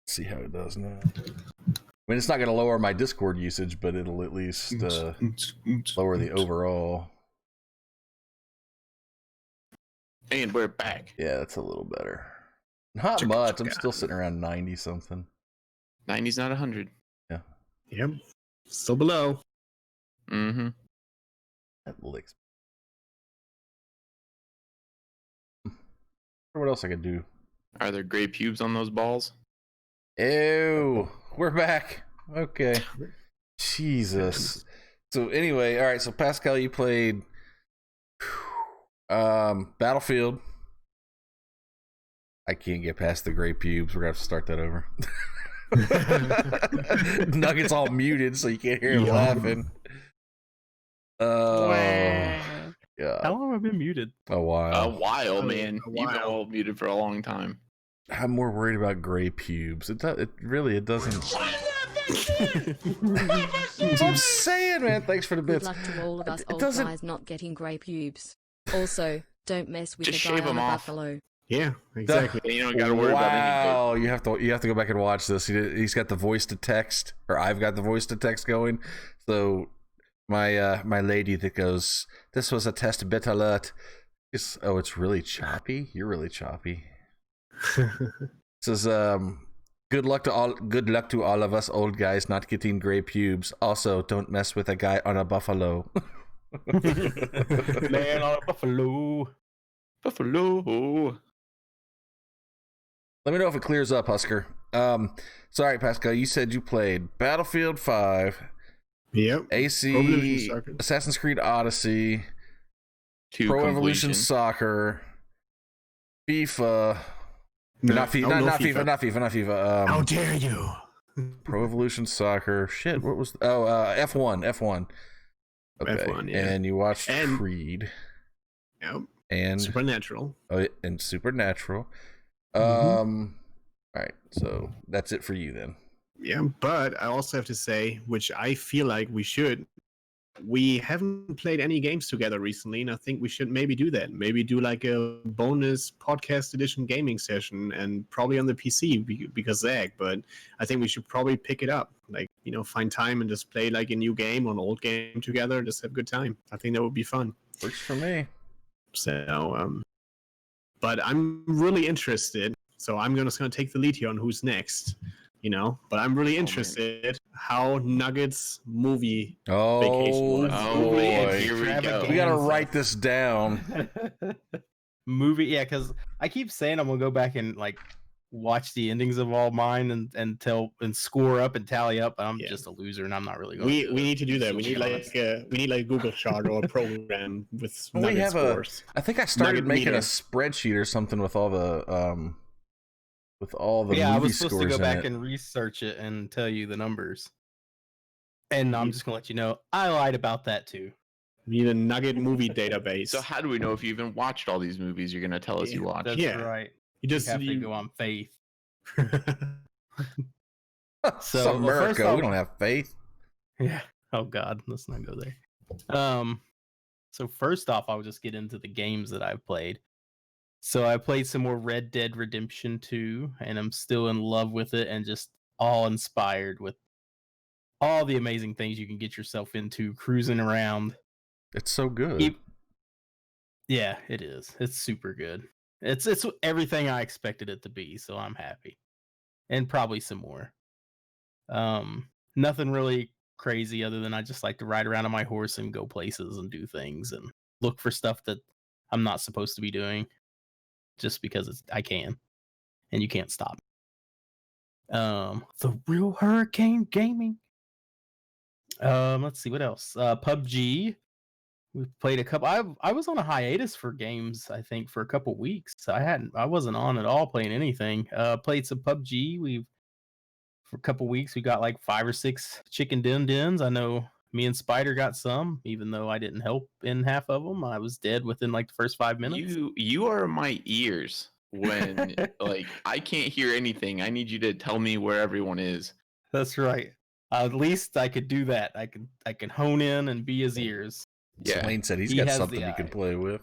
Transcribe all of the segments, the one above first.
See how it does now. I mean, it's not going to lower my Discord usage, but it'll at least lower the overall. And we're back. Yeah, that's a little better. Not much. I'm still sitting around 90 something. 90's not 100. Yeah. Yep. Still below. Mm-hmm. That licks. What else I could do? Are there gray pubes on those balls? Ew. We're back. Okay. Jesus. So anyway, all right. So Pascal, you played Battlefield. I can't get past the gray pubes. We're gonna have to start that over. Nugget's all muted, so you can't hear him laughing. Yeah. How long have I been muted? A while. A while, man. You've been all muted for a long time. I'm more worried about gray pubes. It doesn't. That's what I'm saying, man. Thanks for the bits. Good luck to all of us old guys not getting grey pubes. Also, don't mess with Just the guy shave on them the off. buffalo. Yeah, exactly. You don't got to worry about anything. Wow, you have to go back and watch this. He's got the voice to text, or I've got the voice to text going. So my lady that goes, "This was a test bit alert." It's really choppy. You're really choppy. Says good luck to all of us old guys not getting gray pubes. Also, don't mess with a guy on a buffalo. Man on a buffalo. Buffalo. Let me know if it clears up, Husker. Sorry, Pascal, you said you played Battlefield 5, Yep. AC, Assassin's Creed Odyssey, Pro Evolution Soccer, FIFA. Not FIFA. How dare you? Pro Evolution Soccer. Shit, what was... F1. Okay, F1, yeah. And you watched Creed. Yep. And Supernatural. And Supernatural. Mm-hmm. All right, so that's it for you then. Yeah, but I also have to say, which I feel like we haven't played any games together recently, and I think we should maybe do that. Maybe do like a bonus podcast edition gaming session, and probably on the PC because Zach. But I think we should probably pick it up, like, find time and just play like a new game or an old game together. Just have a good time. I think that would be fun. Works for me. So, but I'm really interested. So I'm just gonna take the lead here on who's next. But I'm really interested how Nuggets movie vacation was. Oh boy, here we go. We gotta write this down. Movie, yeah, because I keep saying I'm gonna go back and like watch the endings of all mine and score up and tally up. But I'm just a loser, and I'm not really going. We need to do that. We need like a Google chart or a program with Nugget scores. I think I started making a spreadsheet or something with all the movie I was supposed scores to go back it. and research it and tell you the numbers. And I'm just gonna let you know I lied about that too. We need a Nugget movie database. So how do we know if you even watched all these movies you're gonna tell us you watched? That's right. You just have to go on faith. So America, we don't have faith. Yeah. Oh God, let's not go there. So first off, I'll just get into the games that I've played. So I played some more Red Dead Redemption 2, and I'm still in love with it and just all inspired with all the amazing things you can get yourself into cruising around. It's so good. Yeah, it is. It's super good. It's everything I expected it to be, so I'm happy. And probably some more. Nothing really crazy other than I just like to ride around on my horse and go places and do things and look for stuff that I'm not supposed to be doing. Just because I can, and you can't stop. The Real Hurricane Gaming. Let's see what else. PUBG. We've played a couple. I was on a hiatus for games. I think for a couple weeks. I wasn't on at all playing anything. Played some PUBG. For a couple weeks we got like 5 or 6 chicken din-dins. I know me and Spider got some, even though I didn't help in half of them. I was dead within like the first 5 minutes. You are my ears when like I can't hear anything. I need you to tell me where everyone is. That's right. At least I could do that. I can hone in and be his ears. Yeah. Lane said he got something he can play with.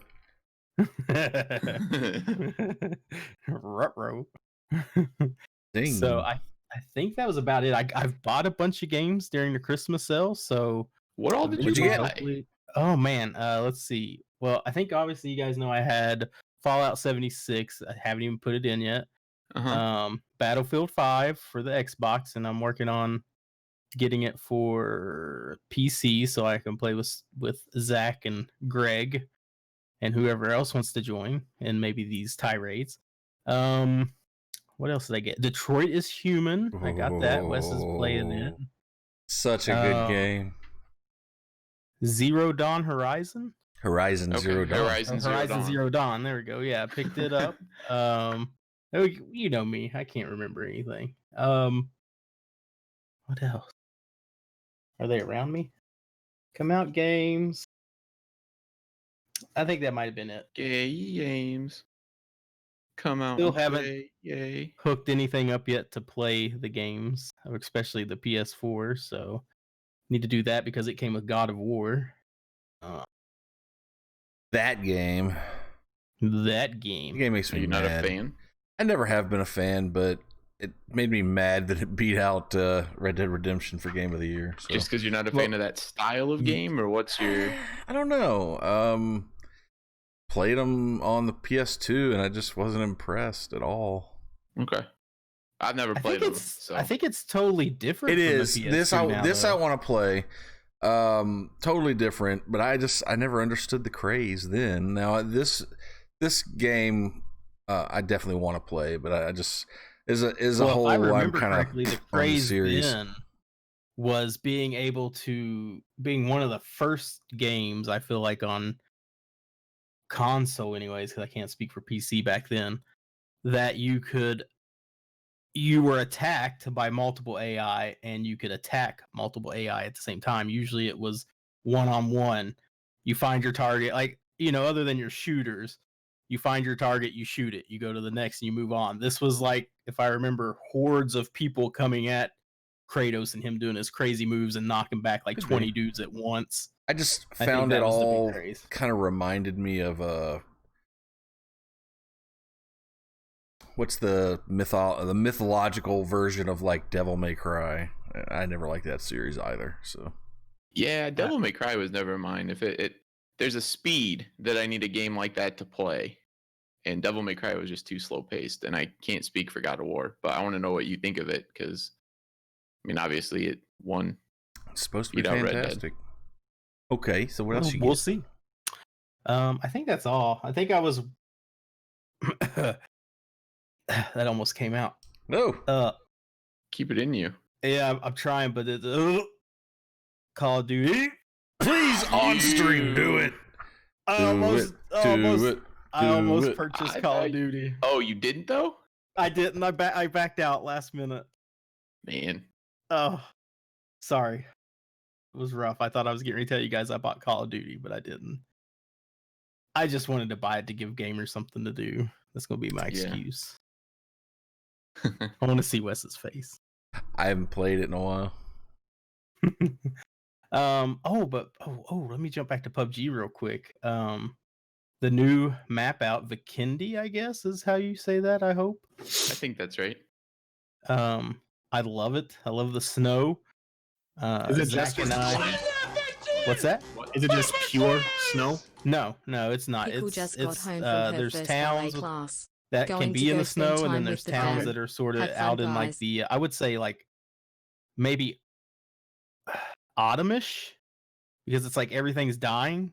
Ruh-roh. Ding. So I think that was about it. I've bought a bunch of games during the Christmas sale, so What all did you What'd you get? buy? hopefully. Oh man, let's see. Well, I think obviously you guys know I had Fallout 76. I haven't even put it in yet. Uh-huh. Battlefield 5 for the Xbox, and I'm working on getting it for PC so I can play with Zach and Greg and whoever else wants to join, and maybe these tirades. What else did I get? Detroit is Human. I got that. Wes is playing it. Such a good Um, game. Zero Dawn Horizon. Horizon Okay, Zero Dawn. Horizon Zero Horizon Dawn. Zero Dawn. There we go. Yeah, I picked it up. You know me. I can't remember anything. What else? Are they around me? Come out games. I think that might have been it. Yay games. Come out Still and haven't- play. Yay. Hooked anything up yet to play the games, especially the PS4. So need to do that because it came with God of War. That game. That The game. game makes Are me you mad. not a fan? I never have been a fan, but it made me mad that it beat out Red Dead Redemption for Game of the Year. So. Just because you're not a fan of that style of game, or what's your? I don't know. Played them on the PS2, and I just wasn't impressed at all. Okay. I've never I played think them. it's So I think it's totally different. It from is the PS2 this now, I though. want to play. Totally different, but I never understood the craze then. Now this game, I definitely want to play, but I just as a Well, whole, if I I'm remember kind correctly, the of craze series. then was being one of the first games I feel like on console, anyways, because I can't speak for PC back then, that you were attacked by multiple AI and you could attack multiple AI at the same time. Usually it was one-on-one. You find your target, like, other than your shooters, you find your target, you shoot it, you go to the next and you move on. This was like, if I remember, hordes of people coming at Kratos and him doing his crazy moves and knocking back like Could 20 be. dudes at once. I just I think found it that was the big all craze. kind of reminded me of what's the mythological version of like Devil May Cry. I never liked that series either. So yeah, Devil May Cry was never mine. If there's a speed that I need a game like that to play, and Devil May Cry was just too slow paced. And I can't speak for God of War, but I want to know what you think of it because, I mean, obviously it won. it's supposed to be Beat out Red Dead. fantastic. Okay, so what else you We'll get? see. I think that's all. I think I was. That almost came out. No. Keep it in you. Yeah, I'm trying, but it's Call of Duty. Please on stream do it. I Do almost it. purchased I Call thought- of Duty. Oh, you didn't though? I didn't. I backed out last minute. Man. Oh, sorry. It was rough. I thought I was getting ready to tell you guys I bought Call of Duty, but I didn't. I just wanted to buy it to give gamers something to do. That's gonna be my Yeah. excuse. I want to see Wes's face. I haven't played it in a while. Let me jump back to PUBG real quick. The new map out, Vikendi, I guess is how you say that, I hope. I think that's right. I love it. I love the snow. Is it Zach just and I. What's that? Is it just pure snow? No, it's not. Pickle It's just got home from her there's first ballet towns class. that Going can to be in go the spend snow, and then time there's with the towns fam. that are sort of Have fun, out in like guys. the I would say like maybe autumnish because it's like everything's dying.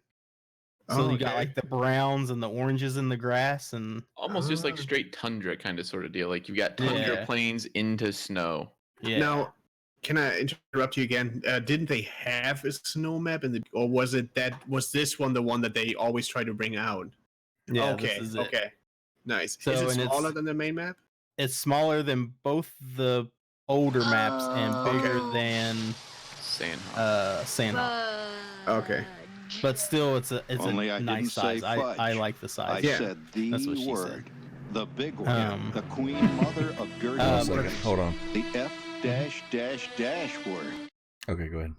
So you got okay. like the browns and the oranges in the grass and Almost just like Ah. straight tundra kind of sort of deal. Like you got tundra Yeah. plains into snow. yeah. Now, can I interrupt you again? Didn't they have a snow map, or was this one the one that they always try to bring out? Yeah, okay, this is it. okay, nice. So, Is it and it's- smaller than the main map? It's smaller than both the older maps and bigger Oh. than Sandhawk. Sandhawk. Okay. But still, it's Only a I nice didn't say size. I fudge. like the I size. Yeah. said the That's what she word. The big one. Um, the queen mother of dirty Hold on a Um, second. Hold on. The F word. Okay, go ahead.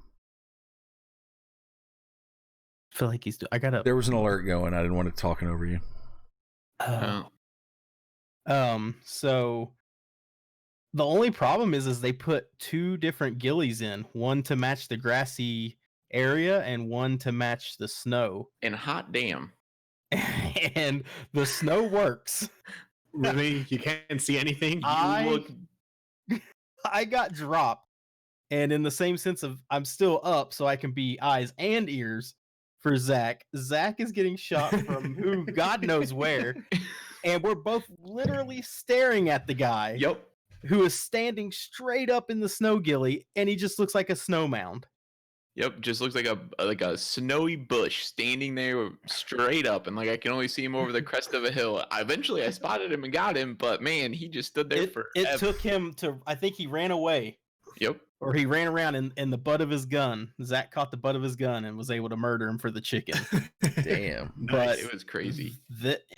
I feel like I got a. There was an alert going. I didn't want it talking over you. Oh. So The only problem is they put 2 different gillies in, one to match the grassy area and one to match the snow. And hot damn. And the snow works. Really? You can't see anything? You I got dropped, and in the same sense of I'm still up, so I can be eyes and ears for Zach. Zach is getting shot from who God knows where, and we're both literally staring at the guy Yep. who is standing straight up in the snow gilly, and he just looks like a snow mound. Yep, just looks like a snowy bush standing there straight up, and like I can only see him over the crest of a hill. Eventually, I spotted him and got him, but man, he just stood there forever. It took him to. I think he ran away. Yep. Or he ran around in the butt of his gun. Zach caught the butt of his gun and was able to murder him for the chicken. Damn. But It was crazy.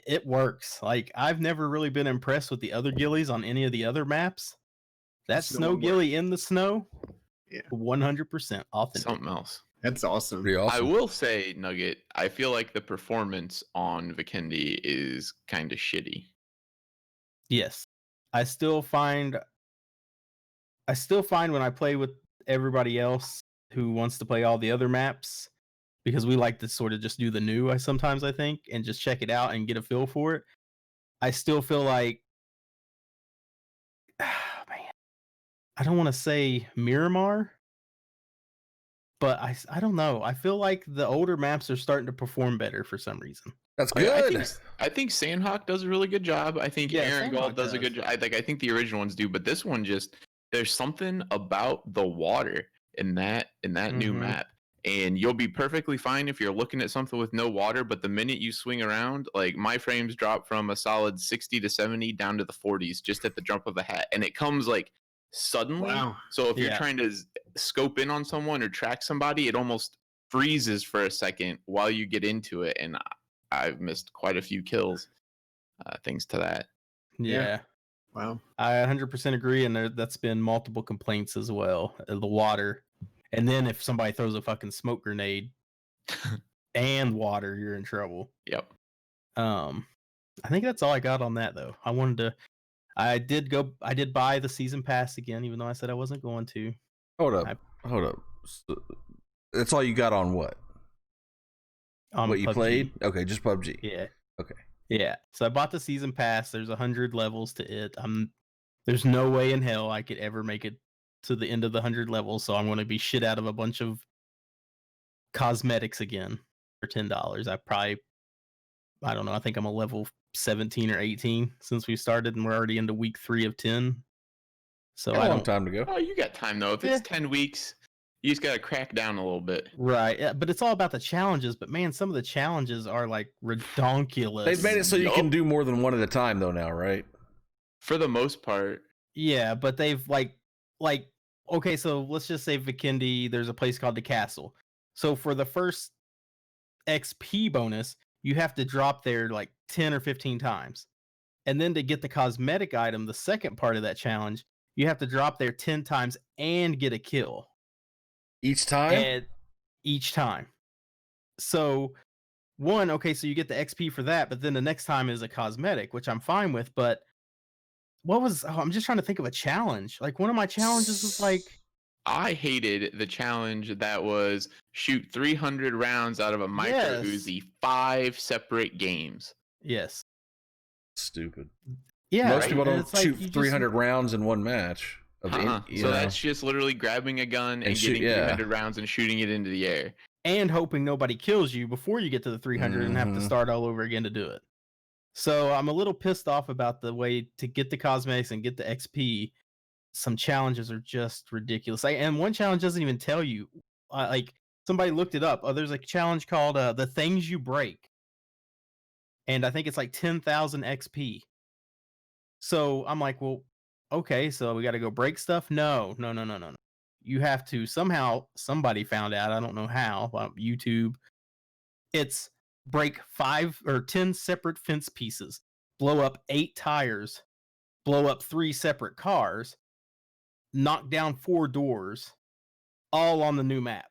It works. Like, I've never really been impressed with the other gillies on any of the other maps. That snow gilly in the snow, 100% authentic. Something else. That's awesome. Pretty awesome. I will say, Nugget, I feel like the performance on Vikendi is kind of shitty. Yes. I still find when I play with everybody else who wants to play all the other maps, because we like to sort of just do the new, I think, and just check it out and get a feel for it. I still feel like, man, I don't want to say Miramar, but I don't know. I feel like the older maps are starting to perform better for some reason. That's Like, good. I think Sandhawk does a really good job. I think Aaron Sandhawk Gold does a good job. I think the original ones do, but this one just there's something about the water in that new Mhm. map. And you'll be perfectly fine if you're looking at something with no water, but the minute you swing around, like my frames drop from a solid 60 to 70 down to the 40s just at the drop of a hat. And it comes like suddenly. Wow. So if you're Yeah. trying to scope in on someone or track somebody, it almost freezes for a second while you get into it. And I've missed quite a few kills thanks to that. Yeah. Wow. I 100% agree, and that's been multiple complaints as well. The water, and then if somebody throws a fucking smoke grenade and water, you're in trouble. Yep. I think that's all I got on that though. I did buy the season pass again, even though I said I wasn't going to. Hold up. So, that's all you got on what? On What you PUBG. played? Okay, just PUBG. Yeah. Okay. Yeah. So I bought the season pass. There's 100 levels to it. There's no way in hell I could ever make it to the end of the 100 levels, so I'm going to be shit out of a bunch of cosmetics again for $10. I don't know. I think I'm a level 17 or 18 since we started, and we're already into week 3 of 10. So Got a I long don't. time to go. Oh, you got time though. If it's 10 weeks, you just got to crack down a little bit. Right. Yeah, but it's all about the challenges. But man, some of the challenges are like redonkulous. They've made it so you can do more than one at a time, though. Now, right? For the most part. Yeah, but they've like okay, so let's just say Vikendi, there's a place called the Castle. So for the first XP bonus, you have to drop there like 10 or 15 times. And then to get the cosmetic item, the second part of that challenge, you have to drop there 10 times and get a kill. Each time? And each time. So so you get the XP for that, but then the next time is a cosmetic, which I'm fine with, but I'm just trying to think of a challenge. Like one of my challenges was like, I hated the challenge that was shoot 300 rounds out of a micro Uzi 5 separate games. Yes. Stupid. Yeah. Most people don't it's like shoot you 300 rounds in one match. So that's just literally grabbing a gun and shoot- getting 300 rounds and shooting it into the air. and hoping nobody kills you before you get to the 300 and have to Mhm. start all over again to do it. So I'm a little pissed off about the way to get the cosmetics and get the XP. Some challenges are just ridiculous. And one challenge doesn't even tell you. Like somebody looked it up. There's a challenge called "The Things You Break," and I think it's like 10,000 XP. So I'm like, well, okay, so we got to go break stuff. No. You have to somehow. Somebody found out. I don't know how. YouTube. It's break 5 or 10 separate fence pieces, blow up 8 tires, blow up 3 separate cars, knock down 4 doors, all on the new map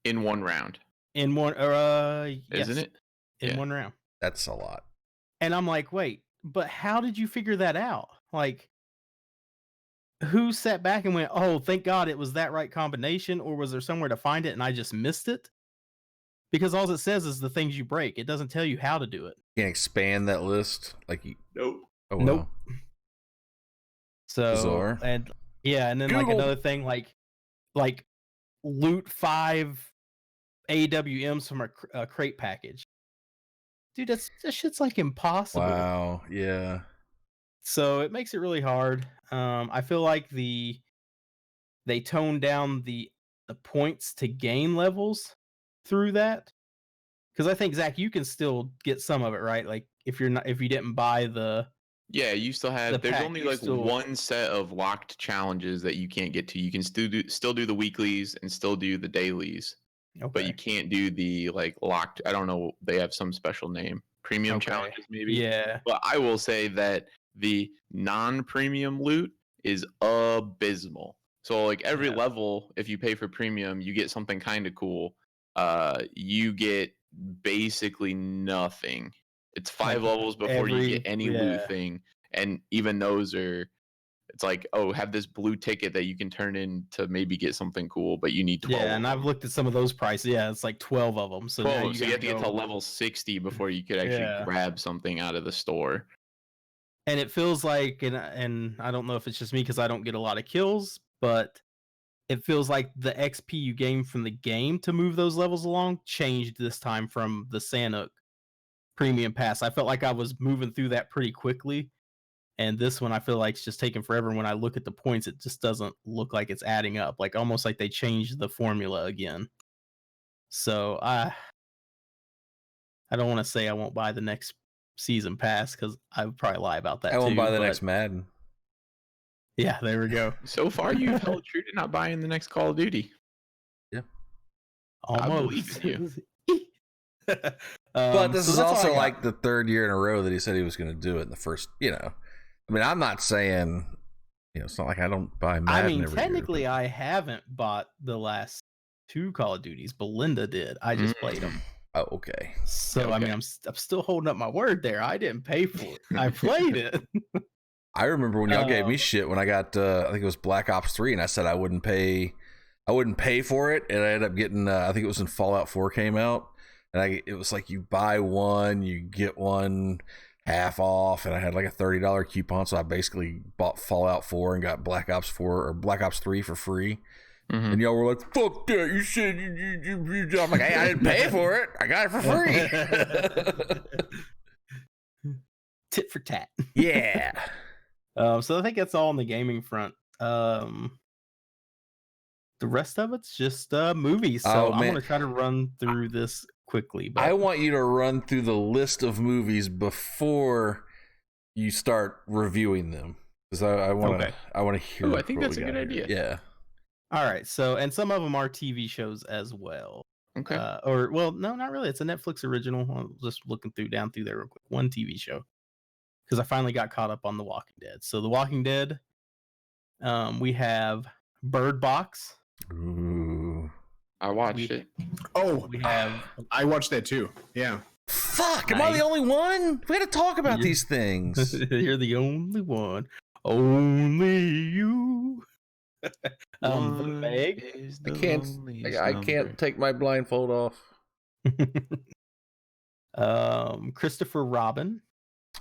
In one round. in one. Yes, Isn't it? in Yeah. one round? That's a lot. And I'm like, wait, but how did you figure that out? Like, who sat back and went, "Oh, thank God it was that right combination," or was there somewhere to find it and I just missed it? Because all it says is the things you break. It doesn't tell you how to do it. You can expand that list. Like, Nope. oh Nope. wow. So Bizarre. and yeah, and then like Google. another thing, like loot 5 AWMs from a crate package. Dude, that shit's like impossible. Wow. Yeah. So it makes it really hard. I feel like they toned down the points to gain levels through that. Because I think Zach, you can still get some of it, right? Like if you didn't buy the Yeah, you still have. There's pack, only you like still- one set of locked challenges that you can't get to. You can still do the weeklies and still do the dailies, but you can't do the like locked. I don't know. They have some special name. Premium Okay. challenges, maybe. Yeah. But I will say that the non-premium loot is abysmal. So like every Yeah. level, if you pay for premium, you get something kind of cool. You get basically nothing. It's 5 Like levels before you get any loot yeah. thing, and even those are. It's like, oh, have this blue ticket that you can turn in to maybe get something cool, but you need 12. Yeah, and of I've them. looked at some of those prices. Yeah, it's like 12 of them. So 12, now so you have to get to go, level 60 before you could actually Yeah. grab something out of the store. and it feels like, and I don't know if it's just me because I don't get a lot of kills, but it feels like the XP you gain from the game to move those levels along changed this time from the Sanuk Premium Pass. I felt like I was moving through that pretty quickly, and this one I feel like it's just taking forever. And when I look at the points, it just doesn't look like it's adding up. Like almost like they changed the formula again. So I don't want to say I won't buy the next season pass because I would probably lie about that I won't too. buy the but next Madden. yeah, there we go. So far, you've held true to not buying the next Call of Duty. I Almost. believe in But this so is that's all I also got. like the 3rd year in a row that he said he was going to do it in the first, I mean, I'm not saying, it's not like I don't buy Madden I mean, every technically, year, I haven't bought the last 2 Call of Duties. Belinda did. I just played them. Oh, okay. So I mean, I'm still holding up my word there. I didn't pay for it. I played it. I remember when y'all gave me shit when I got, I think it was Black Ops 3, and I said I wouldn't pay for it, and I ended up getting, I think it was when Fallout 4 came out, and it was like you buy one, you get one half off, and I had like a $30 coupon, so I basically bought Fallout 4 and got Black Ops 4 or Black Ops 3 for free. Mm-hmm. And y'all were like, "Fuck that! You said you." I'm like, "Hey, I didn't pay for it. I got it for free." Tit for tat. Yeah. So I think that's all on the gaming front. The rest of it's just movies. So I'm gonna try to run through this quickly. But I want you to run through the list of movies before you start reviewing them, because I want to hear. Oh, I think that's a good idea. Yeah. All right. So, and some of them are TV shows as well. Okay. Or well, no, not really. It's a Netflix original. I'm just looking down through there real quick. One TV show, because I finally got caught up on The Walking Dead. So The Walking Dead, we have Bird Box. Ooh. I watched it. Oh, We have I watched that too. Yeah. Fuck! Am I the only one? We got to talk about these things. You're the only one. Only you. The Meg. I can't take my blindfold off. Christopher Robin.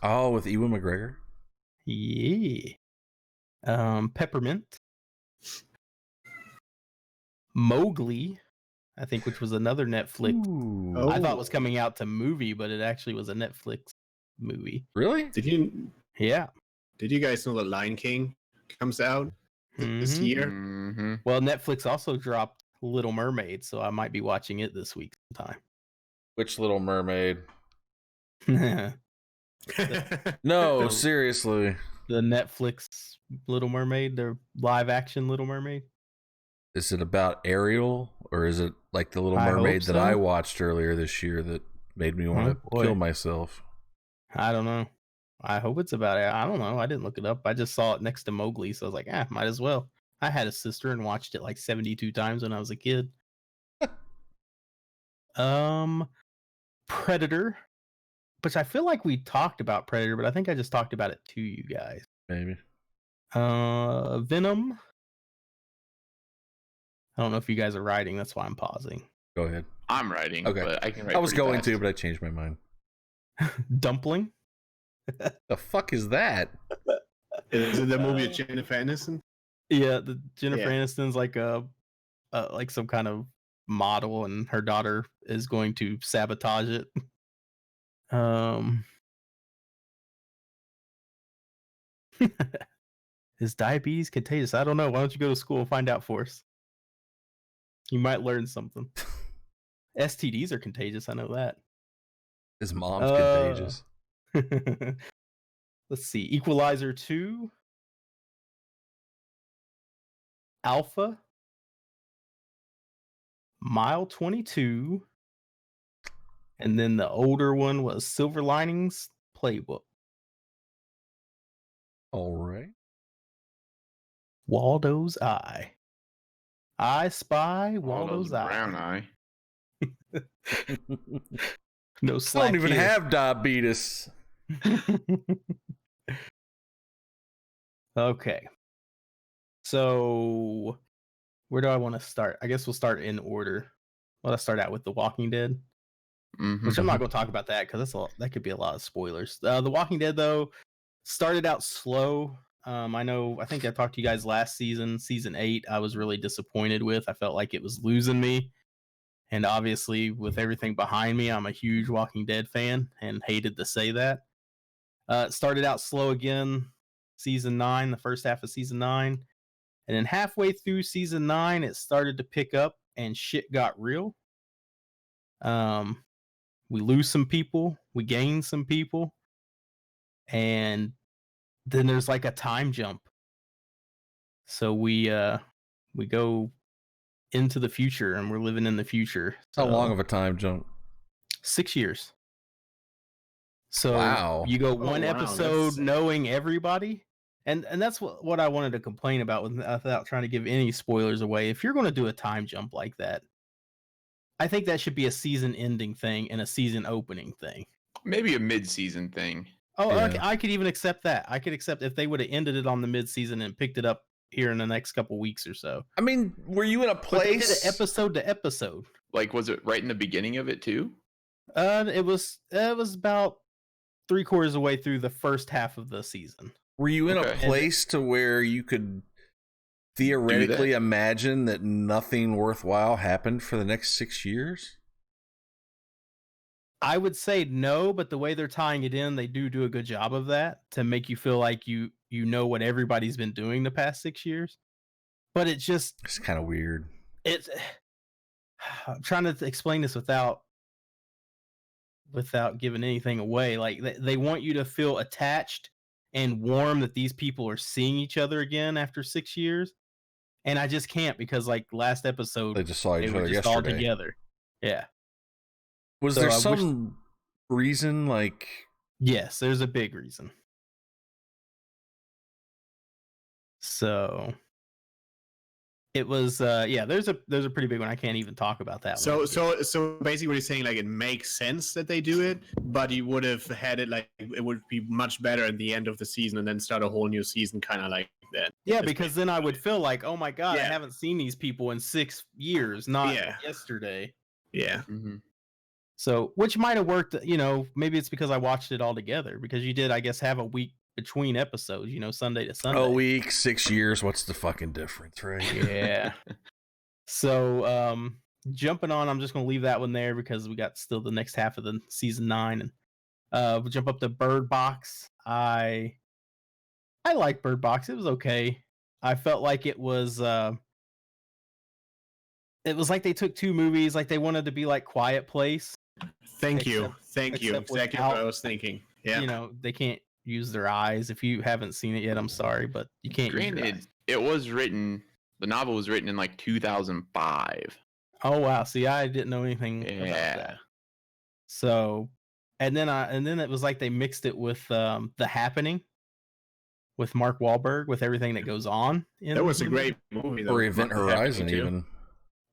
Oh, with Ewan McGregor. Yeah. Peppermint. Mowgli, I think, which was another Netflix. Ooh. Oh. I thought was coming out to movie, but it actually was a Netflix movie. Really? Did you guys know that Lion King comes out this Mhm. year? Mm-hmm. Well, Netflix also dropped Little Mermaid, so I might be watching it this week sometime. Which Little Mermaid? The No, The- seriously. Netflix Little Mermaid, their live action Little Mermaid. Is it about Ariel, or is it like the Little I hope Mermaid that so. I watched earlier this year that made me want Oh, to boy. kill myself? I don't know. I hope it's about it. I don't know. I didn't look it up. I just saw it next to Mowgli, so I was like, might as well. I had a sister and watched it like 72 times when I was a kid. Predator, which I feel like we talked about Predator, but I think I just talked about it to you guys. Maybe. Venom. I don't know if you guys are writing. That's why I'm pausing. Go ahead. I'm writing, Okay. but I can write. I was pretty going fast. to, but I changed my mind. Dumpling. The fuck is that? Is it the movie with Jennifer Aniston? Yeah, the Jennifer Yeah. Aniston's like like some kind of model, and her daughter is going to sabotage it. Is diabetes contagious? I don't know. Why don't you go to school and find out for us? You might learn something. STDs are contagious. I know that. His mom's contagious. Let's see. Equalizer 2. Alpha. Mile 22. And then the older one was Silver Linings Playbook. All right. Waldo's Eye. I spy Waldo's brown Eye. eye. No I slack don't even here. have diabetes. Okay. So where do I want to start? I guess we'll start in order. Let's start out with The Walking Dead, Mhm. which I'm not going to talk about that because that could be a lot of spoilers. The Walking Dead though started out slow. I think I talked to you guys last season, season 8. I was really disappointed with. I felt like it was losing me. And obviously, with everything behind me, I'm a huge Walking Dead fan and hated to say that. It started out slow again, season 9, the first half of season 9. And then halfway through season 9, it started to pick up and shit got real. We lose some people, we gain some people, and then there's like a time jump. So we go into the future, and we're living in the future. How So, long of a time jump? 6 years. So Wow. you go Oh, one wow, episode that's- knowing everybody, and that's what I wanted to complain about without trying to give any spoilers away. If you're going to do a time jump like that, I think that should be a season ending thing and a season opening thing. Maybe a mid-season thing. Oh, Yeah. okay, I could even accept that. I could accept if they would have ended it on the mid-season and picked it up here in the next couple weeks or so. I mean, were you in a But they did place? it episode to episode. Like, was it right in the beginning of it too? It was about 3/4 of the way through the first half of the season. Were you in a Okay. place to where you could theoretically imagine that nothing worthwhile happened for the next 6 years? I would say no, but the way they're tying it in, they do a good job of that to make you feel like you know what everybody's been doing the past 6 years. But it just It's kind of weird. it's I'm trying to explain this without giving anything away. Like they want you to feel attached and warm that these people are seeing each other again after 6 years. And I just can't because like last episode They just saw they each were other just all yesterday. together. Yeah. Was So there I wish- some reason, like, Yes, there's a big reason. So it was there's a pretty big one. I can't even talk about that So one. so basically what you're saying, like, it makes sense that they do it, but you would have had it like it would be much better at the end of the season and then start a whole new season kind of like that. Yeah, That's because then I would feel like, oh my god, I Yeah. haven't seen these people in 6 years, not Yeah. yesterday. Yeah. Mm-hmm. So, which might have worked, maybe it's because I watched it all together because you did, I guess, have a week between episodes, Sunday to Sunday. a week, 6 years? What's the fucking difference, right? Yeah. So, jumping on, I'm just going to leave that one there because we got still the next half of the season 9, and we'll jump up to Bird Box. I like Bird Box. It was okay. I felt like it was like they took 2 movies, like they wanted to be like Quiet Place. Thank you. Except- Thank you. except Exactly what without- I was thinking. Yeah. They can't use their eyes. If you haven't seen it yet, I'm sorry, but you can't use your Granted, eyes. it was written. The novel was written in like 2005. Oh wow, see, I didn't know anything about Yeah. that. So, and then it was like they mixed it with The Happening with Mark Wahlberg, with everything that goes on in That was a the great movie. though. Or Event Happening Horizon, too. even.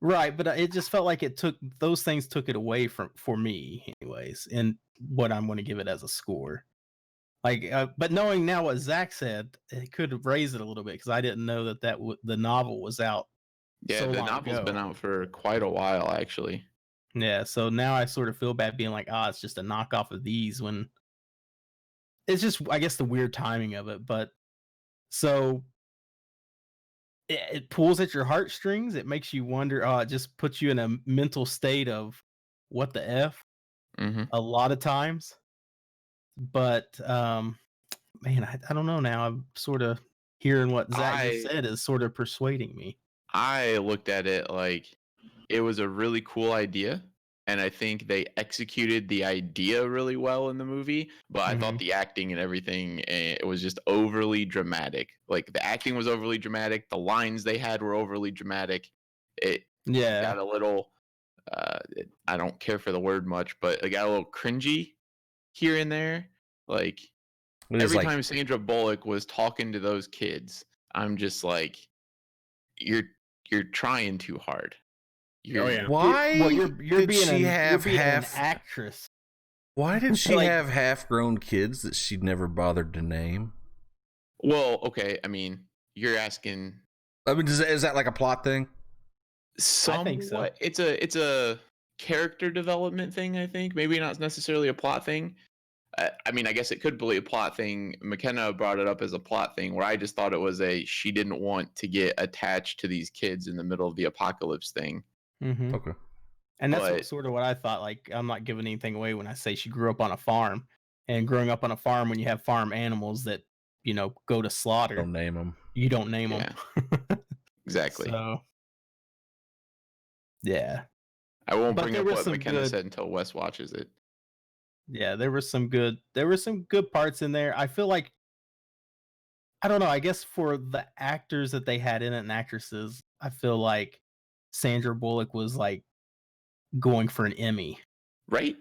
right, but it just felt like those things took it away for me anyways, and what I'm going to give it as a score. Like, but knowing now what Zach said, it could have raised it a little bit because I didn't know that the novel was out. Yeah, so the long novel's ago. been out for quite a while, actually. Yeah, so now I sort of feel bad being like, it's just a knockoff of these when it's just, I guess, the weird timing of it. But so it pulls at your heartstrings. It makes you wonder. It just puts you in a mental state of what the F Mm-hmm. a lot of times. But man, I don't know now. I'm sort of hearing what Zach just said is sort of persuading me. I looked at it like it was a really cool idea, and I think they executed the idea really well in the movie, but I thought the acting and everything, it was just overly dramatic. Like, the acting was overly dramatic, the lines they had were overly dramatic. It got a little, I don't care for the word much, but it got a little cringy here and there. Like, every time Sandra Bullock was talking to those kids, I'm just like, you're trying too hard. Why You're did she have an half actress? Why did she Like- have half-grown kids that she'd never bothered to name? Well, okay, I mean, you're asking. I mean, is that like a plot thing? Somewhat. I think so. It's a character development thing, I think. Maybe not necessarily a plot thing. I mean, I guess it could be a plot thing. McKenna brought it up as a plot thing, where I just thought it was she didn't want to get attached to these kids in the middle of the apocalypse thing. Mm-hmm. Okay. And that's sort of what I thought. Like, I'm not giving anything away when I say she grew up on a farm. And growing up on a farm, when you have farm animals that, go to slaughter, Don't name them. you don't name them. Exactly. So, yeah. I won't bring up what McKenna said until Wes watches it. Yeah, there were some good parts in there. I feel like, I don't know, I guess for the actors that they had in it and actresses, I feel like Sandra Bullock was like going for an Emmy. Right?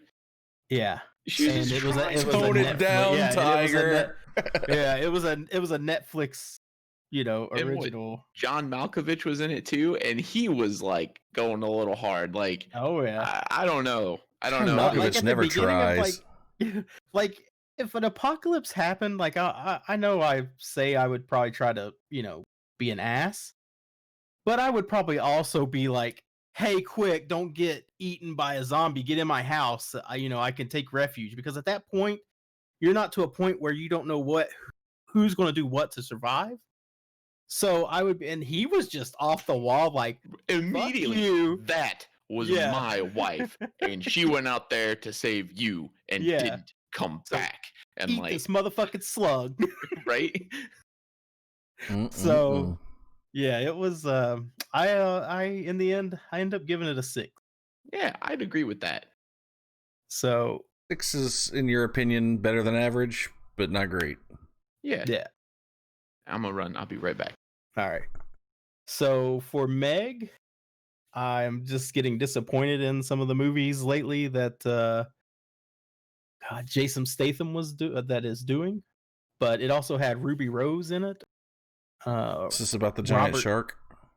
Yeah. And it was a tone it down, Tiger. It was a Netflix, original. John Malkovich was in it too, and he was like going a little hard. Like, oh yeah, I don't know. Malkovich never tries. Like, if an apocalypse happened, like I know I say I would probably try to be an ass, but I would probably also be like, hey, quick, don't get eaten by a zombie. Get in my house. I can take refuge, because at that point, you're not to a point where you don't know who's going to do what to survive. So I would, and he was just off the wall, like, immediately. That was my wife, and she went out there to save you and didn't come back. And eat this motherfucking slug, right? So. Yeah, it was. I in the end, I end up giving it a 6. Yeah, I'd agree with that. So 6 is, in your opinion, better than average, but not great. Yeah. Yeah. I'm gonna run. I'll be right back. All right. So for Meg, I'm just getting disappointed in some of the movies lately that Jason Statham is doing, but it also had Ruby Rose in it. Is this about the giant shark?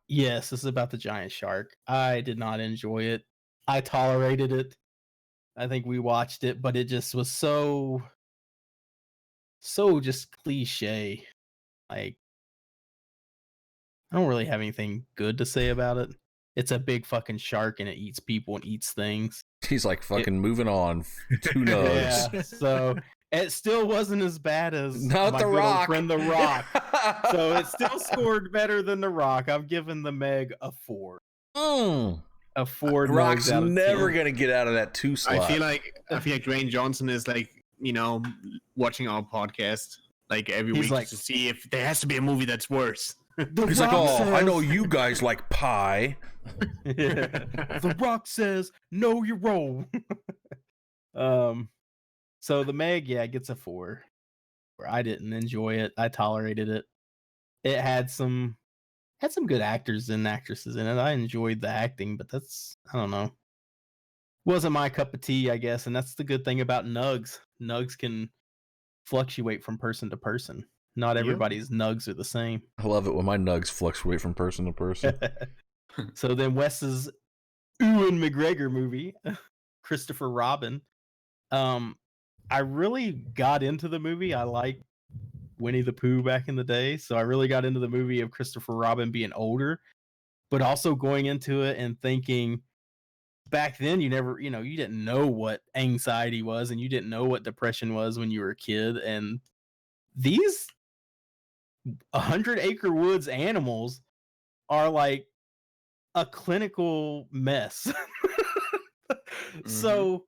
Yes, this is about the giant shark. I did not enjoy it. I tolerated it. I think we watched it, but it just was so just cliche. Like, I don't really have anything good to say about it. It's a big fucking shark and it eats people and eats things. He's like fucking moving on. Who knows? Yeah, so it still wasn't as bad as not my The good Rock. old friend The Rock. So it still scored better than The Rock. I've given the Meg a 4. A 4. Rock's never gonna get out of that 2 slot. I feel like Dwayne Johnson is like, watching our podcast like every week to see if there has to be a movie that's worse. He's like, I know you guys like pie. The Rock says, know your role. So the Meg, gets a 4. Where I didn't enjoy it. I tolerated it. It had some good actors and actresses in it. I enjoyed the acting, but I don't know. Wasn't my cup of tea, I guess. And that's the good thing about nugs. Nugs can fluctuate from person to person. Not everybody's nugs are the same. I love it when my nugs fluctuate from person to person. So then Wes's Ewan McGregor movie, Christopher Robin. I really got into the movie. I liked Winnie the Pooh back in the day, so I really got into the movie of Christopher Robin being older, but also going into it and thinking back then you never, you didn't know what anxiety was and you didn't know what depression was when you were a kid, and these 100-acre woods animals are like a clinical mess. So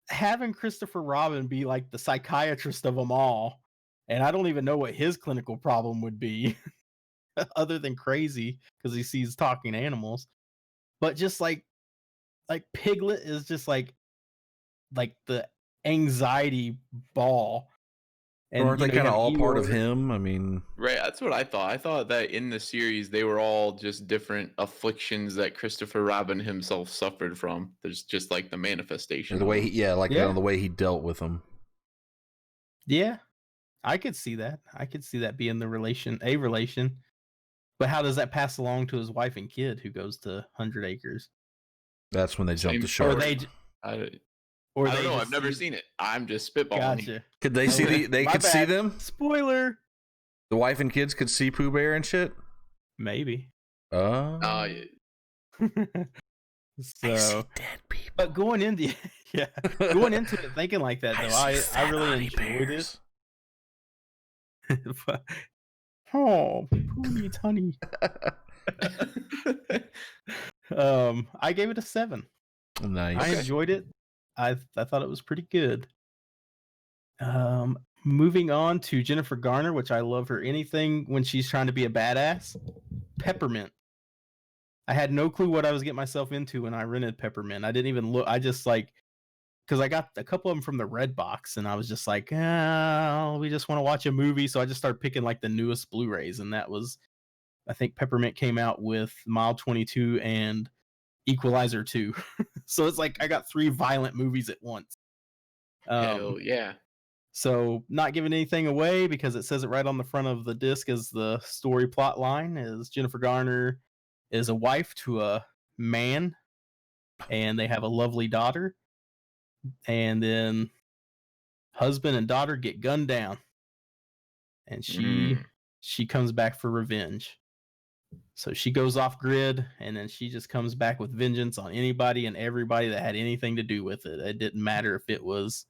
having Christopher Robin be like the psychiatrist of them all, and I don't even know what his clinical problem would be other than crazy because he sees talking animals. But just like Piglet is just like the anxiety ball. And aren't they you kind of have all part of Eeyore. him? I mean, Right, that's what I thought. I thought that in the series they were all just different afflictions that Christopher Robin himself suffered from. There's just like the manifestation. the way of he, yeah, like Yeah. the way he dealt with them. Yeah, I could see that. I could see that being a relation. But how does that pass along to his wife and kid who goes to 100 Acres? That's when they jump Same the story. shark. Or they, I don't know. I've never seen it. I'm just spitballing. Gotcha. Could they see Okay. they My could see bad. them? Spoiler. The wife and kids could see Pooh Bear and shit. Maybe. Yeah. So, dead people. but going into it thinking like that though, I really enjoyed it. Oh, Pooh needs honey. I gave it a 7. Nice. I enjoyed it. I thought it was pretty good. Moving on to Jennifer Garner, which I love her anything when she's trying to be a badass. Peppermint. I had no clue what I was getting myself into when I rented Peppermint. I didn't even look. I just because I got a couple of them from the Red Box, and I was just like, we just want to watch a movie. So I just started picking like the newest Blu-rays, and that was, I think Peppermint came out with Mile 22 and Equalizer 2. So it's like I got 3 violent movies at once. Hell yeah. So not giving anything away because it says it right on the front of the disc as the story plot line is Jennifer Garner is a wife to a man and they have a lovely daughter. And then husband and daughter get gunned down. And she comes back for revenge. So she goes off grid and then she just comes back with vengeance on anybody and everybody that had anything to do with it. It didn't matter if it was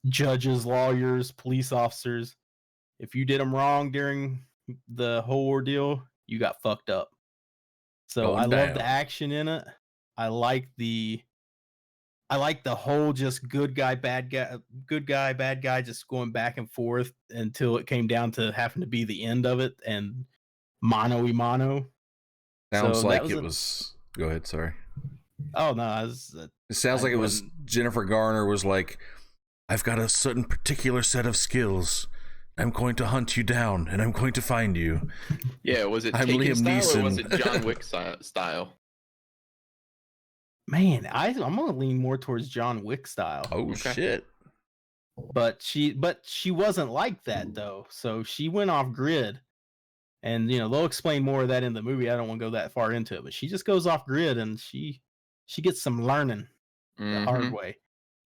judges, lawyers, police officers. If you did them wrong during the whole ordeal, you got fucked up. So I love the action in it. I like the whole just good guy, bad guy, just going back and forth until it came down to having to be the end of it and mano y mano. Sounds So like that it was was. Go ahead. Sorry. Oh no, It sounds like it was Jennifer Garner was like, I've got a certain particular set of skills. I'm going to hunt you down and I'm going to find you. Yeah, was it I'm Taken Liam style Neeson. or was it John Wick style? Man, I'm gonna lean more towards John Wick style. Oh Okay. shit. But she wasn't like that though. So she went off grid. And they'll explain more of that in the movie. I don't want to go that far into it, but she just goes off grid and she gets some learning the hard way.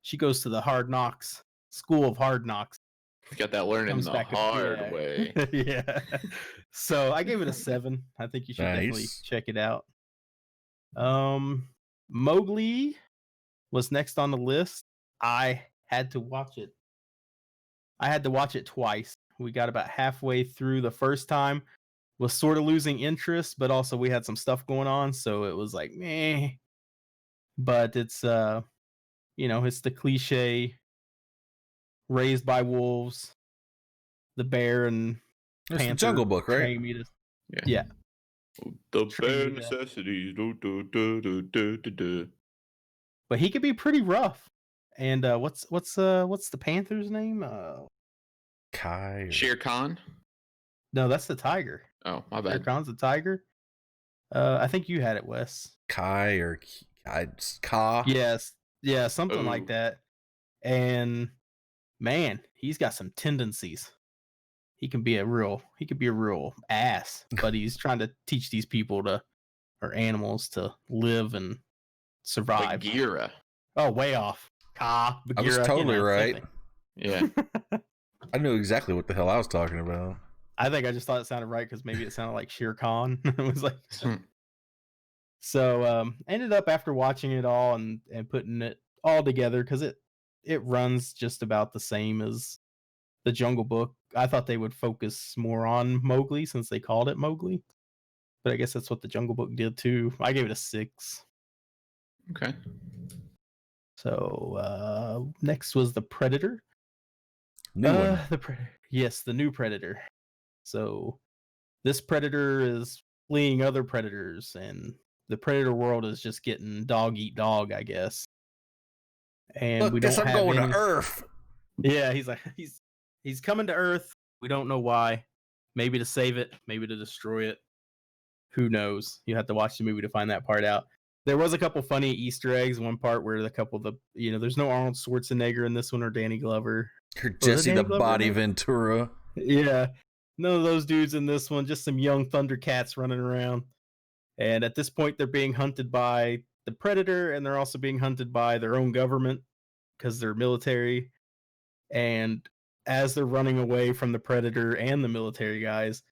She goes to the Hard Knocks School of Hard Knocks. Got that learning Comes the back hard way. Yeah. So I gave it a 7. I think you should definitely check it out. Mowgli was next on the list. I had to watch it. Twice. We got about halfway through the first time. Was sort of losing interest, but also we had some stuff going on, so it was like meh. But it's it's the cliche raised by wolves, the bear and It's panther the Jungle Book, right? train me to- yeah. The bare Train me to- necessities. Do. But he could be pretty rough. And what's the panther's name? Kai. Shere Khan. No, that's the tiger. Oh, my Shere bad. Khan's the tiger. I think you had it, Wes. Kai or Ka. Yes. Yeah, something like Ooh. that. And man, he's got some tendencies. He could be a real ass, but he's trying to teach these people or animals to live and survive. Bagheera. Oh, way off. Ka, I was Bagheera, totally same right. thing. Yeah. I knew exactly what the hell I was talking about. I think I just thought it sounded right because maybe it sounded like Shere Khan. It was like Hmm. so. Ended up after watching it all and putting it all together because it runs just about the same as the Jungle Book. I thought they would focus more on Mowgli since they called it Mowgli, but I guess that's what the Jungle Book did too. I gave it a 6. Okay. So next was the Predator. New one. Yes, the new Predator. So this Predator is fleeing other predators, and the Predator world is just getting dog eat dog, I guess. And Look, we guess don't I'm have going any. to Earth. Yeah, he's like he's coming to Earth. We don't know why. Maybe to save it, maybe to destroy it. Who knows? You have to watch the movie to find that part out. There was a couple funny Easter eggs. One part where there's no Arnold Schwarzenegger in this one or Danny Glover. You're Was it Jesse Danny the Glover in Body it? Ventura. Yeah, none of those dudes in this one. Just some young Thundercats running around. And at this point, they're being hunted by the Predator, and they're also being hunted by their own government because they're military. And as they're running away from the Predator and the military guys,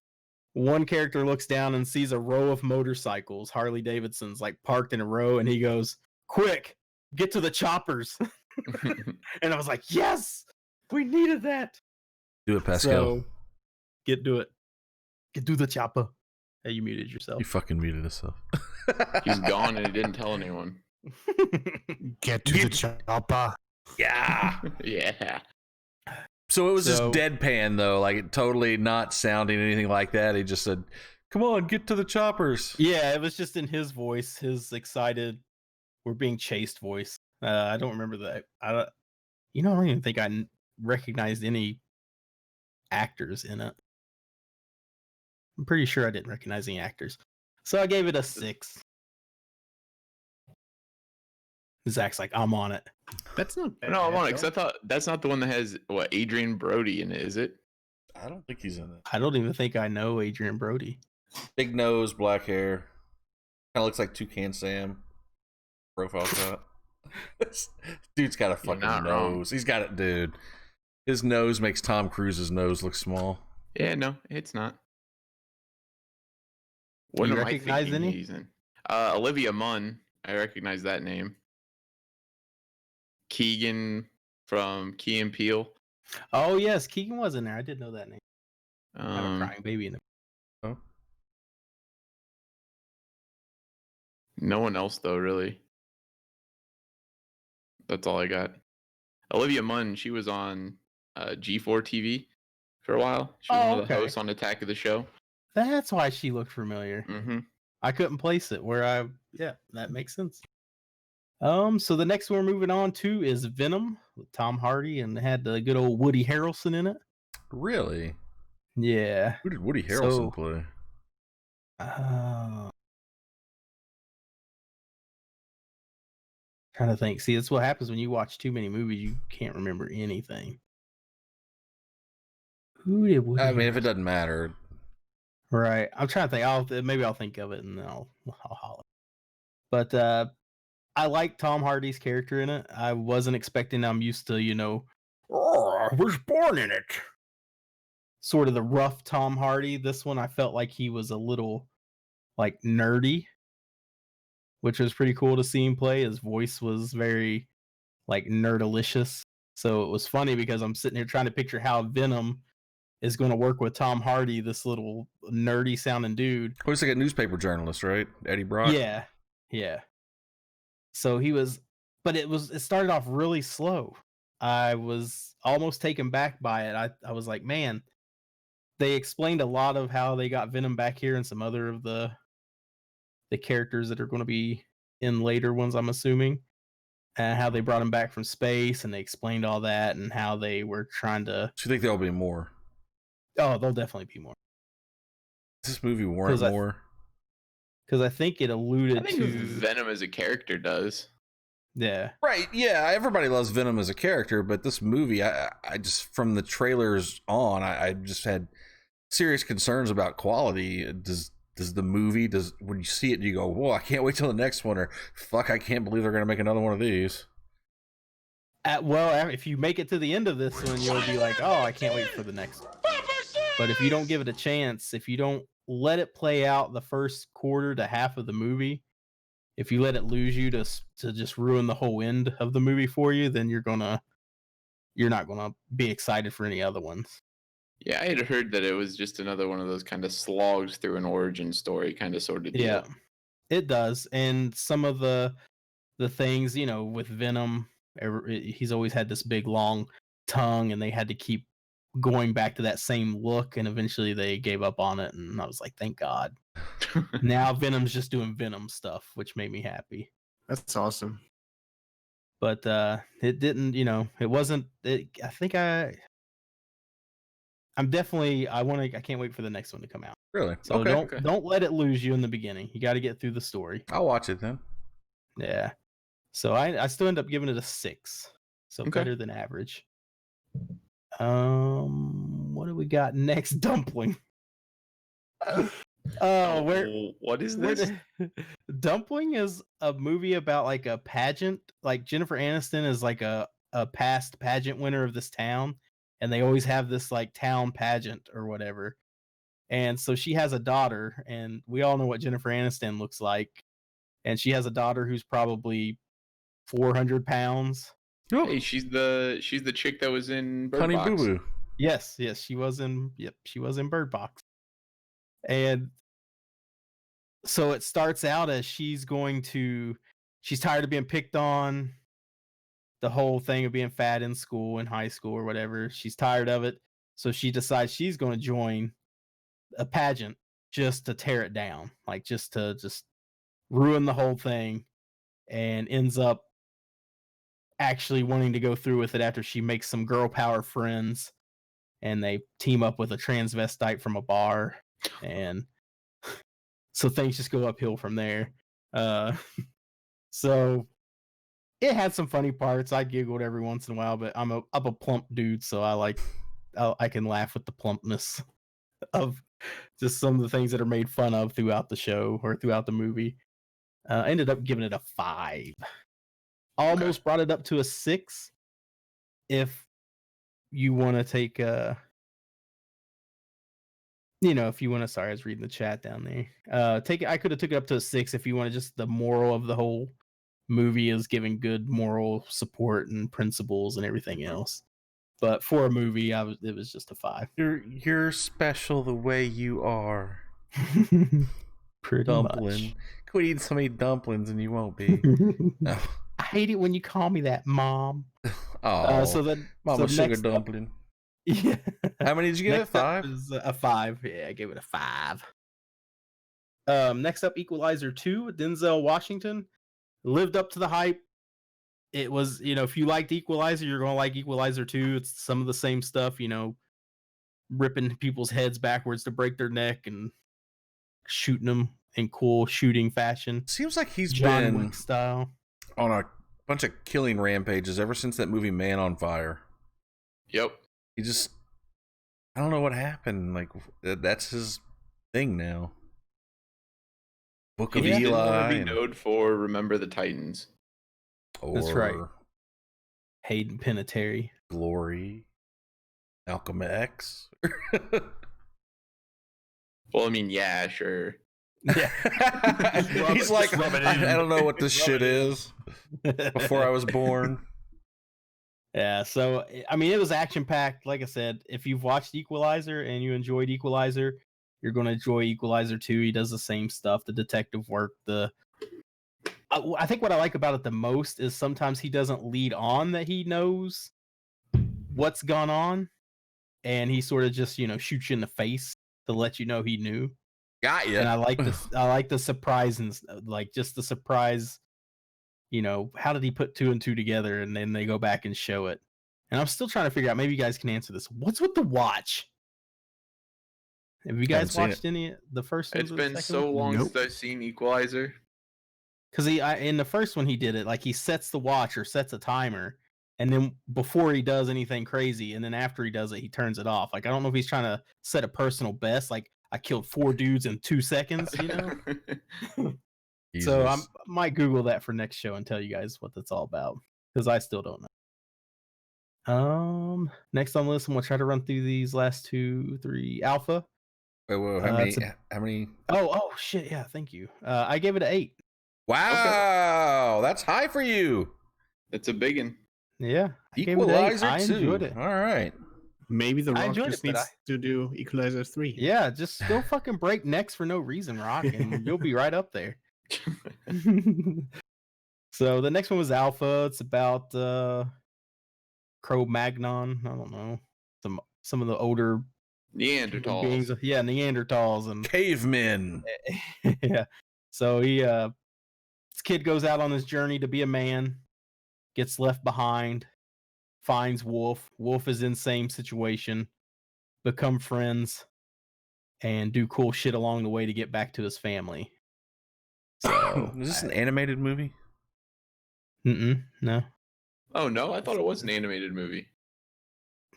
one character looks down and sees a row of motorcycles, Harley Davidsons, like parked in a row, and he goes, "Quick, get to the choppers!" And I was like, "Yes, we needed that." Do it, Pascal. So, get to it. Get to the chopper. Hey, you muted yourself. You fucking muted yourself. He's gone and he didn't tell anyone. Get to the chopper. Yeah. Yeah. So it was So- just deadpan though, like totally not sounding anything like that. He just said, "Come on, get to the choppers." Yeah, it was just in his voice, his excited, we're being chased voice. I don't remember that. I don't even think I recognized any actors in it. I'm pretty sure I didn't recognize any actors. So I gave it a 6. Zach's like, I'm on it. That's not bad. No, I'm on it because though. I thought that's not the one that has Adrian Brody in it, is it? I don't think he's in it. I don't even think I know Adrian Brody. Big nose, black hair. Kind of looks like Toucan Sam. Profile shot. This dude's got a You're fucking not nose. wrong. He's got it, dude. His nose makes Tom Cruise's nose look small. Yeah, no, it's not. Do you What am I recognize thinking any? he's in? Olivia Munn. I recognize that name. Keegan from Key and Peele. Oh yes, Keegan was in there. I did know that name. I have a Um, crying baby in it. Oh. no one else though, really. That's all I got. Olivia Munn. She was on G4 TV for a while. She was Oh, one of the okay. hosts on Attack of the Show. That's why she looked familiar. Mm-hmm. I couldn't place it yeah, that makes sense. So the next one we're moving on to is Venom with Tom Hardy, and it had the good old Woody Harrelson in it. Really? Yeah. Who did Woody Harrelson So- play? Trying to think. See, that's what happens when you watch too many movies. You can't remember anything. Who did Woody? I mean, if it Harrelson- doesn't matter. Right. I'm trying to think. Maybe I'll think of it and then I'll holler. But I like Tom Hardy's character in it. I wasn't expecting. I'm used to, I was born in it. Sort of the rough Tom Hardy. This one, I felt like he was a little like nerdy, which was pretty cool to see him play. His voice was very like nerdalicious. So it was funny because I'm sitting here trying to picture how Venom is going to work with Tom Hardy, this little nerdy sounding dude. Oh, he's like a newspaper journalist, right? Eddie Brock. Yeah. Yeah. So it started off really slow. I was almost taken back by it. I was like, man, they explained a lot of how they got Venom back here and some other of the characters that are going to be in later ones, I'm assuming, and how they brought him back from space, and they explained all that and how they were trying to. So you think there'll be more? Oh, there'll definitely be more. Does this movie warrant 'Cause more? Because I think it alluded I think to. Venom as a character does. Yeah. Right, yeah, everybody loves Venom as a character, but this movie, I just, from the trailers on, I just had serious concerns about quality. Does the movie, when you see it, do you go, whoa, I can't wait till the next one, or fuck, I can't believe they're going to make another one of these? If you make it to the end of this one, you'll be like, oh, I can't wait for the next one. But if you don't give it a chance, if you don't let it play out the first quarter to half of the movie, if you let it lose you to just ruin the whole end of the movie for you, then you're not gonna be excited for any other ones. Yeah, I had heard that it was just another one of those kind of slogs through an origin story kind of sort of deal. Yeah, it does. And some of the things, with Venom, he's always had this big long tongue, and they had to keep going back to that same look, and eventually they gave up on it, and I was like, thank God. Now Venom's just doing Venom stuff, which made me happy. That's awesome. But it didn't, it wasn't. I think I'm definitely. I can't wait for the next one to come out. Really? So Okay. don't let it lose you in the beginning. You got to get through the story. I'll watch it then. Yeah. So I still end up giving it a 6. So Okay. better than average. What do we got next? Dumpling. What is this? Dumpling is a movie about like a pageant. Like Jennifer Aniston is like a past pageant winner of this town, and they always have this like town pageant or whatever. And so she has a daughter, and we all know what Jennifer Aniston looks like. And she has a daughter who's probably 400 pounds. Hey, she's the chick that was in Bird Honey Box. Boo Boo. Yes, she was in Bird Box. And so it starts out as she's tired of being picked on, the whole thing of being fat in school, in high school or whatever. She's tired of it. So she decides she's going to join a pageant just to tear it down, like just to ruin the whole thing, and ends up actually wanting to go through with it after she makes some girl power friends, and they team up with a transvestite from a bar, and so things just go uphill from there. So it had some funny parts. I giggled every once in a while, but I'm a plump dude, so I can laugh with the plumpness of just some of the things that are made fun of throughout the show or throughout the movie. I ended up giving it a 5. Almost brought it up to a 6 if you want to take if you want to, sorry, I was reading the chat down there. I could have took it up to a 6 if you want to, just the moral of the whole movie is giving good moral support and principles and everything else. But for a movie, it was just a 5. You're special the way you are. Pretty Dumpling. much. Quit eating so many dumplings and you won't be. No. I hate it when you call me that, Mom. Oh, so then, Mama Sugar next up- Dumpling. Yeah. How many did you give it? Next up 5? is a 5. Yeah, I gave it a 5. Next up, Equalizer 2, Denzel Washington. Lived up to the hype. It was, if you liked Equalizer, you're going to like Equalizer 2. It's some of the same stuff, ripping people's heads backwards to break their neck and shooting them in cool shooting fashion. Seems like he's John been Wick style. on a bunch of killing rampages ever since that movie Man on Fire. Yep. He just, I don't know what happened. Like, that's his thing now. Book of He didn't want Eli. to be known for Remember the Titans. That's right. Or Hayden Panettiere. Glory. Malcolm X. Well, I mean, yeah, sure. Yeah. He's like, rub it I in. don't know what this Rub shit it in." is. Before I was born. Yeah, so I mean, it was action packed. Like I said, if you've watched Equalizer and you enjoyed Equalizer, you're going to enjoy Equalizer 2. He does the same stuff, the detective work. I think what I like about it the most is sometimes he doesn't lead on that he knows what's gone on, and he sort of just shoots you in the face to let you know he knew. Got you. And I like this. I like the surprise and like just the surprise. How did he put 2 and 2 together? And then they go back and show it. And I'm still trying to figure out. Maybe you guys can answer this. What's with the watch? Have you guys Haven't seen watched any the first one? It's been so long Nope. since I've seen Equalizer. Because in the first one he did it like he sets the watch or sets a timer, and then before he does anything crazy, and then after he does it, he turns it off. Like I don't know if he's trying to set a personal best. Like I killed 4 dudes in 2 seconds. So I might Google that for next show and tell you guys what that's all about, because I still don't know. Next on the list, I'm gonna try to run through these last 2, 3. Alpha. Wait, whoa, how many? Oh shit! Yeah, thank you. I gave it an 8. Wow, that's high for you. That's a big one. Yeah, I gave it an 8. Equalizer I 2. enjoyed it. All right. Maybe The I Rock enjoyed just it, but needs to do Equalizer 3. Yeah, just go fucking break necks for no reason, Rock, and you'll be right up there. So the next one was Alpha. It's about Cro-Magnon. I don't know, some of the older human beings. Neanderthals. Yeah, Neanderthals and Cavemen. yeah. So this kid goes out on his journey to be a man, gets left behind, finds Wolf. Wolf is in same situation, become friends, and do cool shit along the way to get back to his family. So Is this an animated movie? No. Oh no, I thought it was an animated movie.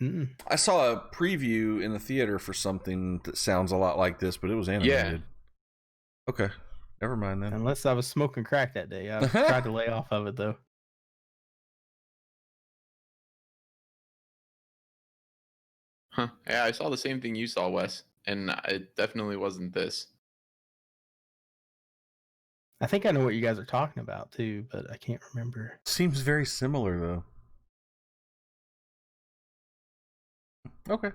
Mm-mm. I saw a preview in the theater for something that sounds a lot like this, but it was animated. Okay, never mind then. Unless I was smoking crack that day. I tried to lay off of it though. Huh. Yeah, I saw the same thing you saw, Wes, and it definitely wasn't this. I think I know what you guys are talking about too, but I can't remember. Seems very similar though. Okay.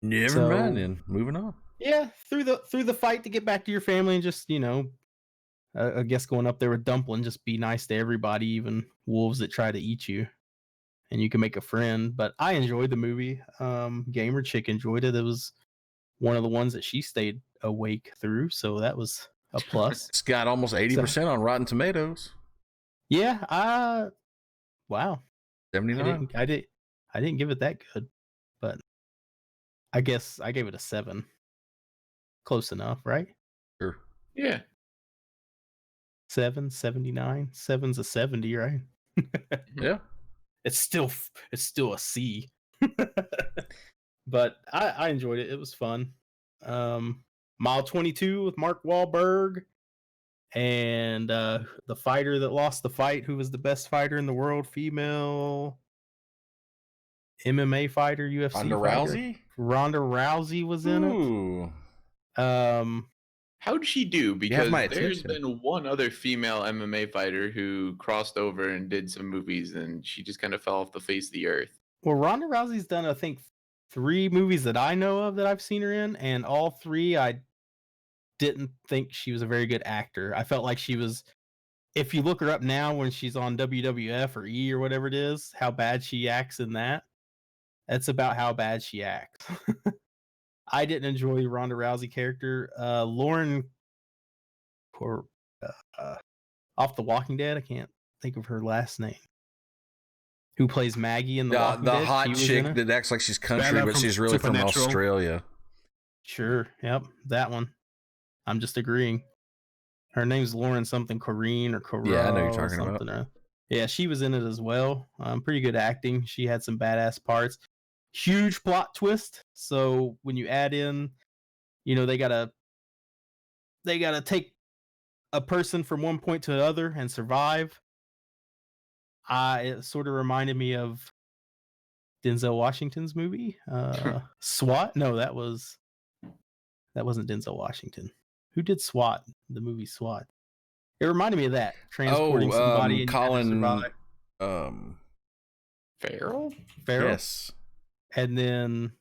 Never mind then. Moving on. Yeah, through the fight to get back to your family and just, I guess going up there with Dumpling, just be nice to everybody, even wolves that try to eat you. And you can make a friend. But I enjoyed the movie. Gamer Chick enjoyed it. It was one of the ones that she stayed awake through, so that was a plus. It's got almost 80% on Rotten Tomatoes. Yeah, wow. 79. I didn't give it that good, but I guess I gave it a 7. Close enough, right? Sure. Yeah. 7, 79. 7's a 70, right? Yeah. It's still a C. But I enjoyed it. It was fun. Mile 22 with Mark Wahlberg and the fighter that lost the fight, who was the best fighter in the world, female MMA fighter, UFC Ronda fighter. Rousey? Ronda Rousey was in Ooh. it. How'd she do? Because my there's attention. been one other female MMA fighter who crossed over and did some movies, and she just kind of fell off the face of the earth. Well, Ronda Rousey's done, I think, 3 movies that I know of that I've seen her in, and all 3 I didn't think she was a very good actor. I felt like she was, if you look her up now when she's on WWF or E or whatever it is, how bad she acts in that's about how bad she acts. I didn't enjoy the Ronda Rousey character. Lauren, off The Walking Dead, I can't think of her last name. Who plays Maggie in The Walking The Dead? hot chick that acts like she's country, but she's really from Australia. Sure, yep, that one. I'm just agreeing. Her name's Lauren something Corrine or Cora. Yeah, I know you're talking something. about. Yeah, she was in it as well. Pretty good acting. She had some badass parts. Huge plot twist. So when you add in, they gotta take a person from one point to another and survive. It sort of reminded me of Denzel Washington's movie, SWAT. No, that wasn't Denzel Washington. Who did SWAT? The movie SWAT. It reminded me of that, transporting somebody and Colin. Farrell? Yes. And then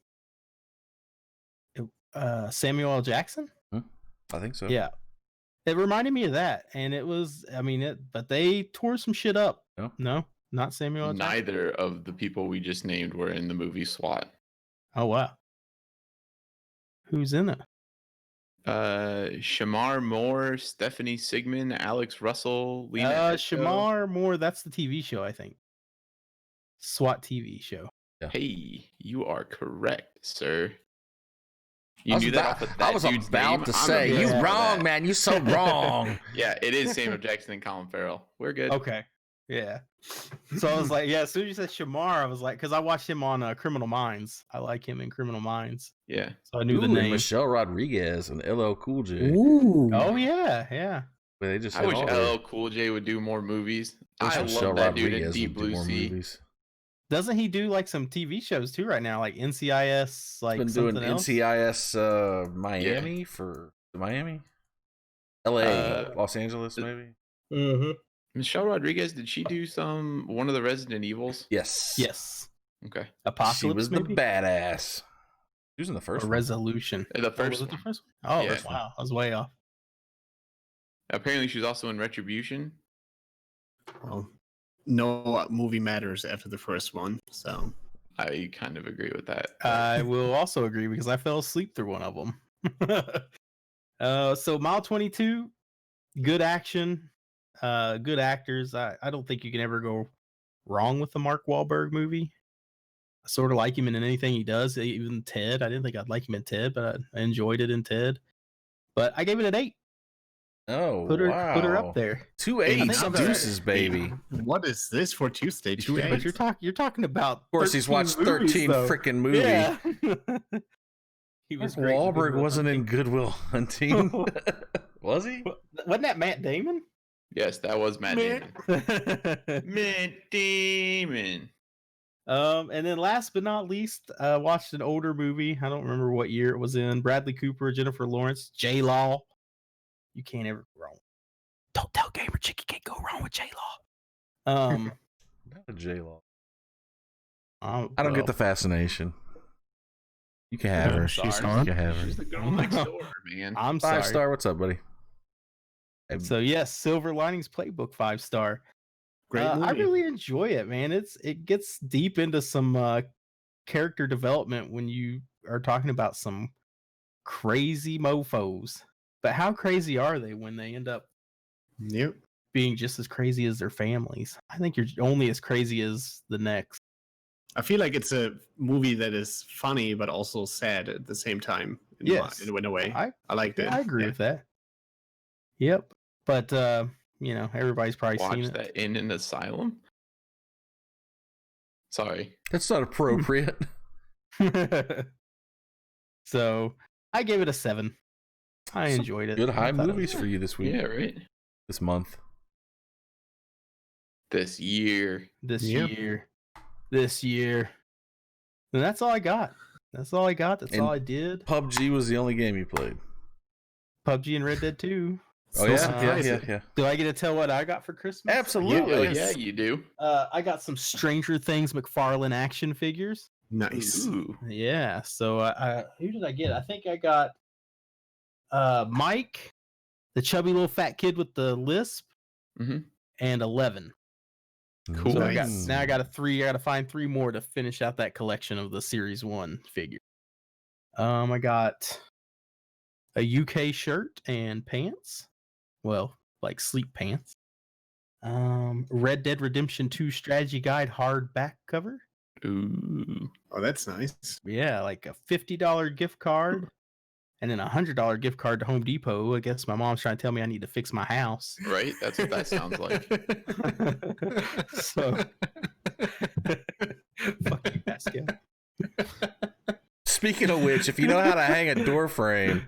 Samuel L. Jackson? I think so. Yeah. It reminded me of that. And it was, but they tore some shit up. No, not Samuel L. Jackson. Neither of the people we just named were in the movie SWAT. Oh, wow. Who's in it? Shamar Moore, Stephanie Sigmund, Alex Russell, Lena Shamar Moore, that's the TV show, I think. SWAT TV show. Yeah. Hey, you are correct, sir. You knew that that? I was about to say, you wrong, man. You so wrong. Yeah, it is Samuel Jackson and Colin Farrell. We're good. Okay. Yeah. So I was like, as soon as you said Shamar, I was like, because I watched him on Criminal Minds. I like him in Criminal Minds. Yeah. So I knew the name. Michelle Rodriguez and LL Cool J. Ooh. Oh, yeah. But they just I wish LL Cool J would do more movies. I love that dude in Deep Blue Sea. Doesn't he do like some TV shows too right now, like NCIS, like Been doing something else? NCIS Miami for Miami, LA, Uh, Los Angeles, maybe. Mm-hmm. Michelle Rodriguez, did she do one of the Resident Evils? Yes. Yes. Okay. Apocalypse, She was the maybe? badass. She was in the Or first one. Resolution. The Oh, was first it the one. first one? Oh, Yeah. wow. I was way off. Apparently, she's also in Retribution. Well, no movie matters after the first one, so I kind of agree with that. I will also agree because I fell asleep through one of them. So Mile 22, good action, good actors. I don't think you can ever go wrong with the Mark Wahlberg movie. I sort of like him in anything he does, even Ted. I didn't think I'd like him in Ted, but I enjoyed it in Ted. But I gave it an 8. Oh, Put her wow. up there. 2 Hey, 8s, I'm deuces, baby. What is this for Tuesday? Two Yeah, but eights? you're talking about. Of course, he's watched 13 though. freaking movies. Yeah. He was great. in Wahlberg Good Will wasn't in Hunting. Good Will Hunting. Was he? Wasn't that Matt Damon? Yes, that was Matt Damon. And Matt Damon. then last but not least, watched an older movie. I don't remember what year it was in. Bradley Cooper, Jennifer Lawrence, J Law. You can't ever go wrong. Don't tell Gamer Chick you can't go wrong with J Law. Not a J-Law. I I don't get the fascination. You can have Yeah, her. she's You hard. can have She's her. the girl next door, man. I'm 5 sorry. star. What's up, buddy? So yes, Silver Linings Playbook 5 star. Great movie. I really enjoy it, man. It gets deep into some character development when you are talking about some crazy mofos. But how crazy are they when they end up Yep. being just as crazy as their families? I think you're only as crazy as the next. I feel like it's a movie that is funny but also sad at the same time. Yes. In a way. I like that. I agree with that. Yep. But everybody's probably seen Watch it. that in an asylum. Sorry. That's not appropriate. So I gave it a 7. I Some enjoyed it. Good I high thought it movies was- for you this week. Yeah, right. This month. This year. this Yep. year. This year. And that's all I got. That's all I got. That's And all I did. PUBG was the only game you played. PUBG and Red Dead 2. Oh, So yeah? surprising. Yeah. Do I get to tell what I got for Christmas? Absolutely. Oh, Yes. yeah, you do. I got some Stranger Things McFarlane action figures. Nice. Ooh. Yeah. So who did I get? I think I got Mike, the chubby little fat kid with the lisp, Mhm. and 11. Cool. So Nice. I got a 3. I got to find 3 more to finish out that collection of the Series 1 figure. I got a UK shirt and pants. Well, like sleep pants. Red Dead Redemption 2 strategy guide hardback cover. Ooh. Oh, that's nice. Yeah, like a $50 gift card and then a $100 gift card to Home Depot. I guess my mom's trying to tell me I need to fix my house. Right? That's what that sounds like. So fuck you, Pascal. Speaking of which, if you know how to hang a door frame,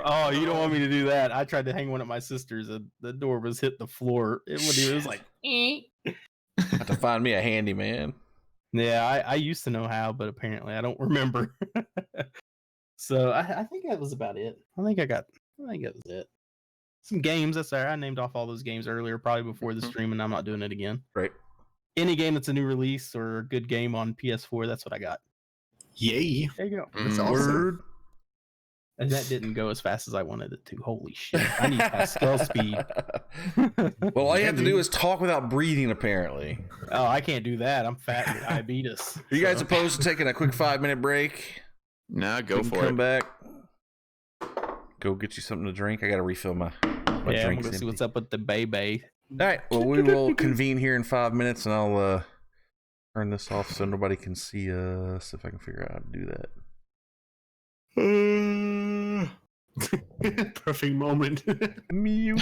Oh, you don't want me to do that. I tried to hang one at my sister's and the door was hit the floor. It was like have to find me a handyman. yeah, I used to know how, but apparently I don't remember. So I think that was about it. I think that was it. Some games, that's all right. I named off all those games earlier, probably before the stream, and I'm not doing it again. Right. Any game that's a new release or a good game on PS4, that's what I got. Yay. There you go. That's Mm. awesome. And that didn't go as fast as I wanted it to. Holy shit. I need Pascal speed. Well, all you have to do is talk without breathing, apparently. Oh, I can't do that. I'm fat and diabetes. Are you guys so- opposed to taking a quick 5-minute break? Nah, We go can for come it. back. Go get you something to drink. I got to refill my Yeah, I'm drink's gonna see what's empty. up with the baby. All right. Well, we will convene here in 5 minutes, and I'll turn this off so nobody can see us. If I can figure out how to do that. Perfect moment. Mute.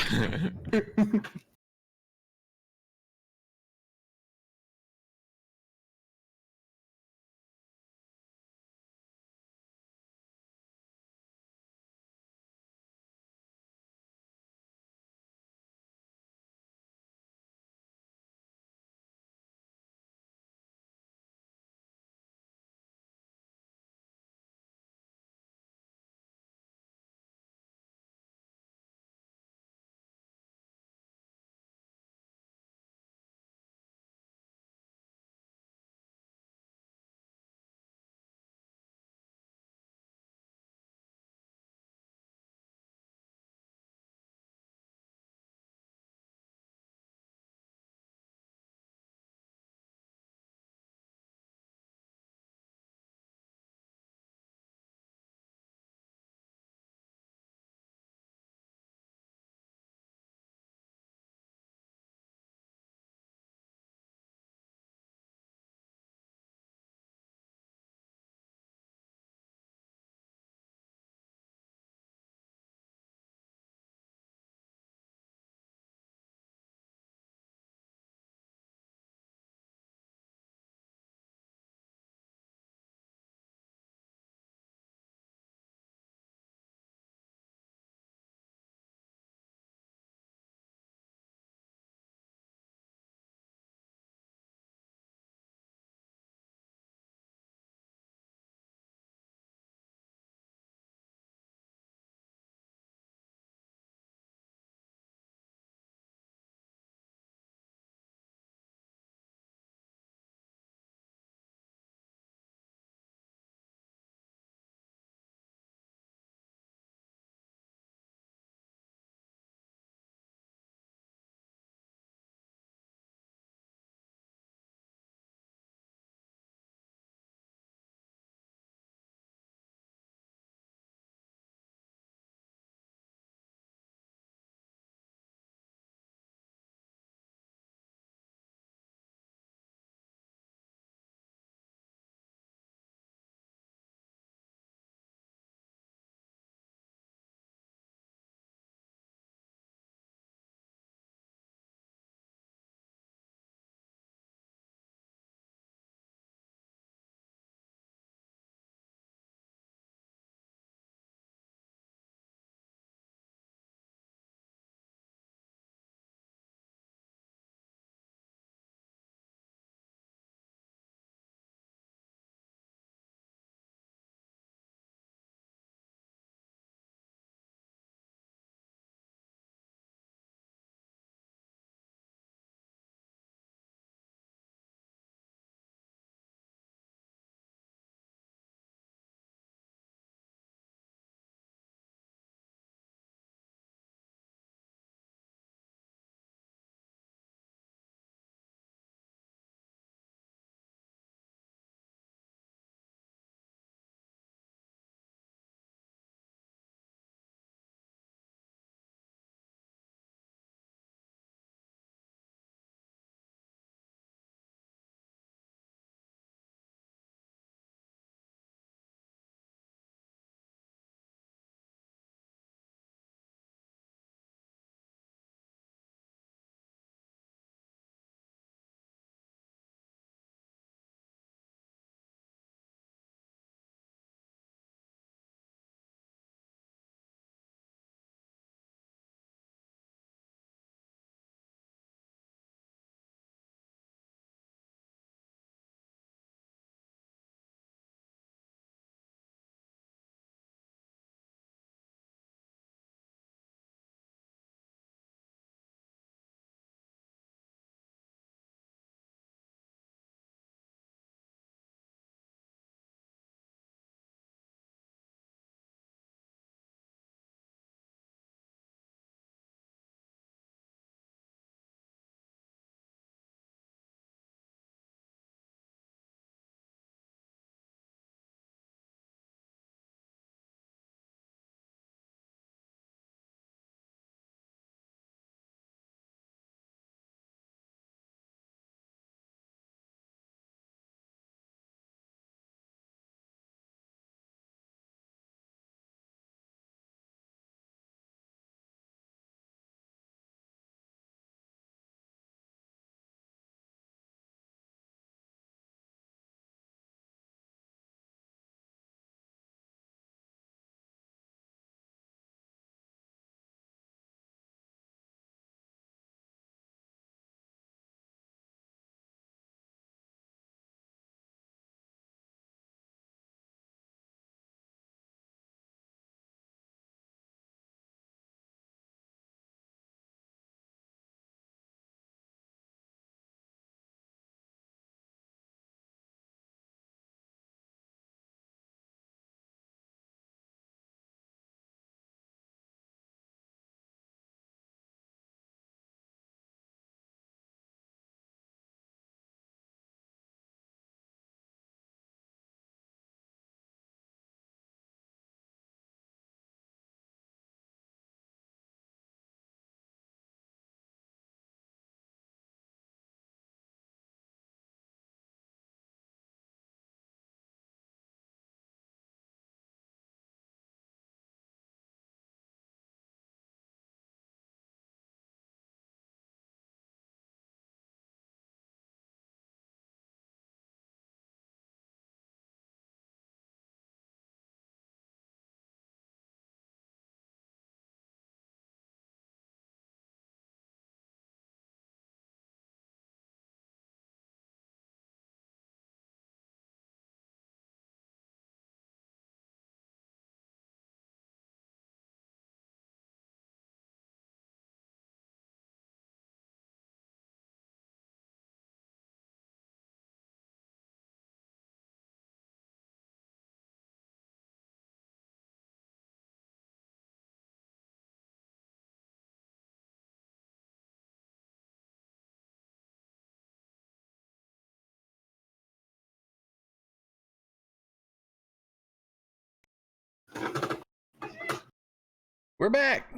We're back.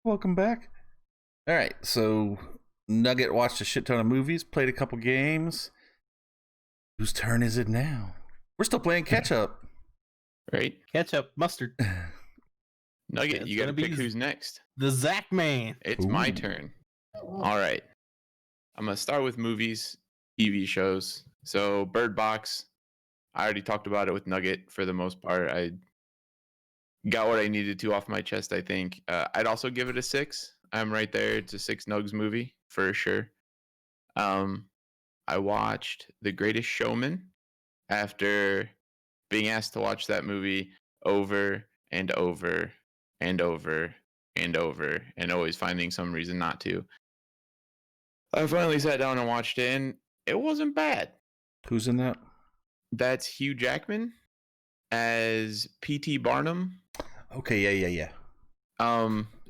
Welcome back. All right, so Nugget watched a shit ton of movies, played a couple games. Whose turn is it now? We're still playing catch up. Right? Ketchup, mustard. Nugget, That's you got to gonna be pick who's next. The Zach Man. It's my Ooh. turn. All right. I'm going to start with movies, TV shows. So, Bird Box, I already talked about it with Nugget for the most part. I got what I needed to off my chest, I think. I'd also give it a 6. I'm right there. It's a 6 Nugs movie for sure. I watched The Greatest Showman after being asked to watch that movie over and over and over and over and always finding some reason not to. I finally sat down and watched it, and it wasn't bad. Who's in that? That's Hugh Jackman as P.T. Barnum. Okay, yeah.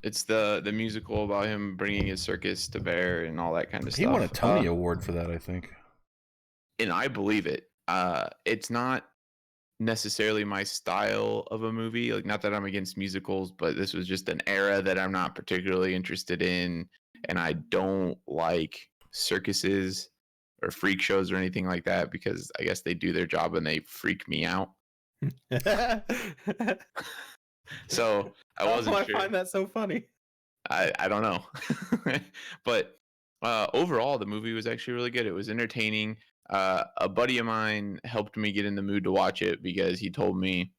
It's the musical about him bringing his circus to bear and all that kind of stuff. He won a Tony Award for that, I think. And I believe it. It's not necessarily my style of a movie. Like, not that I'm against musicals, but this was just an era that I'm not particularly interested in, and I don't like circuses or freak shows or anything like that because I guess they do their job and they freak me out. So I wasn't sure. I find that so funny. I don't know. But overall, the movie was actually really good. It was entertaining. A buddy of mine helped me get in the mood to watch it because he told me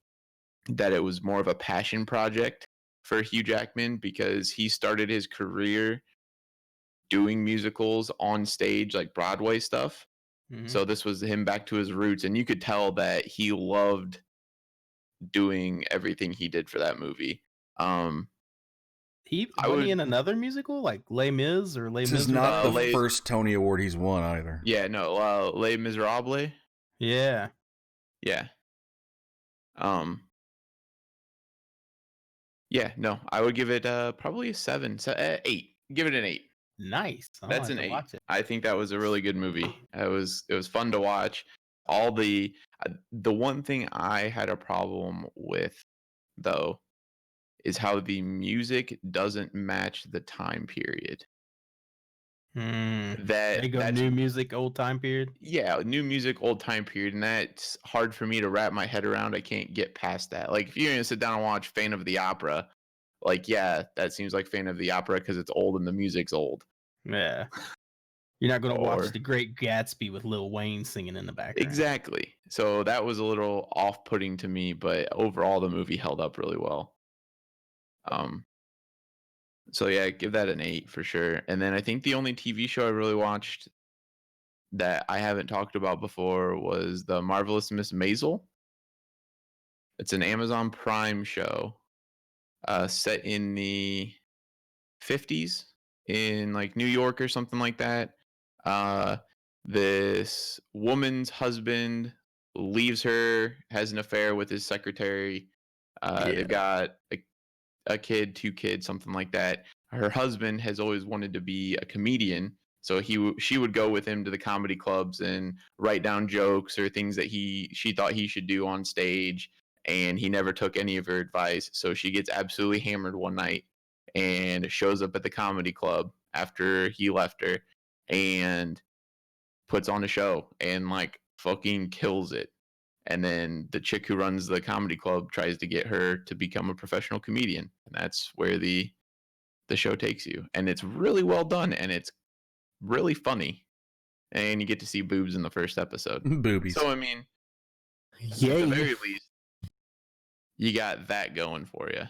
that it was more of a passion project for Hugh Jackman because he started his career doing musicals on stage, like Broadway stuff. Mhm. So this was him back to his roots, and you could tell that he loved doing everything he did for that movie. Wasn't he would- in another musical like Les Mis or Les This is Miserables? not the Les- first Tony Award he's won either. Yeah, no, Les Miserables. Yeah. Yeah. Yeah, no, I would give it probably a 7, 8. Give it an 8. Nice. I'll That's have an to 8. watch it. I think that was a really good movie. It was fun to watch. All the one thing I had a problem with though is how the music doesn't match the time period. They That's new music, old time period. yeah, new music, old time period, and that's hard for me to wrap my head around. I can't get past that. Like, if you're gonna sit down and watch Fan of the Opera, like, yeah, that seems like Fan of the Opera because it's old and the music's old. Yeah. You're not going to Or- watch The Great Gatsby with Lil Wayne singing in the background. Exactly. So that was a little off-putting to me, but overall the movie held up really well. So yeah, give that an 8 for sure. And then I think the only TV show I really watched that I haven't talked about before was The Marvelous Miss Maisel. It's an Amazon Prime show set in the 50s in like New York or something like that. This woman's husband leaves her, has an affair with his secretary. They've got a kid, 2 kids, something like that. Her husband has always wanted to be a comedian, so she would go with him to the comedy clubs and write down jokes or things that she thought he should do on stage, and he never took any of her advice. So she gets absolutely hammered one night and shows up at the comedy club after he left her and puts on a show and like fucking kills it. And then the chick who runs the comedy club tries to get her to become a professional comedian. And that's where the show takes you. And it's really well done and it's really funny. And you get to see boobs in the first episode. Boobies. So I mean, at the very least, you got that going for you.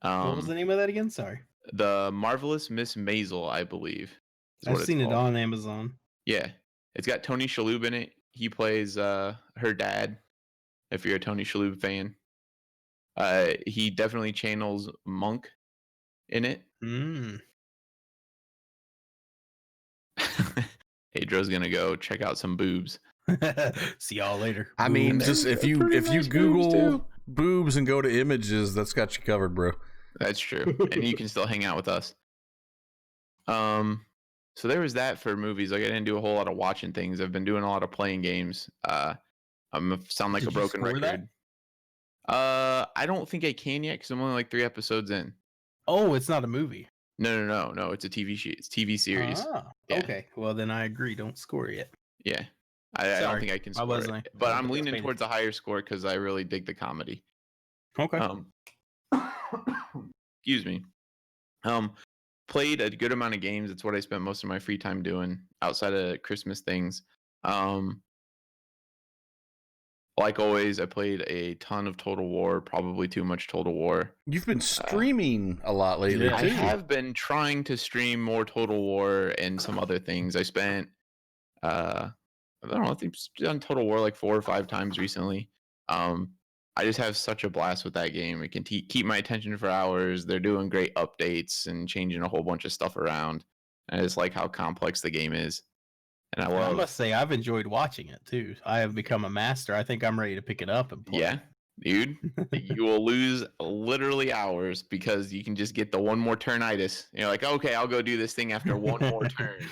What was the name of that again? Sorry. The Marvelous Miss Maisel, I believe. is I've what it's seen it called. on Amazon. Yeah. It's got Tony Shalhoub in it. He plays her dad, if you're a Tony Shalhoub fan. He definitely channels Monk in it. Adro's gonna go check out some boobs. See y'all later. I mean, Boobs. just if They're you pretty if you nice boobs, Google too. boobs and go to images, that's got you covered, bro. That's true. And you can still hang out with us. So there was that for movies. Like, I didn't do a whole lot of watching things. I've been doing a lot of playing games. I'm sound like Did a you broken score record. that? I don't think I can yet because I'm only like 3 episodes in. Oh, it's not a movie. No. It's a TV sheet. It's TV series. Ah, Yeah. okay. Well, then I agree. Don't score yet. Yeah. I don't Sorry, think I can I score wasn't- it. But I I'm wasn't leaning paying towards a higher score because I really dig the comedy. Okay. Excuse me. Played a good amount of games. It's what I spent most of my free time doing outside of Christmas things. Like always, I played a ton of Total War, probably too much Total War. You've been streaming a lot lately Yeah. I too. have been trying to stream more Total War and some other things. I spent, I don't know, I think I've done Total War like 4 or 5 times recently. I just have such a blast with that game. It can keep my attention for hours. They're doing great updates and changing a whole bunch of stuff around. And I just like how complex the game is. And I I love, must say, I've enjoyed watching it too. I have become a master. I think I'm ready to pick it up and play. yeah, dude, you will lose literally hours because you can just get the one more turnitis. You're like, okay, I'll go do this thing after one more turn.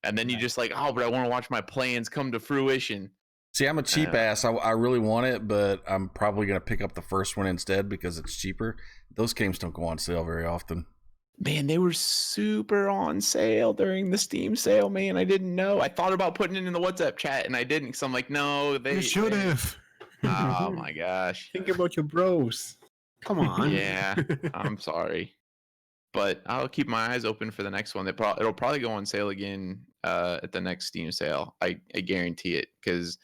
And then you just like, oh, but I want to watch my plans come to fruition. See, I'm a cheap ass. I really want it, but I'm probably gonna pick up the first one instead because it's cheaper. Those games don't go on sale very often. Man, they were super on sale during the Steam sale, man. I didn't know. I thought about putting it in the WhatsApp chat and I didn't because I'm like, no, You should have. Oh my gosh. Think about your bros. Come on. Yeah, I'm sorry. But I'll keep my eyes open for the next one. It'll probably go on sale again at the next Steam sale. I guarantee it because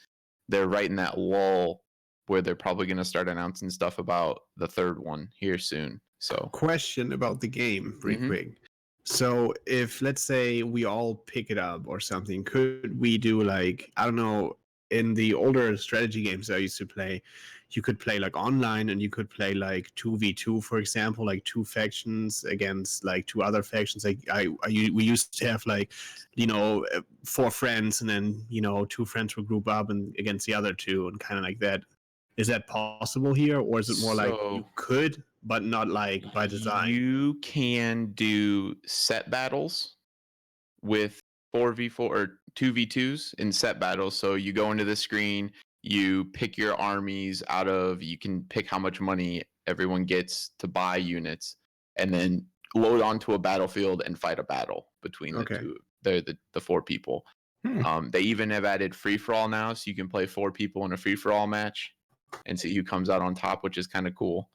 they're right in that lull where they're probably going to start announcing stuff about the third one here soon. So, Question about the game, real Mhm. quick. So, if let's say we all pick it up or something, could we do like, I don't know, in the older strategy games I used to play, you could play like online and you could play like 2v2, for example, like 2 factions against like 2 other factions. Like we used to have like, 4 friends and then, 2 friends would group up and against the other 2 and kind of like that. Is that possible here, or is it more like you could, but not like by design? You can do set battles with 4v4 or 2v2s in set battles. So you go into the screen, you pick your armies out of, you can pick how much money everyone gets to buy units, and then load onto a battlefield and fight a battle between the two. They're the 4 people. They even have added free for all now, so you can play 4 people in a free for all match and see who comes out on top, which is kind of cool.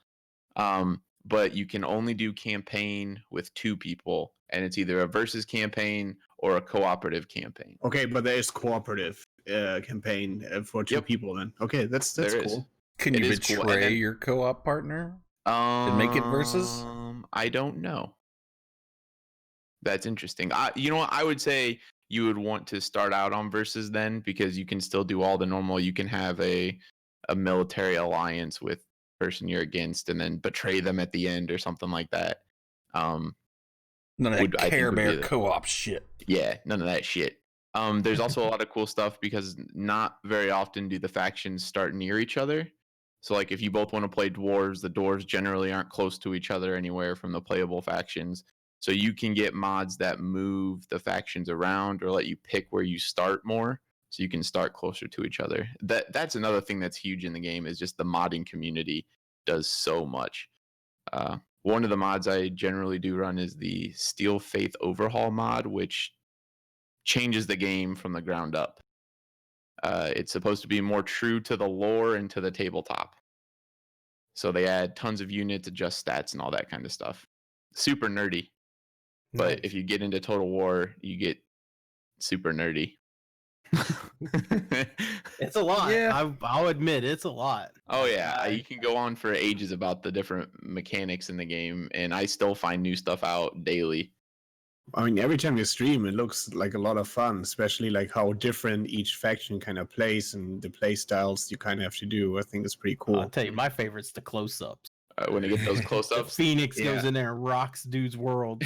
But you can only do campaign with 2 people, and it's either a versus campaign or a cooperative campaign. Okay, but there is cooperative campaign for 2 people then. Okay, that's cool. Can you betray your co-op partner and make it versus? I don't know. That's interesting. You know what? I would say you would want to start out on versus then, because you can still do all the normal. You can have a military alliance with the person you're against and then betray them at the end or something like that. None of that Care Bear co-op shit. Yeah, none of that shit. There's also a lot of cool stuff because not very often do the factions start near each other. So like if you both want to play dwarves, the dwarves generally aren't close to each other anywhere from the playable factions. So you can get mods that move the factions around or let you pick where you start more, so you can start closer to each other. That's another thing that's huge in the game, is just the modding community does so much. One of the mods I generally do run is the Steel Faith Overhaul mod, which changes the game from the ground up. It's supposed to be more true to the lore and to the tabletop. So they add tons of units, adjust stats, and all that kind of stuff. Super nerdy. But if you get into Total War, you get super nerdy. It's a lot. Yeah. I'll admit it's a lot. Oh yeah, you can go on for ages about the different mechanics in the game, and I still find new stuff out daily. I mean, every time you stream, it looks like a lot of fun, especially like how different each faction kind of plays and the play styles you kind of have to do. I think it's pretty cool. I'll tell you, my favorite's the close-ups. When they get those close-ups, the Phoenix goes in there and rocks dude's world.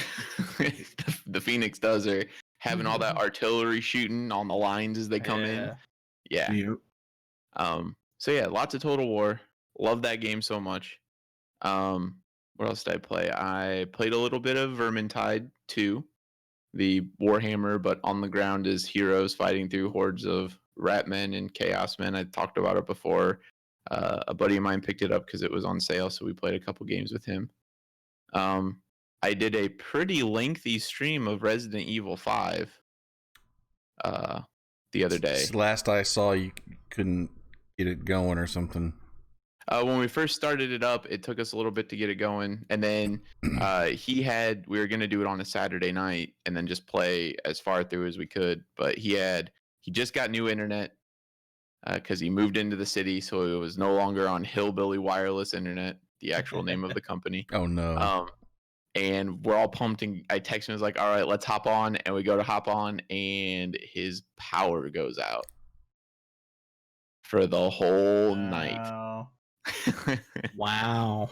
The Phoenix does, or having all that artillery shooting on the lines as they come in. Yeah. So yeah, lots of Total War. Love that game so much. What else did I play? I played a little bit of Vermintide 2, the Warhammer, but on the ground as heroes fighting through hordes of rat men and chaos men. I talked about it before. A buddy of mine picked it up because it was on sale, so we played a couple games with him. I did a pretty lengthy stream of Resident Evil 5 the other day. Last I saw, you couldn't get it going or something. When we first started it up, it took us a little bit to get it going, and then we were gonna do it on a Saturday night and then just play as far through as we could. But he just got new internet because he moved into the city, so it was no longer on Hillbilly Wireless Internet, the actual name of the company. Oh no. And we're all pumped, and I text him, I was like, all right, let's hop on. And we go to hop on, and his power goes out for the whole night. Wow.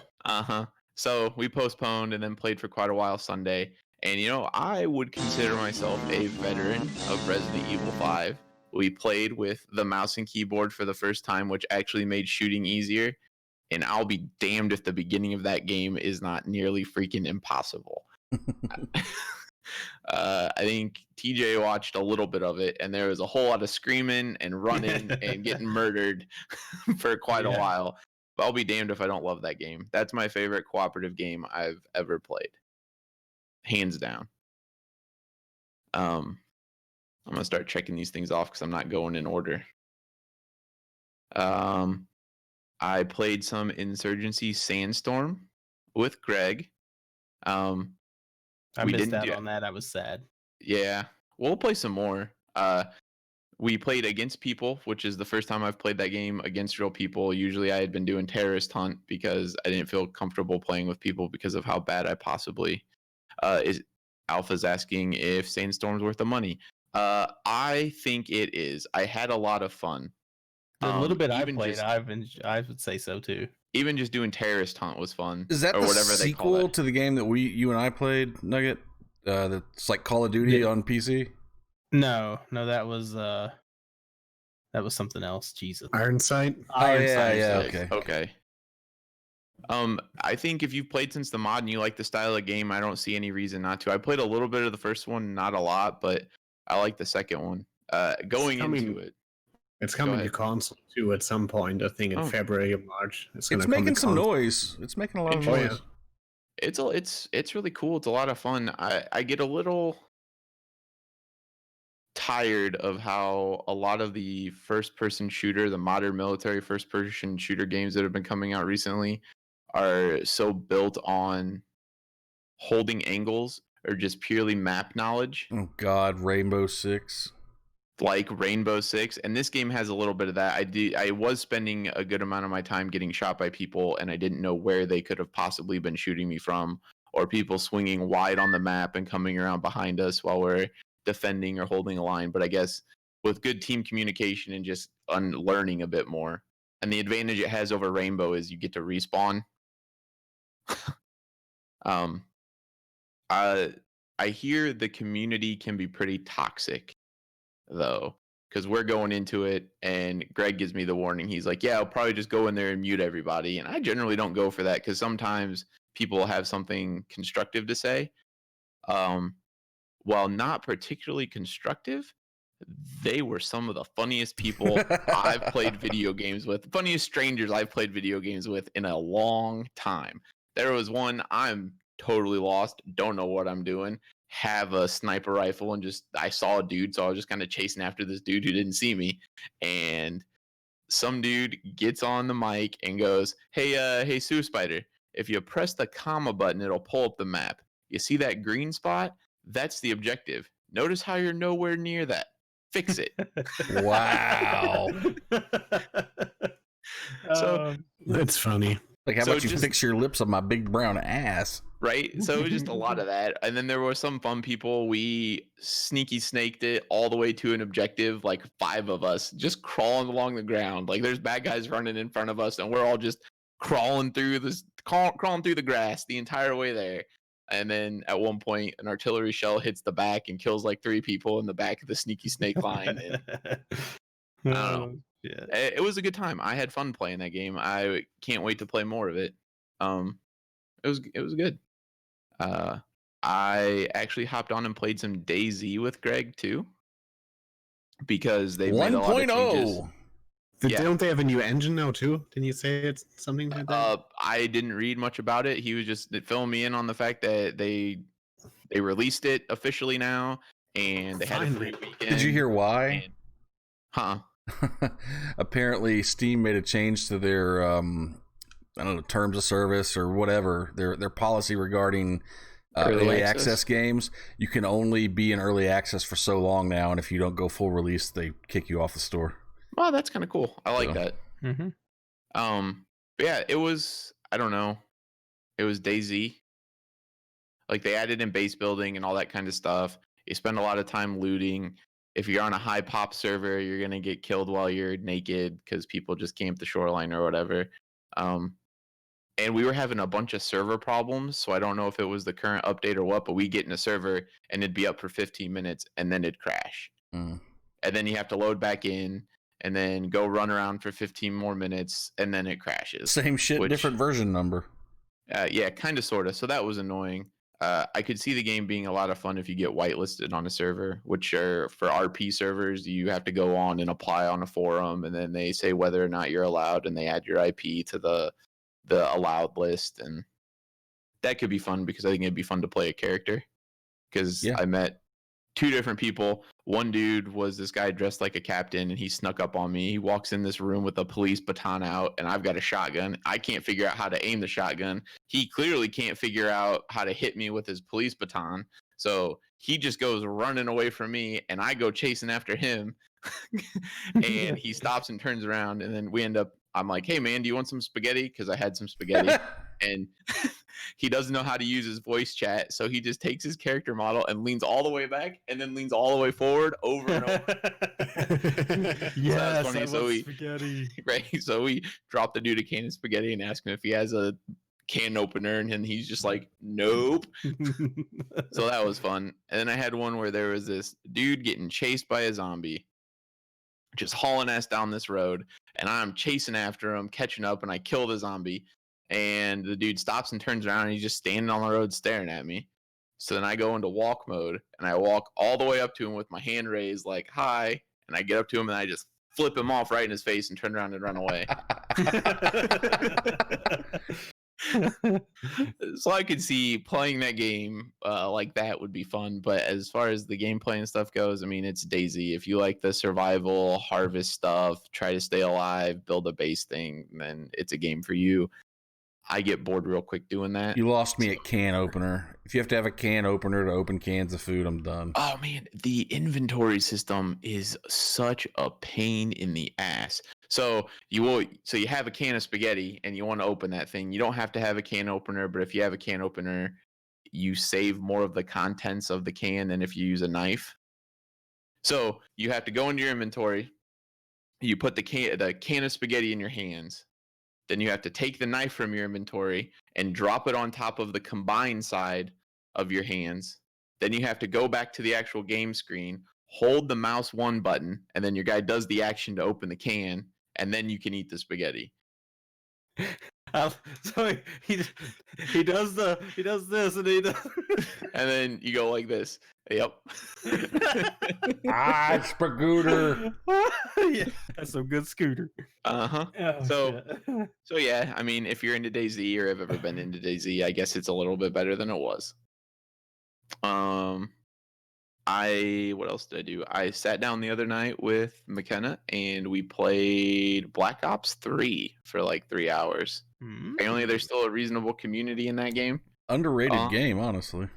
So we postponed and then played for quite a while Sunday. And, I would consider myself a veteran of Resident Evil 5. We played with the mouse and keyboard for the first time, which actually made shooting easier. And I'll be damned if the beginning of that game is not nearly freaking impossible. I think TJ watched a little bit of it, and there was a whole lot of screaming and running and getting murdered for quite a while. But I'll be damned if I don't love that game. That's my favorite cooperative game I've ever played. Hands down. I'm going to start checking these things off because I'm not going in order. I played some Insurgency Sandstorm with Greg. I missed out on that. I was sad. Yeah, we'll play some more. We played Against People, which is the first time I've played that game against real people. Usually I had been doing Terrorist Hunt because I didn't feel comfortable playing with people because of how bad I possibly Alpha's asking if Sandstorm's worth the money. I think it is. I had a lot of fun. The little bit I played, I would say so too. Even just doing Terrorist Hunt was fun. Is that or the whatever sequel they call to the game that you and I played, Nugget? That's like Call of Duty on PC? No, that was something else. Jesus. Ironside? Okay. I think if you've played since the mod and you like the style of game, I don't see any reason not to. I played a little bit of the first one, not a lot, but I like the second one. It's coming to console too at some point. I think in February or March. It's making some noise. It's making a lot of noise. Yeah. It's really cool. It's a lot of fun. I get a little tired of how a lot of the first-person shooter, the modern military first-person shooter games that have been coming out recently are so built on holding angles or just purely map knowledge. Oh God, Rainbow Six. Like Rainbow Six, and this game has a little bit of that. I was spending a good amount of my time getting shot by people, and I didn't know where they could have possibly been shooting me from, or people swinging wide on the map and coming around behind us while we're defending or holding a line. But I guess with good team communication and just unlearning a bit more, and the advantage it has over Rainbow is you get to respawn. I hear the community can be pretty toxic, though, because we're going into it and Greg gives me the warning. He's like, yeah, I'll probably just go in there and mute everybody. And I generally don't go for that because sometimes people have something constructive to say. While not particularly constructive, they were some of the funniest people I've played video games with, funniest strangers I've played video games with in a long time. There was one, I'm totally lost, don't know what I'm doing, have a sniper rifle, and I saw a dude, so I was just kind of chasing after this dude who didn't see me, and some dude gets on the mic and goes, hey Sue Spider, if you press the comma button, it'll pull up the map. You see that green spot? That's the objective. Notice how you're nowhere near that. Fix it. Wow. So that's funny. Like, how about you fix your lips on my big brown ass? Right? So it was just a lot of that. And then there were some fun people. We sneaky snaked it all the way to an objective, like 5 of us just crawling along the ground. Like there's bad guys running in front of us, and we're all just crawling through the grass the entire way there. And then at one point, an artillery shell hits the back and kills like 3 people in the back of the sneaky snake line. And I don't know. Yeah. It was a good time. I had fun playing that game. I can't wait to play more of it. It was good. I actually hopped on and played some DayZ with Greg too, because they made a lot of changes. Don't they have a new engine now too? Didn't you say it's something like that? I didn't read much about it. He was just filling me in on the fact that they released it officially now, and they had a free weekend. Did you hear why? Huh? Apparently, Steam made a change to their I don't know, terms of service or whatever, their policy regarding early access games. You can only be in early access for so long now, and if you don't go full release, they kick you off the store. Well, that's kind of cool. I like that. Mm-hmm. But yeah, it was, I don't know, it was DayZ. Like, they added in base building and all that kind of stuff. You spend a lot of time looting. If you're on a high pop server, you're gonna get killed while you're naked because people just camp the shoreline or whatever. And we were having a bunch of server problems, so I don't know if it was the current update or what, but we get in a server and it'd be up for 15 minutes and then it'd crash. And then you have to load back in and then go run around for 15 more minutes and then it crashes. Same shit, different version number. Yeah, kind of, sort of. So that was annoying. I could see the game being a lot of fun if you get whitelisted on a server, which are for RP servers. You have to go on and apply on a forum, and then they say whether or not you're allowed, and they add your IP to the allowed list, and that could be fun because I think it'd be fun to play a character. Because I met 2 different people. One dude was this guy dressed like a captain, and he snuck up on me. He walks in this room with a police baton out, and I've got a shotgun. I can't figure out how to aim the shotgun. He clearly can't figure out how to hit me with his police baton. So he just goes running away from me, and I go chasing after him. And he stops and turns around, and then we end up, I'm like, hey man, do you want some spaghetti? Because I had some spaghetti. And he doesn't know how to use his voice chat, so he just takes his character model and leans all the way back and then leans all the way forward over and over. Yes, funny. Spaghetti. Right, so we dropped the dude a can of spaghetti and asked him if he has a can opener, and he's just like, nope. So that was fun. And then I had one where there was this dude getting chased by a zombie, just hauling ass down this road, and I'm chasing after him, catching up, and I kill the zombie. And the dude stops and turns around, and he's just standing on the road staring at me. So then I go into walk mode, and I walk all the way up to him with my hand raised like, hi. And I get up to him, and I just flip him off right in his face and turn around and run away. So I could see playing that game like that would be fun. But as far as the gameplay and stuff goes, I mean, it's DayZ. If you like the survival, harvest stuff, try to stay alive, build a base thing, then it's a game for you. I get bored real quick doing that. You lost me at can opener. If you have to have a can opener to open cans of food, I'm done. Oh man, the inventory system is such a pain in the ass. So you have a can of spaghetti and you want to open that thing. You don't have to have a can opener, but if you have a can opener, you save more of the contents of the can than if you use a knife. So you have to go into your inventory. You put the can of spaghetti in your hands. Then you have to take the knife from your inventory and drop it on top of the combined side of your hands. Then you have to go back to the actual game screen, hold the mouse 1 button, and then your guy does the action to open the can, and then you can eat the spaghetti. So he does this and he does, and then you go like this. Yep. It's Spagooter. Yeah, that's some good scooter. Uh-huh. Oh, so yeah, I mean, if you're into DayZ or have ever been into DayZ, I guess it's a little bit better than it was. What else did I do? I sat down the other night with McKenna and we played Black Ops 3 for like 3 hours. Apparently there's still a reasonable community in that game. Underrated game, honestly.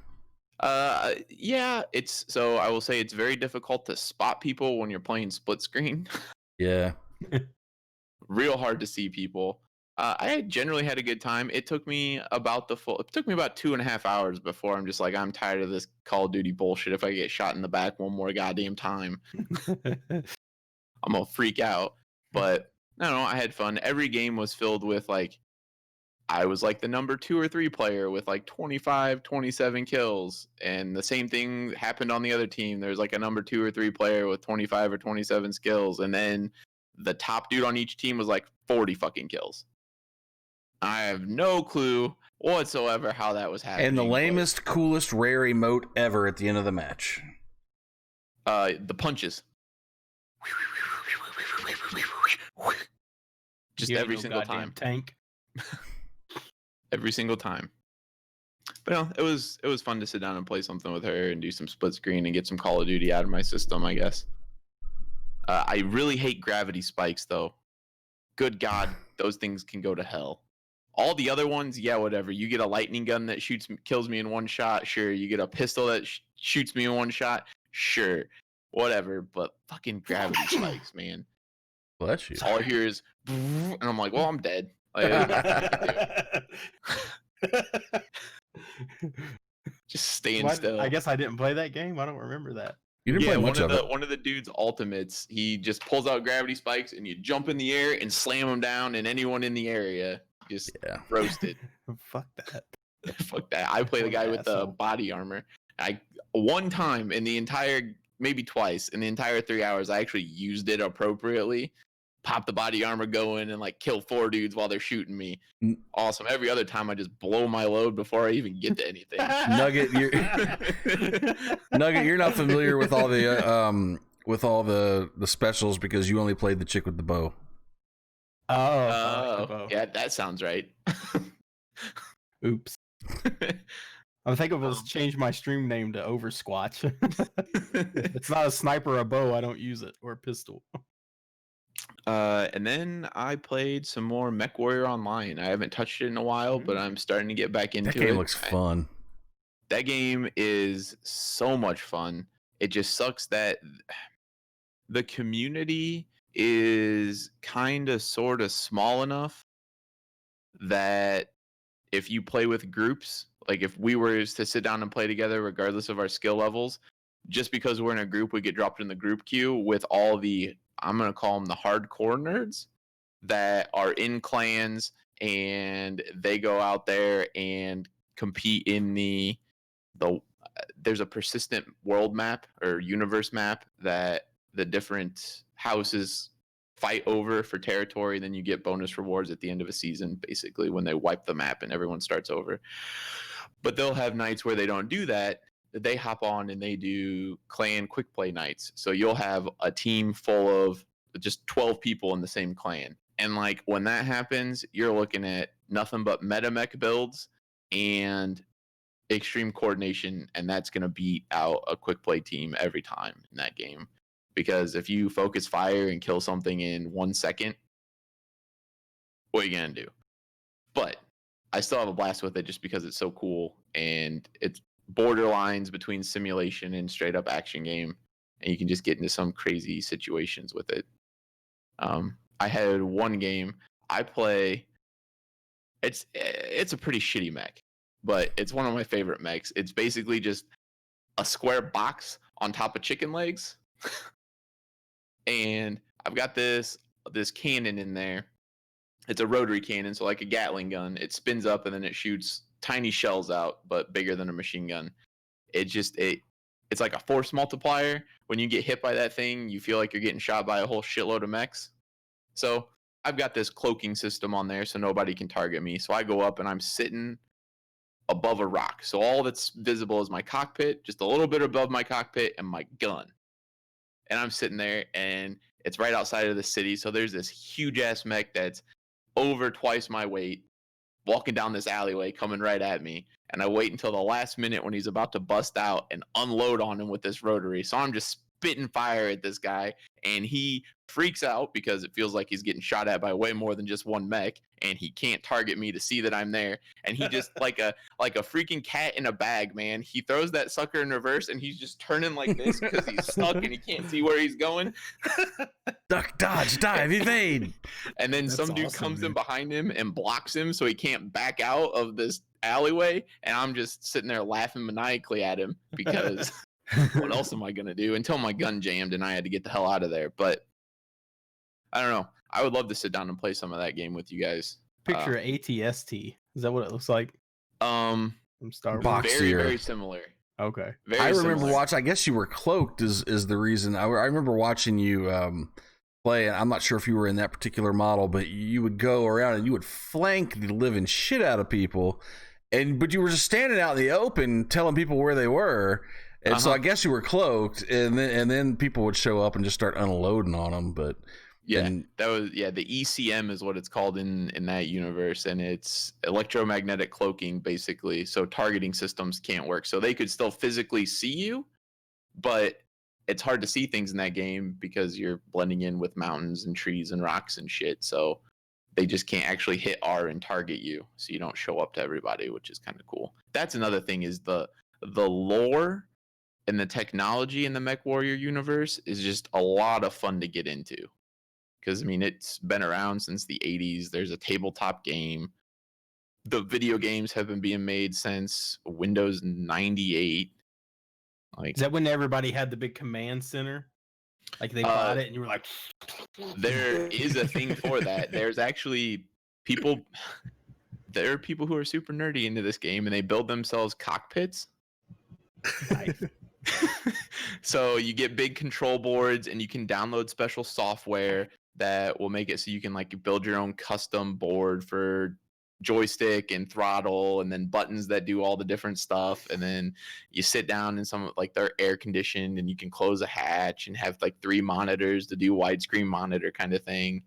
Yeah, so I will say it's very difficult to spot people when you're playing split screen. Yeah. Real hard to see people. I generally had a good time. It took me about 2.5 hours before I'm just like, I'm tired of this Call of Duty bullshit. If I get shot in the back one more goddamn time, I'm gonna freak out. But I don't know, I had fun. Every game was filled with like, I was like the number 2 or 3 player with like 25, 27 kills. And the same thing happened on the other team. There's like a number 2 or 3 player with 25 or 27 skills. And then the top dude on each team was like 40 fucking kills. I have no clue whatsoever how that was happening. And the lamest, coolest, rare emote ever at the end of the match. The punches. Just You ain't every no single goddamn time. tank. Every single time. But no, it was fun to sit down and play something with her and do some split screen and get some Call of Duty out of my system, I guess. I really hate gravity spikes, though. Good God, those things can go to hell. All the other ones, yeah, whatever. You get a lightning gun that kills me in one shot, sure. You get a pistol that shoots me in one shot, sure. Whatever. But fucking gravity spikes, man. Bless you. All I hear is, and I'm like, well, I'm dead. Like, there's nothing I can do. Just staying still. I guess I didn't play that game. I don't remember that. You didn't play much of it. One of the dude's ultimates, he just pulls out gravity spikes and you jump in the air and slam them down, and anyone in the area just roasted. Fuck that. Fuck that. I play the guy with the body armor. One time in the entire, maybe twice in the entire 3 hours, I actually used it appropriately. Pop the body armor going and like kill 4 dudes while they're shooting me. Awesome. Every other time I just blow my load before I even get to anything. Nugget, you're not familiar with all the specials because you only played the chick with the bow. Oh, yeah, that sounds right. Oops. I think it was change my stream name to Oversquatch. It's not a sniper or a bow. I don't use it, or a pistol. And then I played some more MechWarrior Online. I haven't touched it in a while, but I'm starting to get back into it. That game looks fun. That game is so much fun. It just sucks that the community is kind of sort of small enough that if you play with groups, like if we were to sit down and play together, regardless of our skill levels, just because we're in a group, we get dropped in the group queue with all the, I'm going to call them the hardcore nerds that are in clans, and they go out there and compete in there's a persistent world map or universe map that the different houses fight over for territory. Then you get bonus rewards at the end of a season, basically, when they wipe the map and everyone starts over. But they'll have nights where they don't do that. They hop on and they do clan quick play nights. So you'll have a team full of just 12 people in the same clan. And like when that happens, you're looking at nothing but meta mech builds and extreme coordination, and that's going to beat out a quick play team every time in that game. Because if you focus fire and kill something in 1 second, what are you going to do? But I still have a blast with it just because it's so cool, and it's borderlines between simulation and straight up action game, and you can just get into some crazy situations with it. I had one game I play. It's a pretty shitty mech, but it's one of my favorite mechs. It's basically just a square box on top of chicken legs. And I've got this cannon in there. It's a rotary cannon, so like a Gatling gun. It spins up and then it shoots tiny shells out, but bigger than a machine gun. It's like a force multiplier. When you get hit by that thing, you feel like you're getting shot by a whole shitload of mechs. So I've got this cloaking system on there so nobody can target me. So I go up and I'm sitting above a rock. So all that's visible is my cockpit, just a little bit above my cockpit, and my gun. And I'm sitting there, and it's right outside of the city. So there's this huge ass mech that's over twice my weight, walking down this alleyway, coming right at me. And I wait until the last minute when he's about to bust out and unload on him with this rotary. So I'm just spitting fire at this guy, and he freaks out because it feels like he's getting shot at by way more than just one mech, and he can't target me to see that I'm there. And he just like a freaking cat in a bag, man. He throws that sucker in reverse, and he's just turning like this because he's stuck and he can't see where he's going. Duck, dodge, dive, evade. And then some dude comes in behind him and blocks him so he can't back out of this alleyway, and I'm just sitting there laughing maniacally at him because what else am I gonna do? Until my gun jammed and I had to get the hell out of there. But I don't know. I would love to sit down and play some of that game with you guys. Picture ATST. Is that what it looks like? From Star Wars. Very, very similar. Okay. Very I remember similar. watching. I guess you were cloaked is the reason. I remember watching you play. I'm not sure if you were in that particular model, but you would go around and you would flank the living shit out of people, but you were just standing out in the open telling people where they were. And so I guess you were cloaked, and then people would show up and just start unloading on them. But Yeah, And that was the ECM is what it's called in that universe, and it's electromagnetic cloaking basically. So targeting systems can't work. So they could still physically see you, but it's hard to see things in that game because you're blending in with mountains and trees and rocks and shit. So they just can't actually hit R and target you, so you don't show up to everybody, which is kind of cool. That's another thing is the lore and the technology in the Mech Warrior universe is just a lot of fun to get into. Because, I mean, it's been around since the 80s. There's a tabletop game. The video games have been being made since Windows 98. Like, Is that when everybody had the big command center? Like they bought it and you were like, there is a thing for that. There's actually people, there are people who are super nerdy into this game and they build themselves cockpits. nice. So you get big control boards and you can download special software that will make it so you can like build your own custom board for joystick and throttle and then buttons that do all the different stuff, and then you sit down in some like they're air conditioned and you can close a hatch and have like 3 monitors to do widescreen monitor kind of thing.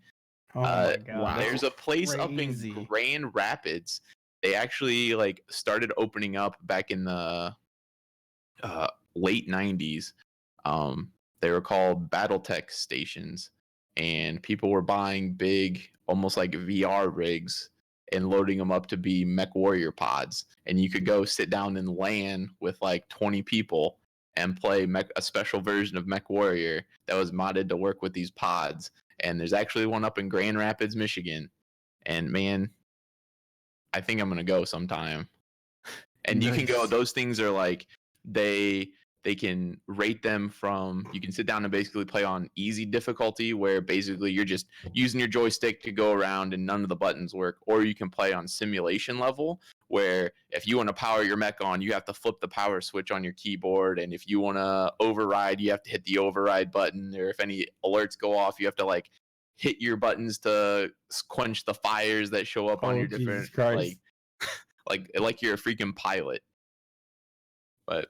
Oh my god. There's a place up crazy. in Grand Rapids. They actually like started opening up back in the late 90s. They were called Battletech stations, and people were buying big, almost like VR rigs and loading them up to be Mech Warrior pods. And you could go sit down and LAN with like 20 people and play a special version of Mech Warrior that was modded to work with these pods. And there's actually one up in Grand Rapids, Michigan. And man, I think I'm going to go sometime. And you can go, those things are like, they can rate them from, you can sit down and basically play on easy difficulty where basically you're just using your joystick to go around and none of the buttons work, or you can play on simulation level where if you want to power your mech on, you have to flip the power switch on your keyboard, and if you want to override, you have to hit the override button, or if any alerts go off, you have to like hit your buttons to quench the fires that show up on your different like you're a freaking pilot. But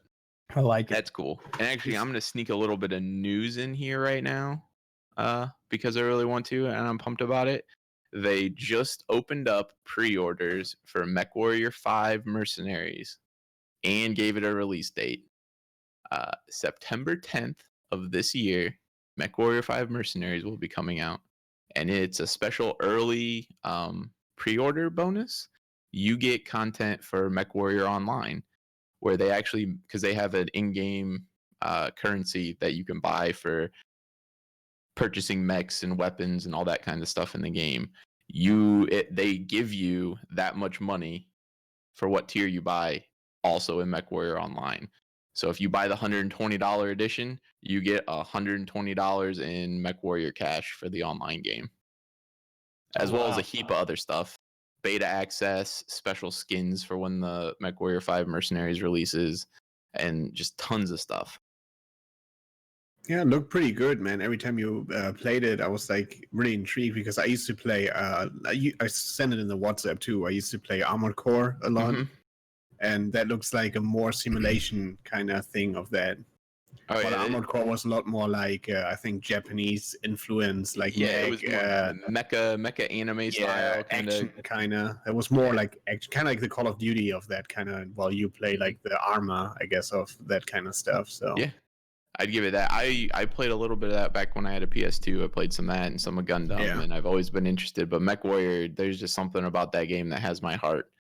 I like it. that's cool. And actually, I'm going to sneak a little bit of news in here right now because I really want to, and I'm pumped about it. They just opened up pre-orders for Mech Warrior 5 Mercenaries and gave it a release date. September 10th of this year, Mech Warrior 5 Mercenaries will be coming out. And it's a special early pre-order bonus. You get content for Mech Warrior Online, where they actually, because they have an in-game currency that you can buy for purchasing mechs and weapons and all that kind of stuff in the game. They give you that much money for what tier you buy, also in Mech Warrior Online. So if you buy the $120 edition, you get $120 in Mech Warrior cash for the online game, as well as a heap of other stuff. Beta access, special skins for when the Mech Warrior 5 Mercenaries releases, and just tons of stuff. Yeah, it looked pretty good, man. Every time you played it, I was like really intrigued because I used to play. I sent it in the WhatsApp too. I used to play Armored Core a lot, and that looks like a more simulation kind of thing of that. Oh, but yeah, Armored Core was a lot more like I think Japanese influence, like it was more mecha anime style kind of. It was more like action, kind of like the Call of Duty of that kind of. While you play like the Arma, I guess, of that kind of stuff. So yeah, I'd give it that. I played a little bit of that back when I had a PS2. I played some of that and some of Gundam, and I've always been interested. But Mech Warrior, there's just something about that game that has my heart.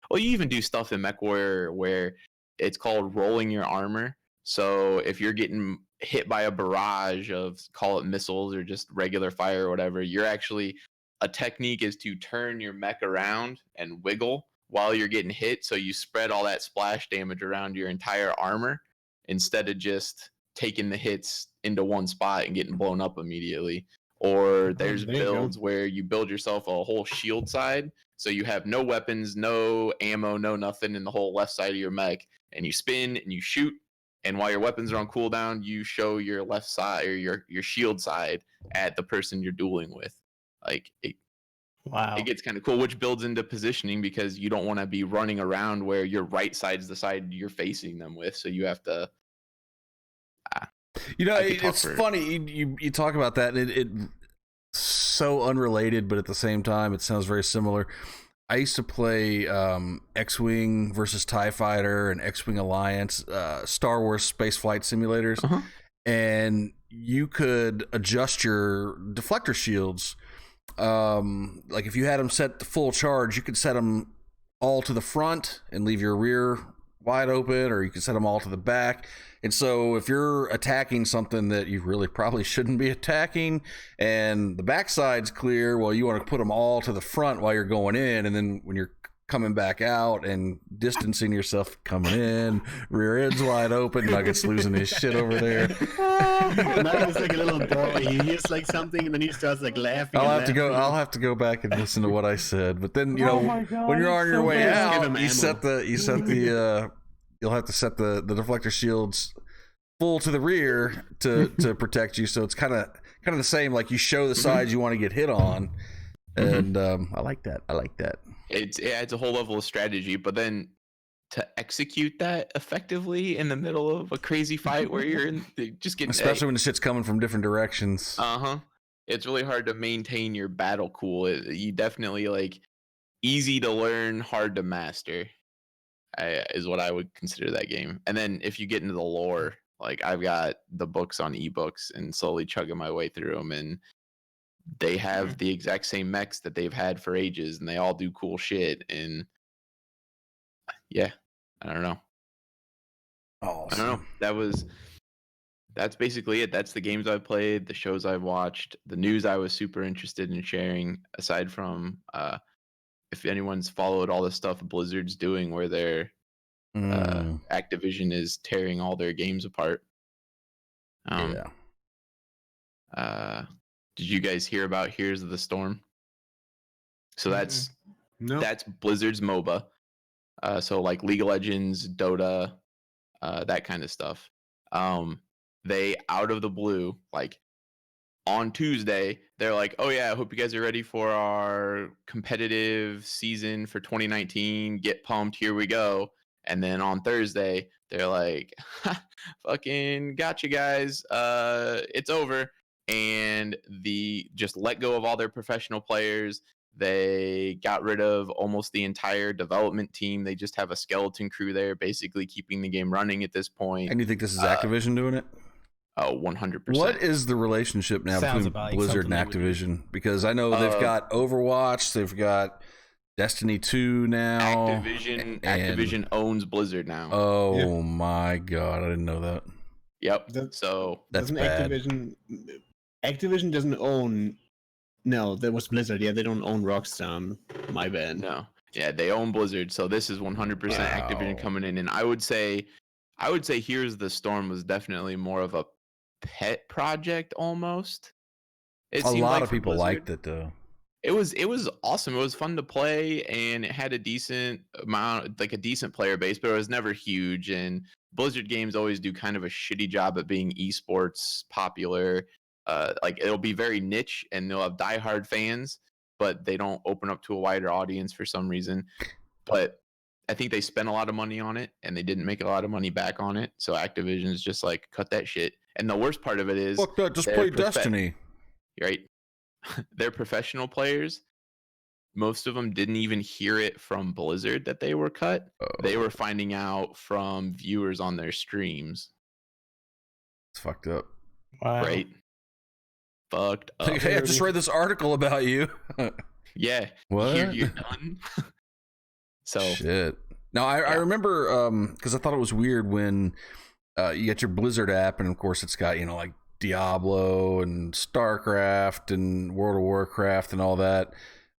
Well, you even do stuff in Mech Warrior where it's called rolling your armor. So if you're getting hit by a barrage of, call it missiles or just regular fire or whatever, you're actually, a technique is to turn your mech around and wiggle while you're getting hit. So you spread all that splash damage around your entire armor instead of just taking the hits into one spot and getting blown up immediately. Or there's builds where you build yourself a whole shield side. So you have no weapons, no ammo, no nothing in the whole left side of your mech. And you spin and you shoot. And while your weapons are on cooldown, you show your left side or your shield side at the person you're dueling with. Like it gets kind of cool, which builds into positioning because you don't want to be running around where your right side's the side you're facing them with. So you have to. You know, it's funny you talk about that. so unrelated, but at the same time, it sounds very similar. I used to play X-Wing versus TIE Fighter and X-Wing Alliance, Star Wars space flight simulators. Uh-huh. And you could adjust your deflector shields. Like if you had them set to full charge, you could set them all to the front and leave your rear wide open, or you could set them all to the back. And so if you're attacking something that you really probably shouldn't be attacking and the backside's clear, well, you want to put them all to the front while you're going in. And then when you're coming back out and distancing yourself coming in, rear end's wide open, Nugget's losing his shit over there. Nugget's like a little boy. He hears like something and then he starts like laughing. I'll have to go back and listen to what I said. But then, you know, my God, when you're on your so way bad. Give out, him you'll have to set the deflector shields full to the rear to protect you. So it's kind of the same. Like you show the sides you want to get hit on, and I like that. It adds a whole level of strategy, but then to execute that effectively in the middle of a crazy fight where you're just getting, especially when the shit's coming from different directions. It's really hard to maintain your battle cool. You definitely like easy to learn, hard to master. Is what I would consider that game. And then if you get into the lore, like I've got the books on ebooks and slowly chugging my way through them, and they have the exact same mechs that they've had for ages, and they all do cool shit. And yeah, I don't know. Awesome. I don't know. That's basically it. That's the games I've played, the shows I've watched, the news I was super interested in sharing, aside from if anyone's followed all the stuff Blizzard's doing where their Activision is tearing all their games apart. Did you guys hear about Heroes of the Storm? So that's Blizzard's MOBA. So like League of Legends, Dota, that kind of stuff. They out of the blue, like on Tuesday, they're like, oh yeah, I hope you guys are ready for our competitive season for 2019. Get pumped, here we go. And then on Thursday, they're like, fucking gotcha guys, it's over. And just let go of all their professional players. They got rid of almost the entire development team. They just have a skeleton crew there, basically keeping the game running at this point. And you think this is Activision doing it? Oh, 100%. What is the relationship now between Blizzard and Activision? Because I know they've got Overwatch, they've got Destiny 2 now. Activision owns Blizzard now. Oh my God, I didn't know that. Yep. That's bad. Activision doesn't own. No, that was Blizzard. Yeah, they don't own Rockstar. My bad. No. Yeah, they own Blizzard. So this is 100% Activision coming in, and I would say Here's the Storm was definitely more of a pet project almost. A lot of people liked it though. It was awesome. It was fun to play, and it had a decent amount, like a decent player base, but it was never huge. And Blizzard games always do kind of a shitty job at being esports popular. Like it'll be very niche, and they'll have diehard fans, but they don't open up to a wider audience for some reason. But I think they spent a lot of money on it, and they didn't make a lot of money back on it. So Activision's just like, cut that shit. And the worst part of it is, fuck that, just play Destiny. Right? They're professional players. Most of them didn't even hear it from Blizzard that they were cut. They were finding out from viewers on their streams. It's fucked up. Wow. Right? Fucked up. Like, hey, I just read this article about you. Yeah. What? You're done. So shit. No, I remember because I thought it was weird when you get your Blizzard app, and of course it's got, you know, like Diablo and StarCraft and World of Warcraft and all that,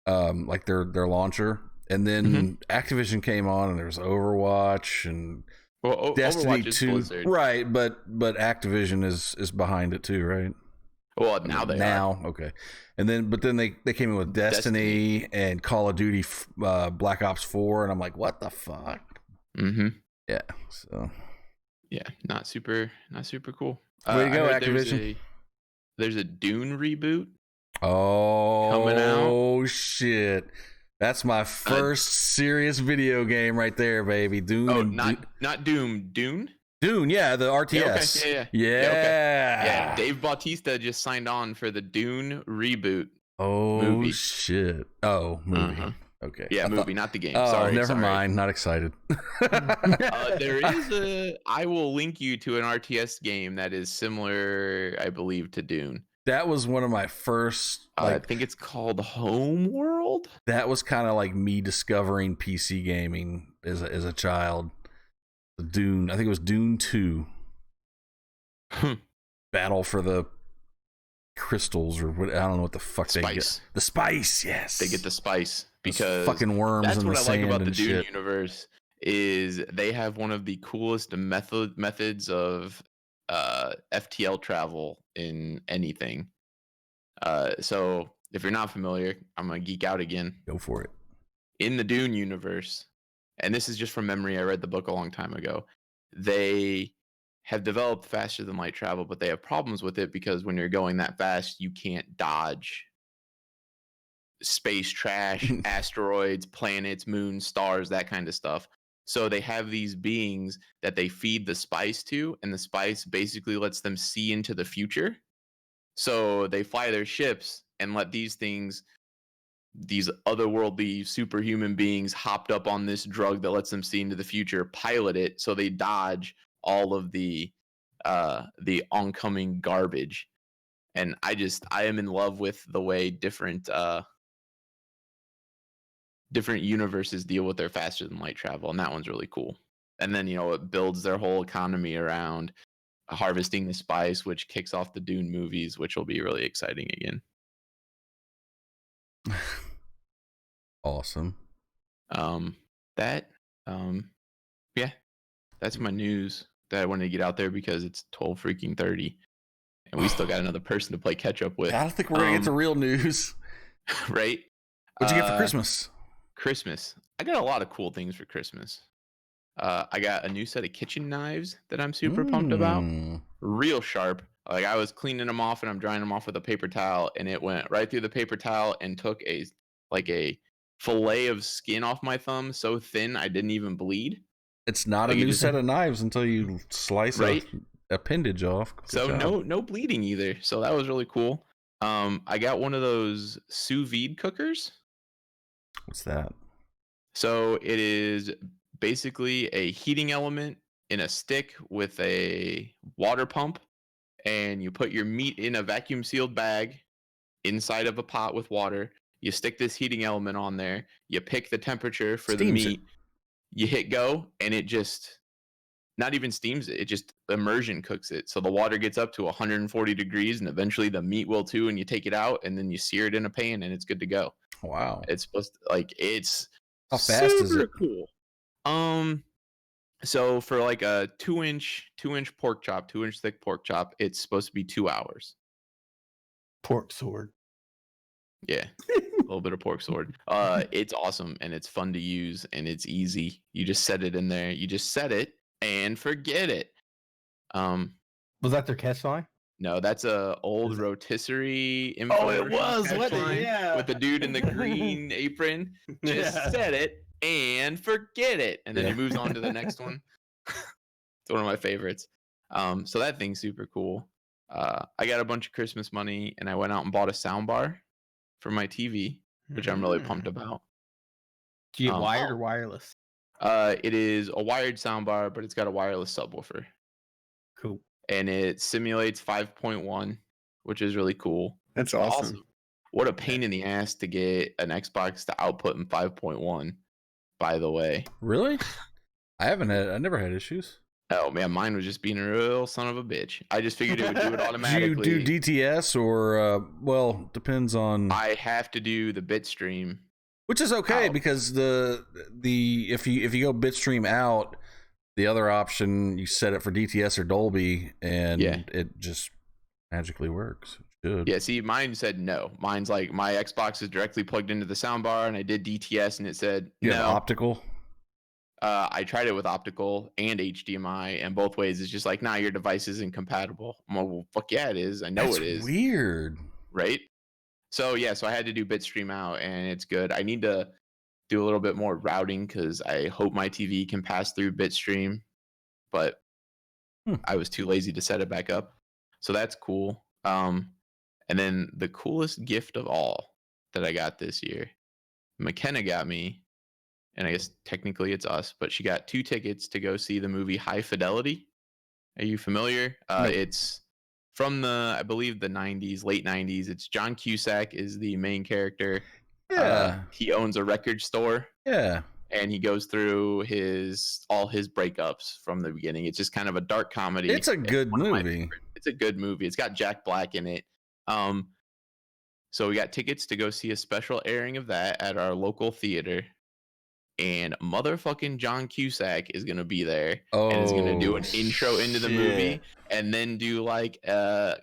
like their launcher. And then Activision came on, and there's Overwatch and Destiny 2. Blizzard. Right, but Activision is behind it too, right? Well, now they are. Okay. And then they came in with Destiny and Call of Duty Black Ops 4, and I'm like, what the fuck? Yeah. So yeah, not super cool. Way to go, Activision. There's a Dune reboot. Oh, coming out. Oh shit. That's my first serious video game right there, baby. Dune. Not Doom. Dune? Dune, yeah, the RTS. Yeah, okay. Yeah. Yeah, Dave Bautista just signed on for the Dune reboot. Oh movie. shit. Oh, movie. Uh-huh. Okay. Yeah, I movie, not the game. Oh, sorry. never mind. Not excited. There is I will link you to an RTS game that is similar, I believe, to Dune. That was one of my first. I think it's called Homeworld. That was kind of like me discovering PC gaming as a child. The Dune. I think it was Dune 2. Battle for the crystals or what? I don't know what the fuck they get. The spice. Yes, they get the spice because those fucking worms. That's in what the I sand like about the and Dune shit. universe is they have one of the coolest methods of FTL travel in anything. So if you're not familiar, I'm gonna geek out again. Go for it. In the Dune universe, and this is just from memory, I read the book a long time ago. They have developed faster than light travel, but they have problems with it because when you're going that fast, you can't dodge space trash, asteroids, planets, moons, stars, that kind of stuff. So they have these beings that they feed the spice to, and the spice basically lets them see into the future. So they fly their ships and let these things, these otherworldly superhuman beings hopped up on this drug that lets them see into the future, pilot it so they dodge all of the oncoming garbage. And I am in love with the way different universes deal with their faster than light travel, and that one's really cool. And then it builds their whole economy around harvesting the spice, which kicks off the Dune movies, which will be really exciting again. Awesome. Yeah, that's my news that I wanted to get out there because it's 12:30, and we still got another person to play catch up with. I don't think we're gonna get to real news. Right? What'd you get for Christmas? Christmas. I got a lot of cool things for Christmas. I got a new set of kitchen knives that I'm super pumped about. Real sharp. Like I was cleaning them off and I'm drying them off with a paper towel, and it went right through the paper towel and took a fillet of skin off my thumb so thin I didn't even bleed. It's not a new set of knives until you slice right? appendage off. So no bleeding either. So that was really cool. I got one of those sous vide cookers. What's that? So it is basically a heating element in a stick with a water pump, and you put your meat in a vacuum sealed bag inside of a pot with water. You stick this heating element on there. You pick the temperature for the meat. You hit go, and it just not even steams it. It just immersion cooks it. So the water gets up to 140 degrees, and eventually the meat will too. And you take it out, and then you sear it in a pan, and it's good to go. Wow! It's supposed to, it's how fast is it? Cool. So for like a 2-inch pork chop, 2-inch thick pork chop, it's supposed to be 2 hours. Pork sword. Yeah, a little bit of pork sword. It's awesome and it's fun to use and it's easy. You just set it in there. You just set it and forget it. Was that their catch line? No, that's a old rotisserie info. Oh, it was. What? Yeah. With the dude in the green apron. Just set it and forget it, and then he moves on to the next one. It's one of my favorites. So that thing's super cool. I got a bunch of Christmas money and I went out and bought a soundbar for my TV, which I'm really pumped about. Do you get wired or wireless? It is a wired soundbar, but it's got a wireless subwoofer. Cool. And it simulates 5.1, which is really cool. That's awesome. What a pain in the ass to get an Xbox to output in 5.1, by the way. Really? I never had issues. Oh man, mine was just being a real son of a bitch. I just figured it would do it automatically. Do you do DTS or well, depends on. I have to do the bitstream, which is okay because the if you go bitstream out, the other option you set it for DTS or Dolby and it just magically works. It should. Yeah, see, mine said no. Mine's like my Xbox is directly plugged into the soundbar, and I did DTS, and it said you no. have optical. I tried it with optical and HDMI, and both ways it's just like, nah, your device isn't compatible. I'm like, well, fuck yeah, it is. I know it is. Weird, right? So yeah, so I had to do bitstream out, and it's good. I need to do a little bit more routing because I hope my TV can pass through bitstream, but I was too lazy to set it back up. So that's cool. And then the coolest gift of all that I got this year, McKenna got me, and I guess technically it's us, but she got 2 tickets to go see the movie High Fidelity. Are you familiar? Nope. It's from I believe the 90s, late 90s. It's John Cusack is the main character. Yeah. He owns a record store. Yeah. And he goes through all his breakups from the beginning. It's just kind of a dark comedy. It's a good movie. It's a good movie. It's got Jack Black in it. So we got tickets to go see a special airing of that at our local theater. And motherfucking John Cusack is gonna be there and is gonna do an intro into the movie and then do like a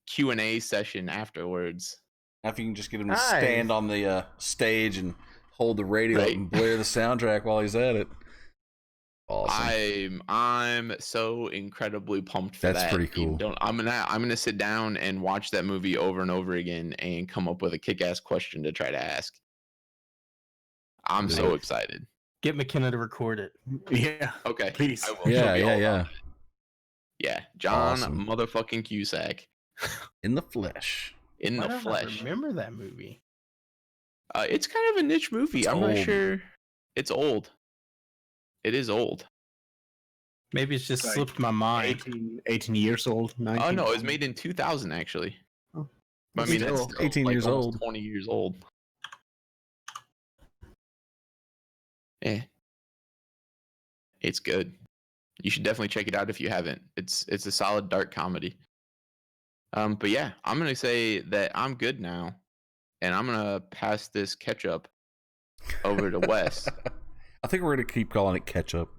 Q&A session afterwards. If you can just get him to stand on the stage and hold the radio up and blare the soundtrack while he's at it. Awesome. I'm so incredibly pumped for that. That's pretty cool. I'm gonna sit down and watch that movie over and over again and come up with a kick-ass question to try to ask. I'm so excited. Get McKenna to record it. Yeah. Okay. Please. I will. Yeah. Yeah. John Awesome. motherfucking Cusack. In the flesh. In Why the don't I flesh. remember that movie? It's kind of a niche movie. I'm not sure. It's old. It is old. Maybe it's just Like slipped my mind. 18 years old. 19. Oh no, it was made in 2000 actually. Oh. I mean, Still that's still 18 like years almost old. 20 years old. Yeah. It's good. You should definitely check it out if you haven't. It's a solid dark comedy. But yeah, I'm gonna say that I'm good now, and I'm gonna pass this ketchup over to Wes. I think we're gonna keep calling it ketchup.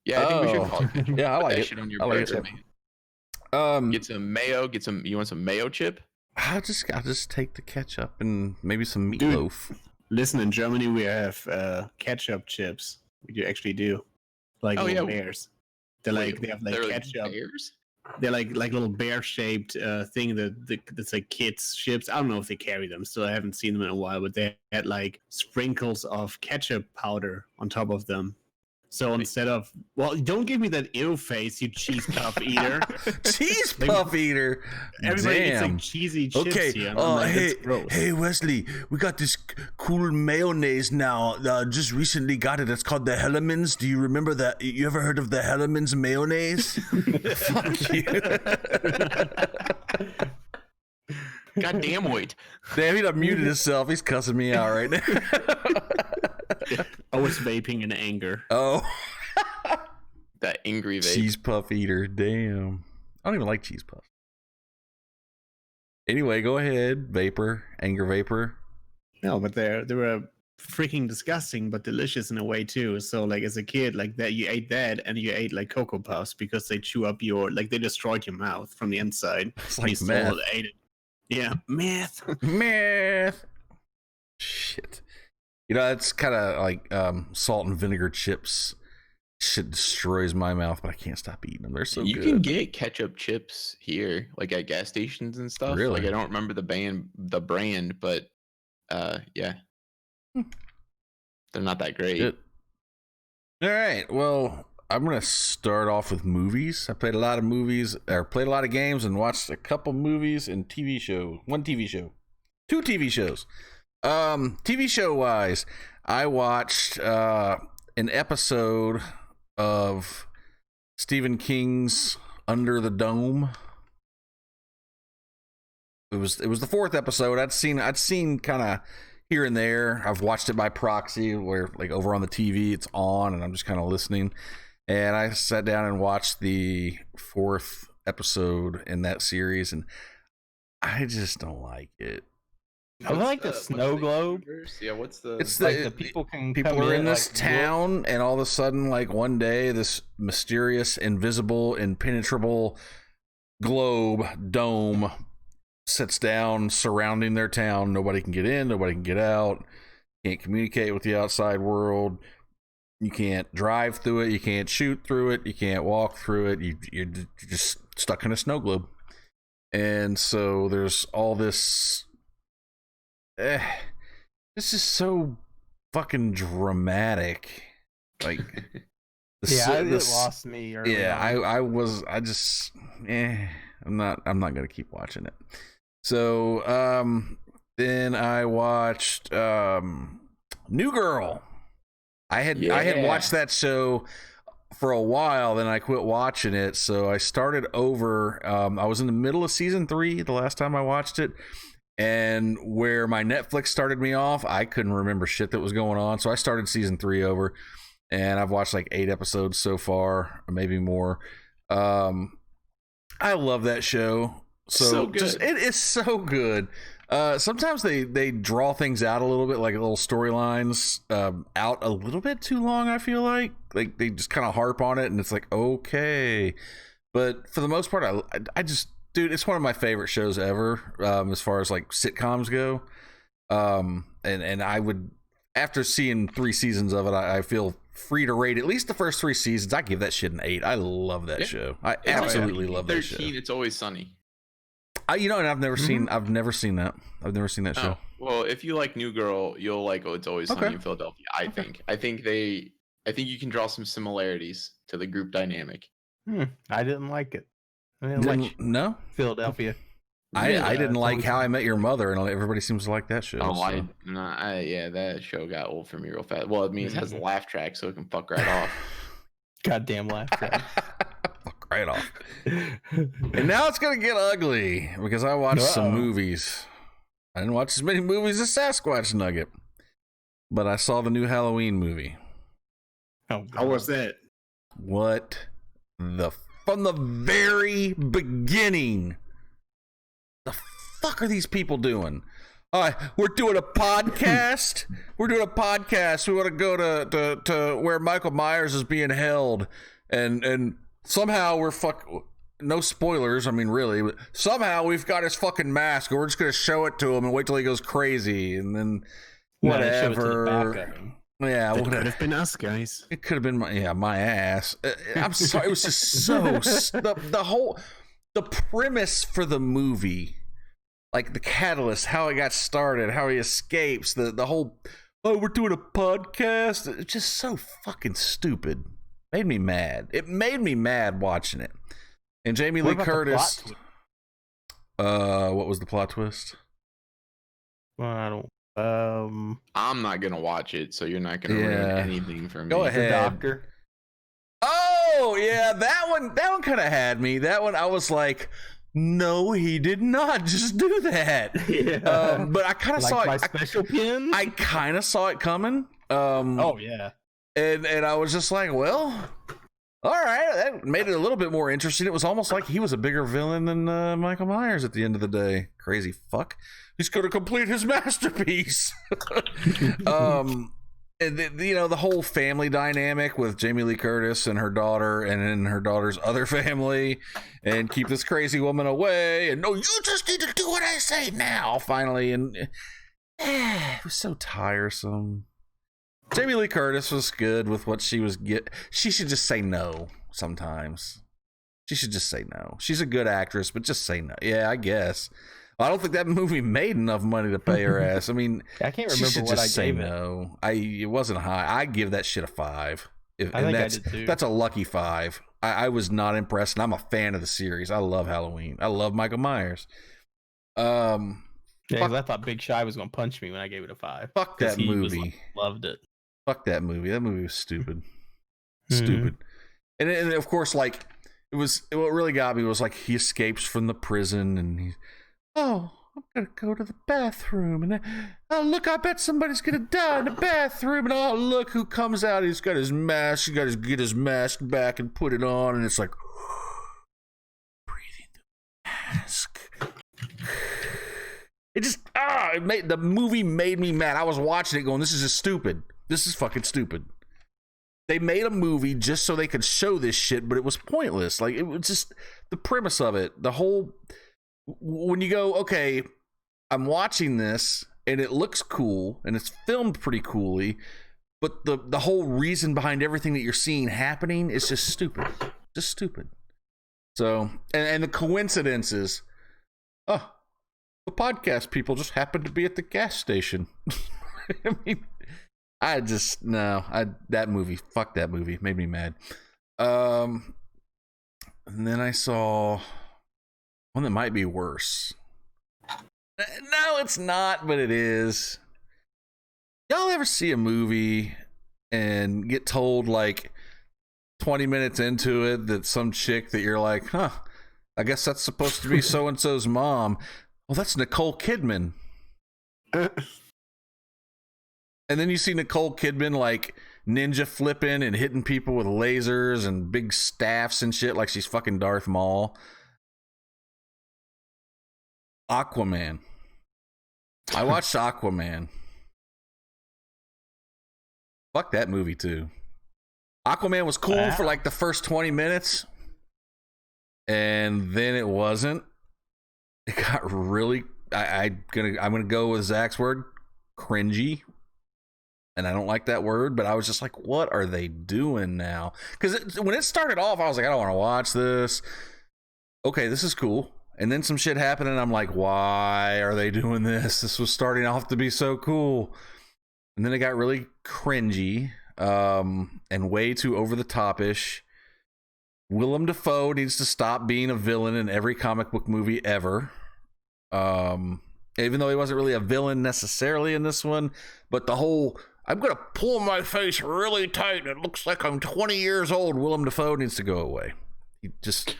Yeah, I think we should call it ketchup. Yeah, I Put like that it. shit on your I like burger, it. man. Get some mayo. You want some mayo chip? I'll just take the ketchup and maybe some meatloaf. Listen, in Germany we have ketchup chips. We actually do. Like little bears. They have like ketchup. Bears? They're like little bear-shaped thing that's like kids' chips. I don't know if they carry them. Still, I haven't seen them in a while, but they had like sprinkles of ketchup powder on top of them. So instead of, well, don't give me that ew face, you cheese puff eater. Cheese puff eater. Everybody eats Damn. like cheesy chips Okay. here. And I'm like, that's gross. Hey, Wesley, we got this cool mayonnaise now. Just recently got it. It's called the Hellemans. Do you remember that? You ever heard of the Hellemans mayonnaise? Fuck you. God damn it. Damn, he done muted himself. He's cussing me out right now. I was vaping in anger. Oh. That angry vape. Cheese puff eater. Damn. I don't even like cheese puffs. Anyway, go ahead. Vapor. Anger vapor. No, but they were freaking disgusting, but delicious in a way too. So like as a kid, like that you ate that and you ate like Cocoa Puffs because they chew up they destroyed your mouth from the inside. It's like You still meth. ate it. Yeah, meth. Meth. Shit. You know, it's kind of like salt and vinegar chips. Shit destroys my mouth, but I can't stop eating them. They're so You good. can get ketchup chips here, like at gas stations and stuff. Really? Like I don't remember the brand, but yeah. They're not that great. Shit. All right. Well, I'm gonna start off with movies. I played a lot of movies, or played a lot of games, and watched a couple movies and TV shows. One TV show, 2 TV shows. TV show wise, I watched an episode of Stephen King's Under the Dome. It was the 4th episode. I'd seen kind of here and there. I've watched it by proxy, where like over on the TV it's on, and I'm just kind of listening. And I sat down and watched the 4th episode in that series, and I just don't like it. I like the snow globe. Yeah, what's the? It's Like the people are in this like, town, and all of a sudden, like one day, this mysterious, invisible, impenetrable globe dome sits down surrounding their town. Nobody can get in, nobody can get out, can't communicate with the outside world. You can't drive through it, you can't shoot through it, you can't walk through it. You're just stuck in a snow globe. And so there's all this. This is so fucking dramatic. Like, It lost me early on. I'm not gonna keep watching it. So then I watched New Girl. I had watched that show for a while, then I quit watching it, so I started over. I was in the middle of season 3 the last time I watched it, and where my Netflix started me off, I couldn't remember shit that was going on, so I started season 3 over, and I've watched like 8 episodes so far, or maybe more. I love that show. So good. It is so good. Sometimes they draw things out a little bit, like little storylines out a little bit too long. I feel like they just kind of harp on it, and it's like, okay. But for the most part, I just, dude, it's one of my favorite shows ever, as far as like sitcoms go. And I would, after seeing 3 seasons of it, I feel free to rate at least the first 3 seasons. I give that shit an 8. I love that show. I absolutely love that show. 13, It's Always Sunny. And I've never seen that. I've never seen that show. Well, if you like New Girl, you'll like It's Always Sunny in Philadelphia. I think you can draw some similarities to the group dynamic. I didn't like it. No, Philadelphia. I didn't like How I Met Your Mother, and everybody seems to like that show. That show got old for me real fast. Well, it means it has a laugh track, so it can fuck right off. Goddamn laugh track. Fuck right off. And now it's gonna get ugly because I watched some movies. I didn't watch as many movies as Sasquatch Nugget, but I saw the new Halloween movie. Oh, how was that? From the very beginning, the fuck are these people doing? All right, we're doing a podcast. We want to go to where Michael Myers is being held, and somehow we're no spoilers. I mean, really, but somehow we've got his fucking mask, and we're just gonna show it to him and wait till he goes crazy, and then whatever. Yeah, that could have been us, guys. It could have been my ass. I'm sorry. It was just so the premise for the movie, like the catalyst, how it got started, how he escapes, the whole we're doing a podcast. It's just so fucking stupid. Made me mad. It made me mad watching it. And Jamie Lee Curtis. What was the plot twist? Well, I don't. I'm not gonna watch it, so you're not gonna ruin anything for me. Go ahead. The doctor. Oh yeah, that one kind of had me. That one I was like, no, he did not just do that. Yeah. But I kind of saw my it. Special pin. I kind of saw it coming. Oh yeah. And I was just like, well, all right, that made it a little bit more interesting. It was almost like he was a bigger villain than Michael Myers at the end of the day. Crazy fuck. He's going to complete his masterpiece. And the whole family dynamic with Jamie Lee Curtis and her daughter, and then her daughter's other family, and keep this crazy woman away. And no, you just need to do what I say now. Finally, and it was so tiresome. Jamie Lee Curtis was good with what she was She should just say no sometimes. She should just say no. She's a good actress, but just say no. Yeah, I guess. I don't think that movie made enough money to pay her ass. I mean, I can't remember what I gave it. No. It wasn't high. I give that shit a 5. I think I did too. That's a lucky 5. I was not impressed, and I'm a fan of the series. I love Halloween. I love Michael Myers. Yeah, I thought Big Shy was gonna punch me when I gave it a 5. Fuck that movie. Loved it. Fuck that movie. That movie was stupid. Stupid. And of course, like, what really got me was like he escapes from the prison, and he's, oh, I'm gonna go to the bathroom, and oh look, I bet somebody's gonna die in the bathroom, and oh look who comes out. He's got his mask. He got to get his mask back and put it on, and it's like breathing the mask. It just the movie made me mad. I was watching it going, this is just stupid. This is fucking stupid. They made a movie just so they could show this shit, but it was pointless. Like, it was just the premise of it. The whole, when you go, okay, I'm watching this and it looks cool and it's filmed pretty coolly, but the whole reason behind everything that you're seeing happening is just stupid. Just stupid. So, and the coincidences, the podcast people just happened to be at the gas station. I mean, I just no. That movie. Fuck that movie. Made me mad. And then I saw one that might be worse. No, it's not, but it is. Y'all ever see a movie and get told like 20 minutes into it that some chick that you're like, huh, I guess that's supposed to be so and so's mom. Well, that's Nicole Kidman. And then you see Nicole Kidman like ninja flipping and hitting people with lasers and big staffs and shit like she's fucking Darth Maul. Aquaman. I watched Aquaman. Fuck that movie too. Aquaman was cool for like the first 20 minutes. And then it wasn't. It got really I'm gonna go with Zach's word, cringy. And I don't like that word, but I was just like, what are they doing now? Because when it started off, I was like, I don't want to watch this. Okay, this is cool. And then some shit happened, and I'm like, why are they doing this? This was starting off to be so cool. And then it got really cringy and way too over-the-top-ish. Willem Dafoe needs to stop being a villain in every comic book movie ever. Even though he wasn't really a villain necessarily in this one. But the whole, I'm going to pull my face really tight. It looks like I'm 20 years old. Willem Dafoe needs to go away. He just...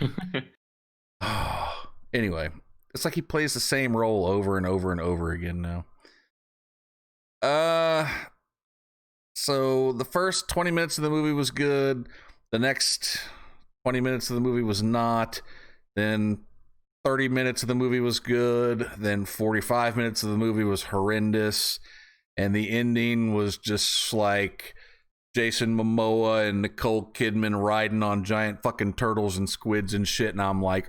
Anyway, it's like he plays the same role over and over and over again now. So the first 20 minutes of the movie was good. The next 20 minutes of the movie was not. Then 30 minutes of the movie was good. Then 45 minutes of the movie was horrendous. And the ending was just like Jason Momoa and Nicole Kidman riding on giant fucking turtles and squids and shit. And I'm like,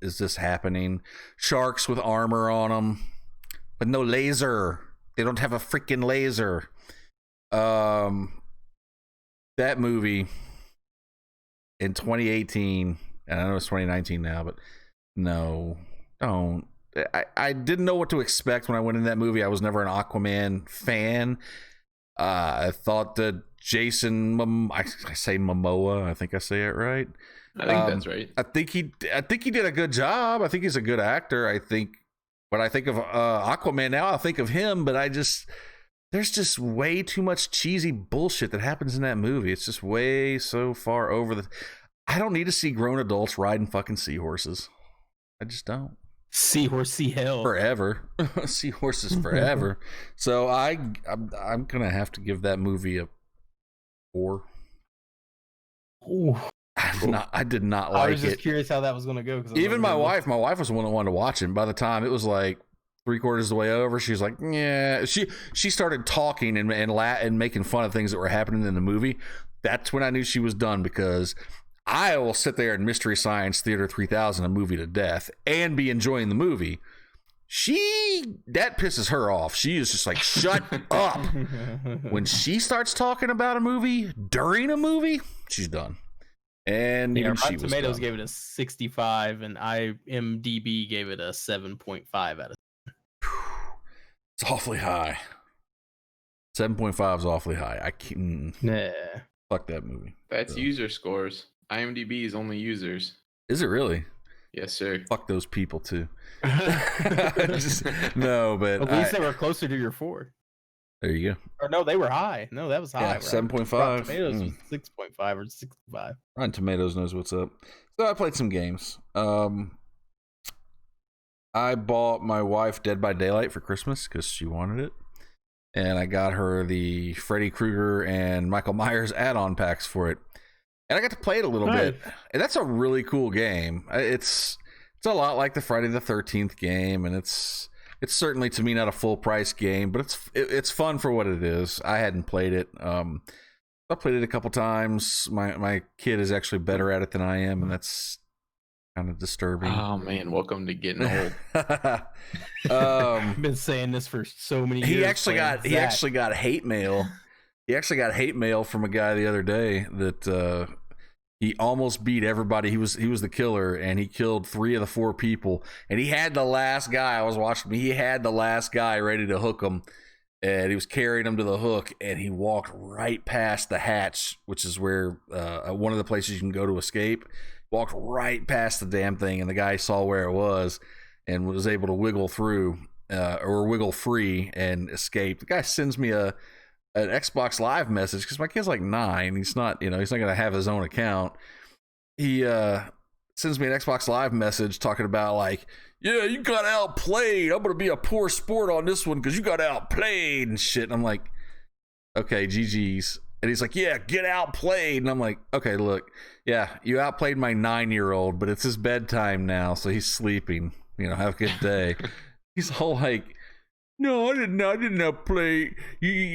is this happening? Sharks with armor on them, but no laser. They don't have a freaking laser. That movie in 2018, and I know it's 2019 now, but no, don't. I didn't know what to expect when I went in that movie. I was never an Aquaman fan. I thought that I say Momoa. I think I say it right. I think that's right. I think he did a good job. I think he's a good actor. I think when I think of Aquaman now, I think of him, but there's just way too much cheesy bullshit that happens in that movie. It's just way so far over I don't need to see grown adults riding fucking seahorses. I just don't. Seahorse, sea hell. Forever. Seahorses forever. So I'm gonna have to give that movie a 4. Ooh. I did not like it. I was just curious how that was going to go. Even my wife was the one that wanted to watch it. And by the time it was like 3/4 of the way over, she was like, yeah. She started talking and making fun of things that were happening in the movie. That's when I knew she was done, because I will sit there and Mystery Science Theater 3000 a movie to death and be enjoying the movie. That pisses her off. She is just like, shut up. When she starts talking about a movie during a movie, she's done. And even she was Tomatoes done. gave it a 65, and IMDb gave it a 7.5 out of 10. It's awfully high. 7.5 is awfully high. I can't. Nah. Fuck that movie. That's user scores. IMDb is only users. Is it really? Yes, sir. Fuck those people too. No, but at least they were closer to your 4. There you go. Or no, they were high. No, that was high. Yeah, right? 7.5. Rotten Tomatoes was 6.5 or 65. Rotten Tomatoes knows what's up. So I played some games. I bought my wife Dead by Daylight for Christmas because she wanted it. And I got her the Freddy Krueger and Michael Myers add-on packs for it. And I got to play it a little bit. And that's a really cool game. It's a lot like the Friday the 13th game, and it's certainly, to me, not a full price game, but it's fun for what it is. I hadn't played it. I played it a couple times. My kid is actually better at it than I am, and that's kind of disturbing. Oh man, welcome to getting old. I've been saying this for so many years. He actually got hate mail. He actually got hate mail from a guy the other day that he almost beat everybody. He was the killer, and he killed 3 of the 4 people. And he had the last guy. I was watching. He had the last guy ready to hook him, and he was carrying him to the hook, and he walked right past the hatch, which is where one of the places you can go to escape. Walked right past the damn thing, and the guy saw where it was and was able to wiggle through or wiggle free and escape. The guy sends me an Xbox Live message because my kid's like 9. He's not going to have his own account. He sends me an Xbox Live message talking about like, yeah, you got outplayed. I'm going to be a poor sport on this one because you got outplayed and shit. And I'm like, okay, GG's. And he's like, yeah, get outplayed. And I'm like, okay, look, yeah, you outplayed my 9-year-old, but it's his bedtime now, so he's sleeping. Have a good day. He's all like, no, I didn't outplay.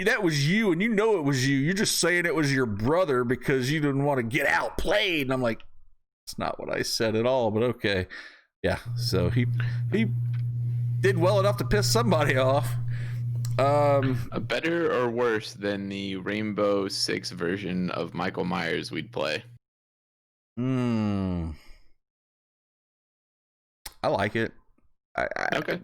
That was you, and it was you. You're just saying it was your brother because you didn't want to get outplayed. And I'm like, it's not what I said at all, but okay. Yeah, so he did well enough to piss somebody off. Better or worse than the Rainbow Six version of Michael Myers we'd play? I like it. Okay.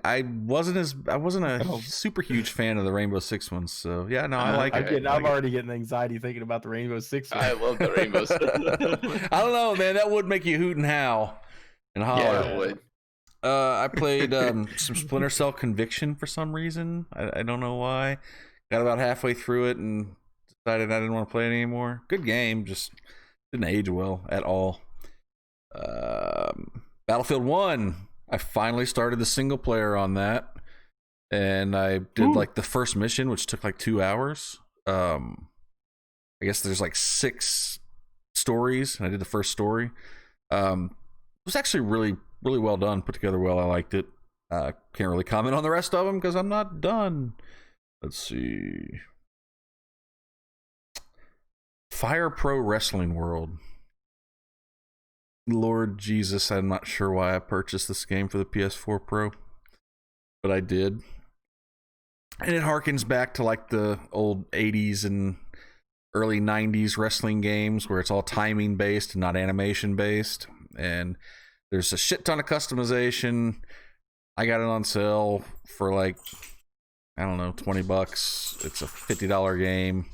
I wasn't a super huge fan of the Rainbow Six ones, so yeah, no, I like it. I'm already getting anxiety thinking about the Rainbow Six one. I love the Rainbow Six. I don't know, man. That would make you hoot and howl and holler. Yeah, it would. I played some Splinter Cell Conviction for some reason. I don't know why. Got about halfway through it and decided I didn't want to play it anymore. Good game, just didn't age well at all. Battlefield 1. I finally started the single player on that. And I did like the first mission, which took like 2 hours. I guess there's like 6 stories, and I did the first story. It was actually really well done, put together well. I liked it. Can't really comment on the rest of them because I'm not done. Let's see. Fire Pro Wrestling World. Lord Jesus, I'm not sure why I purchased this game for the PS4 Pro, but I did. And it harkens back to like the old 80s and early 90s wrestling games where it's all timing based and not animation based. And there's a shit ton of customization. I got it on sale for like, I don't know, $20. It's a $50 game.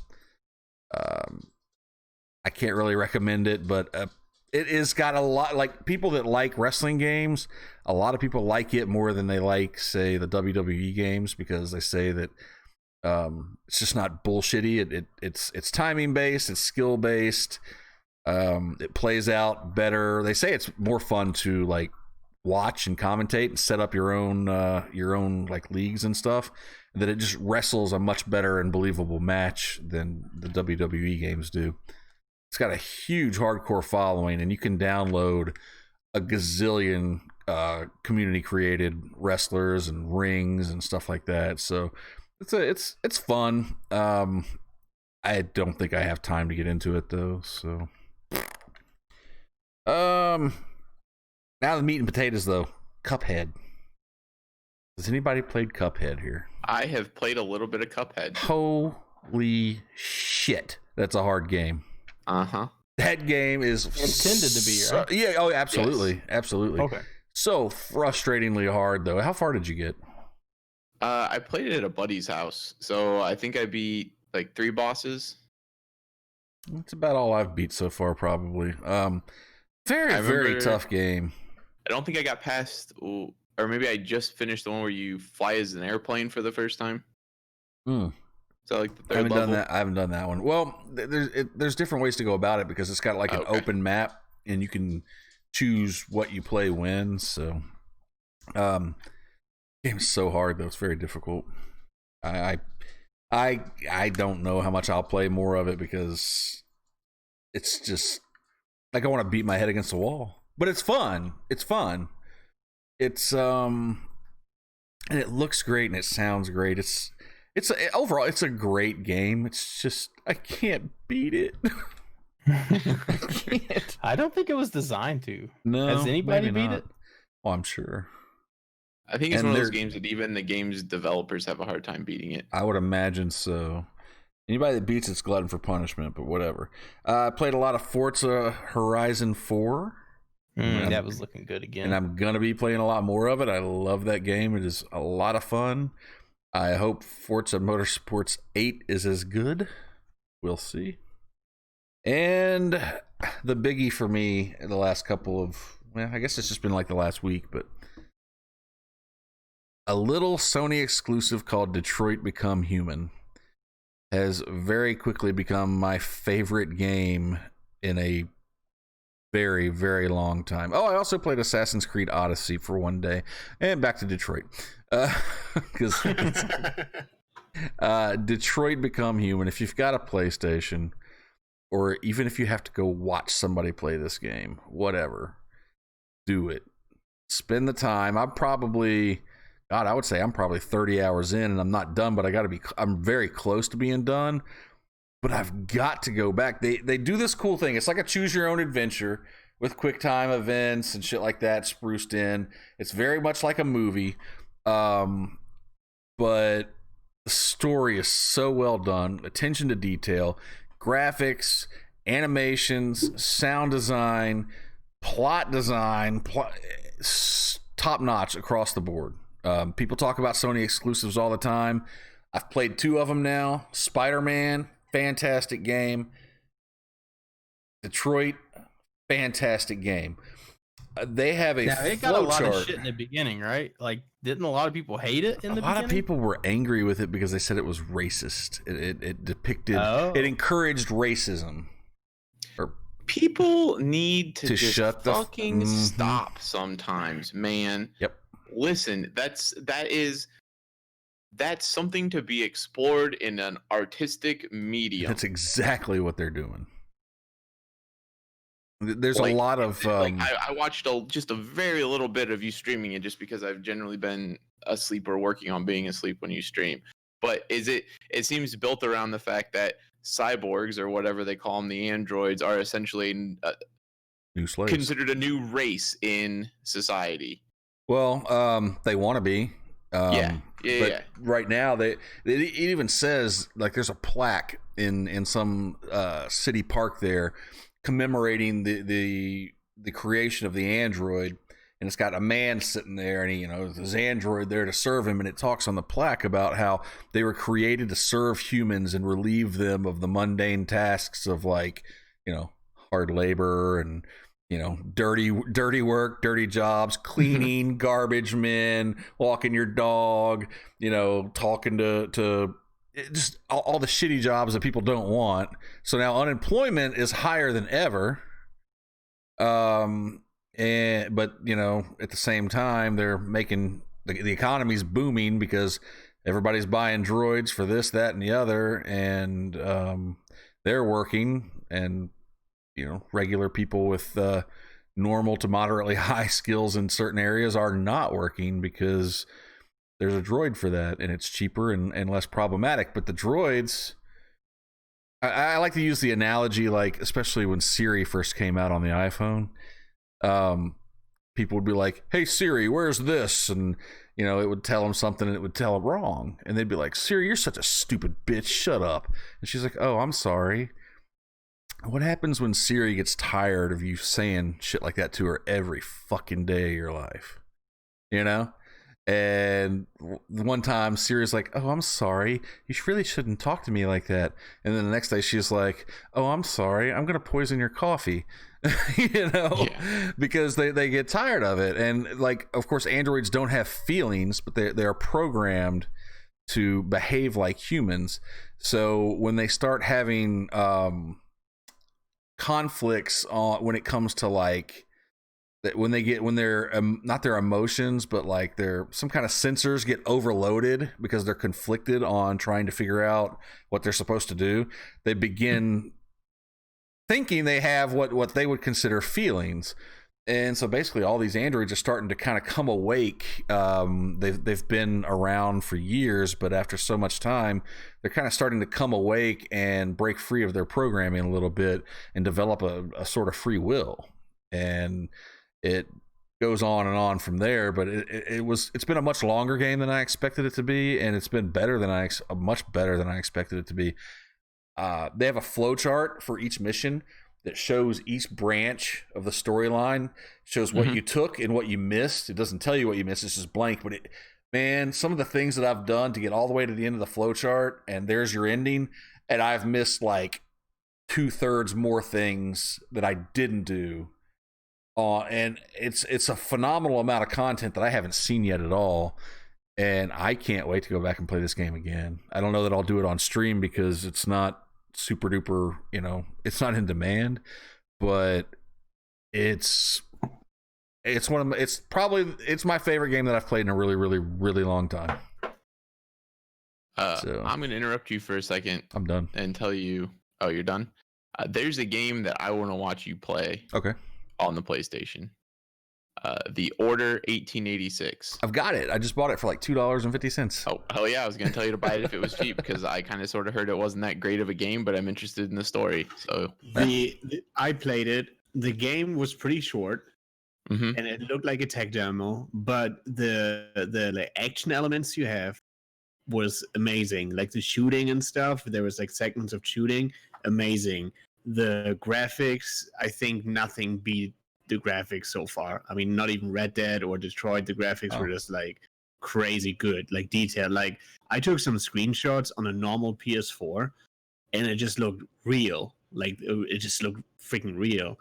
I can't really recommend it, but it has got a lot, like people that like wrestling games, a lot of people like it more than they like, say, the WWE games, because they say that it's just not bullshitty. It's timing based, it's skill based. It plays out better. They say it's more fun to like watch and commentate and set up your own like leagues and stuff. And that it just wrestles a much better and believable match than the WWE games do. It's got a huge hardcore following, and you can download a gazillion community created wrestlers and rings and stuff like that. So it's fun. I don't think I have time to get into it though. So now the meat and potatoes though. Cuphead. Has anybody played Cuphead here? I have played a little bit of Cuphead. Holy shit. That's a hard game. Uh-huh. That game is intended to be, right? Yeah, oh, absolutely. Yes. Absolutely. Okay. So frustratingly hard though. How far did you get? I played it at a buddy's house. So I think I beat like 3 bosses. That's about all I've beat so far, probably. Very tough game. I don't think I got past, or maybe I just finished the one where you fly as an airplane for the first time. So like the third level. I haven't done that one. Well, there's different ways to go about it because it's got like an open map and you can choose what you play when. So, game's so hard though; it's very difficult. I don't know how much I'll play more of it because it's just like I want to beat my head against the wall. But it's fun. It's fun. It's and it looks great and it sounds great. Overall, it's a great game. It's just I can't beat it. I can't. I don't think it was designed to. No, has anybody beat it? Oh, I'm sure. I think it's one of those games that even the game's developers have a hard time beating it. I would imagine so. Anybody that beats it's glutton for punishment, but whatever. I played a lot of Forza Horizon 4. That was looking good again. And I'm going to be playing a lot more of it. I love that game. It is a lot of fun. I hope Forza Motorsports 8 is as good. We'll see. And the biggie for me in the last couple of, well, I guess it's just been like the last week, but a little Sony exclusive called Detroit Become Human has very quickly become my favorite game in a very, very long time. Oh, I also played Assassin's Creed Odyssey for one day, and back to Detroit. Because Detroit Become Human, if you've got a PlayStation, or even if you have to go watch somebody play this game, whatever, do it. Spend the time. I would say I'm probably 30 hours in and I'm not done, but I'm very close to being done. But I've got to go back. They do this cool thing. It's like a choose your own adventure with quick time events and shit like that spruced in. It's very much like a movie. But the story is so well done. Attention to detail, graphics, animations, sound design, plot design, top notch across the board. People talk about Sony exclusives all the time. I've played 2 of them now. Spider-Man, fantastic game. Detroit, fantastic game. They have a now, it got a lot flowchart. of shit in the beginning, right? Like, didn't a lot of people hate it in the beginning? A lot of people were angry with it because they said it was racist. It depicted, it encouraged racism. People need to just shut the fucking stop sometimes, man. Yep. Listen, that's something to be explored in an artistic medium. That's exactly what they're doing. There's Like, a lot of I watched just a very little bit of you streaming it just because I've generally been asleep or working on being asleep when you stream. But it seems built around the fact that cyborgs, or whatever they call them, the androids, are essentially new slaves, considered a new race in society. Well, they want to be. Yeah. Right now, it even says, like, there's a plaque in some city park there commemorating the creation of the android, and it's got a man sitting there, and there's android there to serve him, and it talks on the plaque about how they were created to serve humans and relieve them of the mundane tasks of, like, hard labor and dirty work, dirty jobs, cleaning, garbage men, walking your dog, talking to just all the shitty jobs that people don't want. So now unemployment is higher than ever. But at the same time, they're making the economy's booming because everybody's buying droids for this, that, and the other, and they're working, and regular people with normal to moderately high skills in certain areas are not working because there's a droid for that, and it's cheaper and less problematic. But the droids, I like to use the analogy, like, especially when Siri first came out on the iPhone, people would be like, "Hey Siri, where's this?" And it would tell them something and it would tell them wrong, and they'd be like, "Siri, you're such a stupid bitch, shut up." And she's like, "Oh, I'm sorry." What happens when Siri gets tired of you saying shit like that to her every fucking day of your life? And one time Siri's like, "Oh, I'm sorry. You really shouldn't talk to me like that." And then the next day she's like, "Oh, I'm sorry. I'm going to poison your coffee." Yeah. Because they get tired of it. And, like, of course, androids don't have feelings, but they are programmed to behave like humans. So when they start having conflicts when it comes to, like, when they're not their emotions, but like some kind of sensors get overloaded because they're conflicted on trying to figure out what they're supposed to do, they begin thinking they have what they would consider feelings. And so basically all these androids are starting to kind of come awake. They've been around for years, but after so much time, they're kind of starting to come awake and break free of their programming a little bit and develop a sort of free will. And it goes on and on from there, but it's been a much longer game than I expected it to be, and it's been much better than I expected it to be. They have a flowchart for each mission that shows each branch of the storyline, shows what you took and what you missed. It doesn't tell you what you missed, it's just blank, but man, some of the things that I've done to get all the way to the end of the flowchart, and there's your ending, and I've missed like 2/3 more things that I didn't do. And it's a phenomenal amount of content that I haven't seen yet at all. And I can't wait to go back and play this game again. I don't know that I'll do it on stream because it's not super duper, it's not in demand, but it's it's my favorite game that I've played in a really, really, really long time. So, I'm going to interrupt you for a second. I'm done. And tell you, oh, you're done? There's a game that I want to watch you play. Okay. On the PlayStation. The Order 1886. I've got it. I just bought it for like $2.50. Oh, hell yeah. I was going to tell you to buy it if it was cheap because I kind of sort of heard it wasn't that great of a game, but I'm interested in the story. So I played it. The game was pretty short. Mm-hmm. And it looked like a tech demo, but the action elements you have was amazing. Like the shooting and stuff. There was like segments of shooting. Amazing. The graphics, I think nothing beat the graphics so far. I mean, not even Red Dead or Detroit. The graphics were just like crazy good, like detailed. Like I took some screenshots on a normal PS4 and it just looked real. Like it just looked freaking real.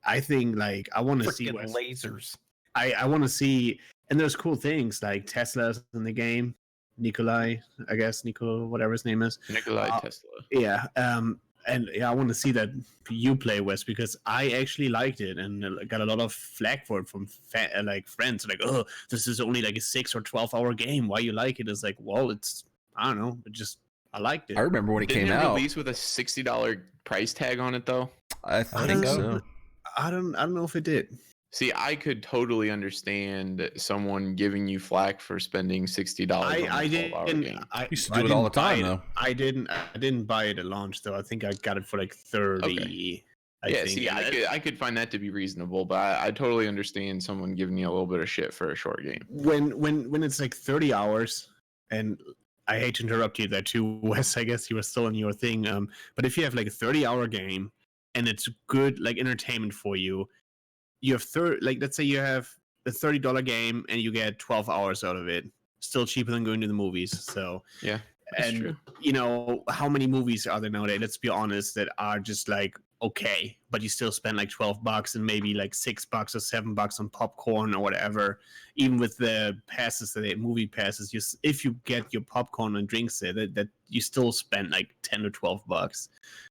I think like I want to see lasers. I want to see, and there's cool things like Tesla's in the game. Nikolai, I guess whatever his name is. Nikolai Tesla. Yeah. And yeah, I want to see that you play, Wes, because I actually liked it and got a lot of flack for it from like friends. Like, oh, this is only like a 6 or 12-hour game. Why you like it? It's like, well, I don't know. I liked it. I remember when it Didn't came it out. Release with a $60 price tag on it though. I think so. I don't know if it did. See, I could totally understand someone giving you flack for spending $60 on a 12-hour game. I used to do it all the time, though. I didn't buy it at launch, though. I think I got it for like 30. Okay. I think. See, I could find that to be reasonable, but I totally understand someone giving you a little bit of shit for a short game. When it's like 30 hours, and I hate to interrupt you there too, Wes. I guess you were still in your thing. But if you have like a 30-hour game and it's good like entertainment for you. You have let's say you have a $30 game and you get 12 hours out of it. Still cheaper than going to the movies. So yeah, that's true. How many movies are there nowadays? Let's be honest, that are just like okay, but you still spend like $12 and maybe like $6 or $7 on popcorn or whatever. Even with the passes, movie passes, if you get your popcorn and drinks there, that you still spend like $10 or $12.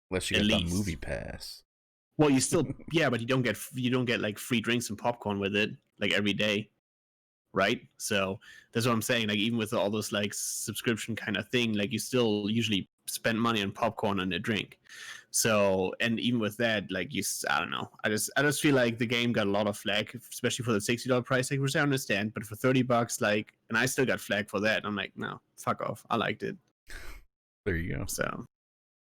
Unless you get the movie pass. Well, you still but you don't get like free drinks and popcorn with it like every day, right? So that's what I'm saying. Like even with all those like subscription kind of thing, like you still usually spend money on popcorn and a drink. So and even with that, like I don't know. I just feel like the game got a lot of flack, especially for the $60 price tag, which I understand. But for $30, like, and I still got flack for that. I'm like, no, fuck off. I liked it. There you go. So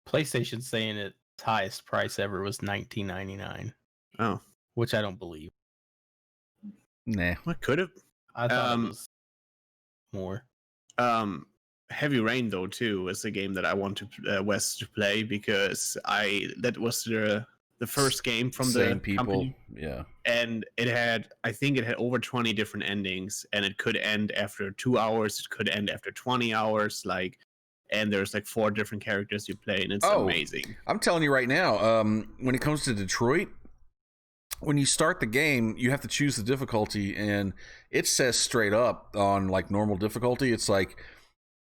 PlayStation's saying its highest price ever was $19.99. Oh, which I don't believe. Nah, what could have? I thought it was more. Heavy Rain though too is a game that I want to Wes to play because that was the first game from same the people. company. Yeah, and I think it had over 20 different endings, and it could end after 2 hours. It could end after 20 hours. And there's like 4 different characters you play, and it's amazing. I'm telling you right now, when it comes to Detroit, when you start the game, you have to choose the difficulty, and it says straight up on like normal difficulty, it's like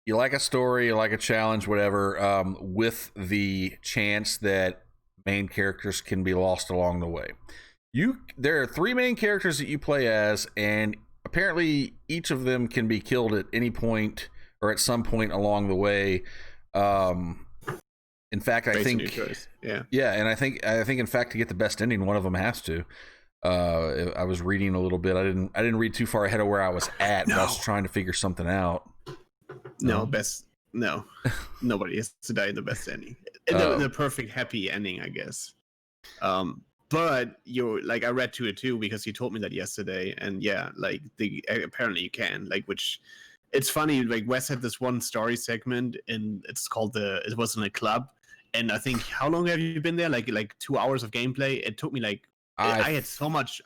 you like a story, you like a challenge, whatever, with the chance that main characters can be lost along the way. There are 3 main characters that you play as, and apparently each of them can be killed at any point or at some point along the way. In fact, I think, and I think in fact to get the best ending, one of them has to. I was reading a little bit. I didn't read too far ahead of where I was at. But I was trying to figure something out. No, nobody has to die in the best ending. The perfect happy ending, I guess. But I read to it too because you told me that yesterday, and yeah, like apparently you can, like, which. It's funny, like Wes had this one story segment, and it's called it was in a club, and I think how long have you been there? Like 2 hours of gameplay. It took me like I had so much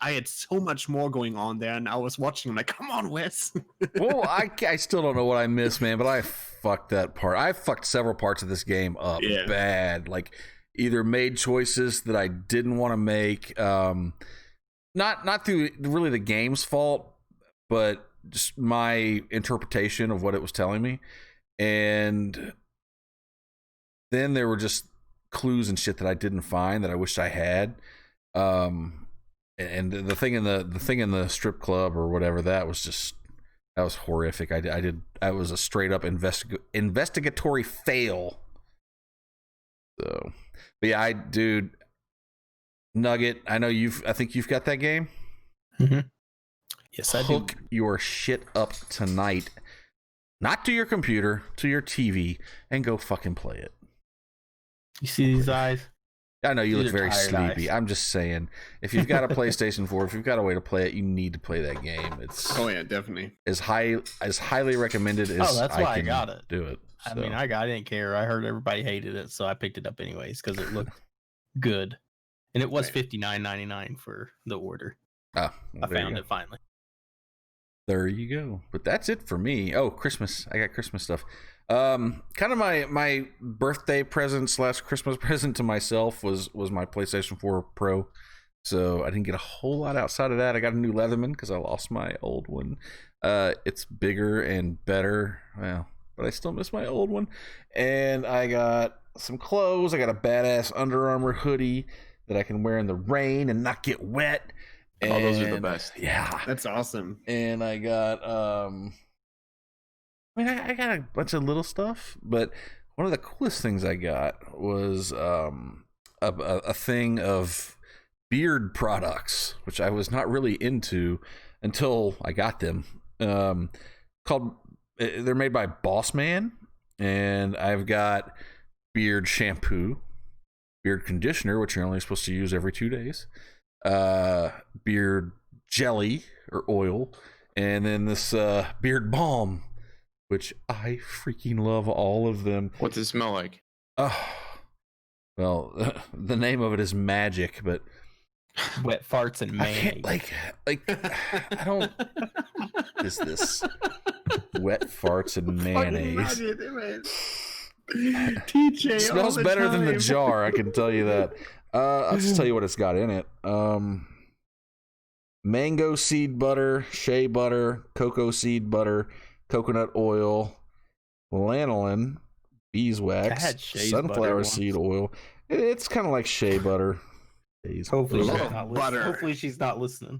more going on there, and I was watching. I'm like, come on, Wes. Well, I still don't know what I missed, man, but I fucked that part. I fucked several parts of this game up bad. Like, either made choices that I didn't want to make, not through really the game's fault, but just my interpretation of what it was telling me. And then there were just clues and shit that I didn't find that I wished I had. And the thing in the strip club or whatever, that was horrific. I was a straight up investigatory fail. So, but yeah, dude, Nugget, I think you've got that game. Mm-hmm. Yes, I do. Hook your shit up tonight, not to your computer, to your TV, and go fucking play it. You see these eyes? I know you These look are very tired sleepy. eyes. I'm just saying, if you've got a PlayStation 4, if you've got a way to play it, you need to play that game. It's Definitely. as highly recommended as that's why I got it. Do it. I mean, I didn't care. I heard everybody hated it, so I picked it up anyways because it looked good, and it was $59.99 for the order. I found it finally. There you go. But that's it for me. Oh, Christmas! I got Christmas stuff. Kind of my birthday present / Christmas present to myself was my PlayStation 4 Pro. So I didn't get a whole lot outside of that. I got a new Leatherman because I lost my old one. It's bigger and better. Well, but I still miss my old one. And I got some clothes. I got a badass Under Armour hoodie that I can wear in the rain and not get wet. And, those are the best. Yeah. That's awesome. And I got I got a bunch of little stuff, but one of the coolest things I got was a thing of beard products, which I was not really into until I got them. They're made by Boss Man, and I've got beard shampoo, beard conditioner, which you're only supposed to use every 2 days, beard jelly or oil, and then this beard balm, which I freaking love all of them. What does it smell like? Well, the name of it is magic, but Wet farts and I can't, mayonnaise. I don't. What is this? Wet farts and mayonnaise. TJ It smells better than the jar, I can tell you that. I'll just tell you what it's got in it. Mango seed butter, shea butter, cocoa seed butter, coconut oil, lanolin, beeswax, sunflower seed oil. It's kind of like shea butter. Hopefully she's not listening.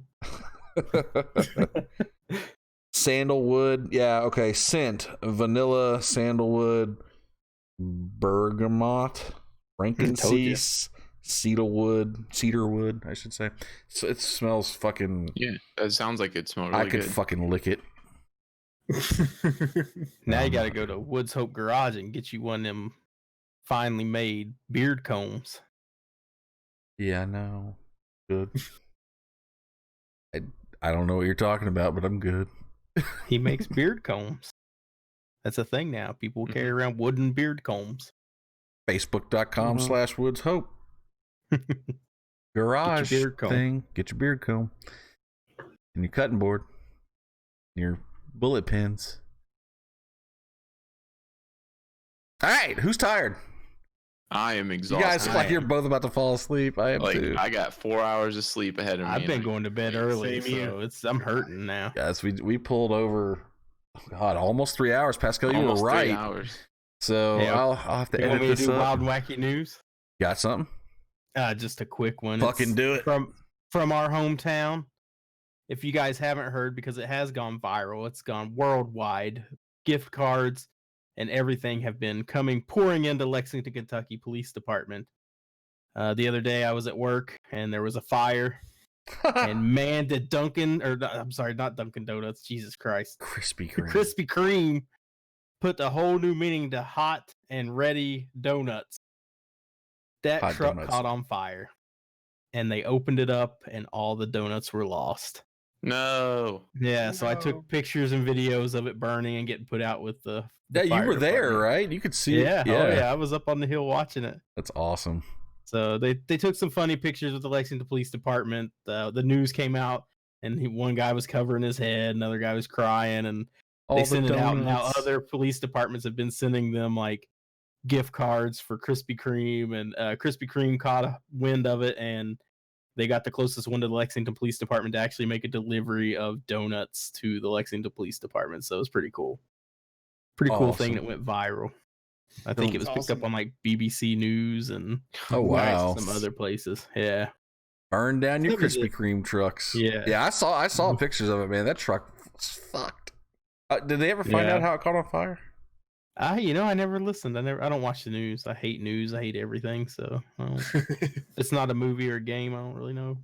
Sandalwood, yeah, okay. Scent: vanilla, sandalwood, bergamot, frankincense, cedarwood, I should say. So it smells fucking. Yeah, it sounds like it smells really I could good. fucking lick it. Now you got to go to Woods Hope Garage and get you one of them finely made beard combs. Yeah, I know. Good. I don't know what you're talking about, but I'm good. He makes beard combs. That's a thing now. People carry around wooden beard combs. Facebook.com/Woods Hope. Garage Get your beard comb. thing. Get your beard comb. And your cutting board. Your bullet pins. All right, who's tired? I am exhausted. You guys look like you're both about to fall asleep. I am too. I got 4 hours of sleep ahead of me. I've been going to bed early, Same so I'm hurting now. Guys, we pulled over. God, almost 3 hours. Pascal, you almost were right. 3 hours. So Yeah. I'll have to You want edit me to this do up. wild and wacky news? Got something? Just a quick one. Fucking do it. From our hometown. If you guys haven't heard, because it has gone viral, it's gone worldwide. Gift cards and everything have been pouring into Lexington, Kentucky Police Department. The other day I was at work and there was a fire. And man, did not Dunkin' Donuts, Jesus Christ. Krispy Kreme. Krispy Kreme put a whole new meaning to hot and ready donuts. That Hot truck donuts. caught on fire. And they opened it up and all the donuts were lost. No. Yeah, so I took pictures and videos of it burning and getting put out with the Yeah, you fire were there, department. right? You could see Yeah, it. oh yeah, I was up on the hill watching it. That's awesome. So they took some funny pictures with the Lexington Police Department. The news came out, and one guy was covering his head, another guy was crying, and they sent it out. And now other police departments have been sending them like gift cards for Krispy Kreme, and Krispy Kreme caught a wind of it, and they got the closest one to the Lexington Police Department to actually make a delivery of donuts to the Lexington Police Department. So it was pretty cool. Pretty cool thing that went viral. I think it was picked up on like BBC News and some other places. Yeah. Burn down your Krispy Kreme trucks. Yeah. I saw pictures of it, man. That truck was fucked. Did they ever find out how it caught on fire? I never listened. I don't watch the news. I hate news. I hate everything. So it's not a movie or a game. I don't really know.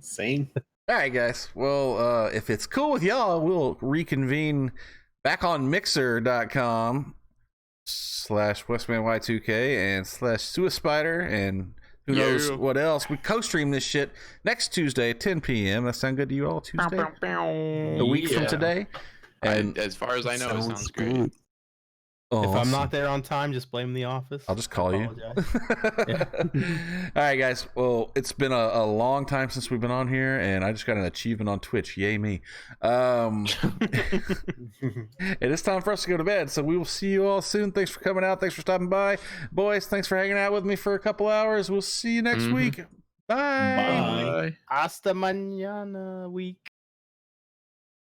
Same. All right, guys. Well, if it's cool with y'all, we'll reconvene back on mixer.com/WestmanY2K and /Suispider and who knows what else. We co-stream this shit next Tuesday at 10 p.m. That sound good to you all? Tuesday? A week from today? And as far as I know, it sounds great. Oh, if I'm not there on time, just blame the office. I'll just call you. All right, guys. Well, it's been a long time since we've been on here, and I just got an achievement on Twitch. Yay me. It is time for us to go to bed, so we will see you all soon. Thanks for coming out. Thanks for stopping by. Boys, thanks for hanging out with me for a couple hours. We'll see you next week. Bye. Bye. Hasta mañana week.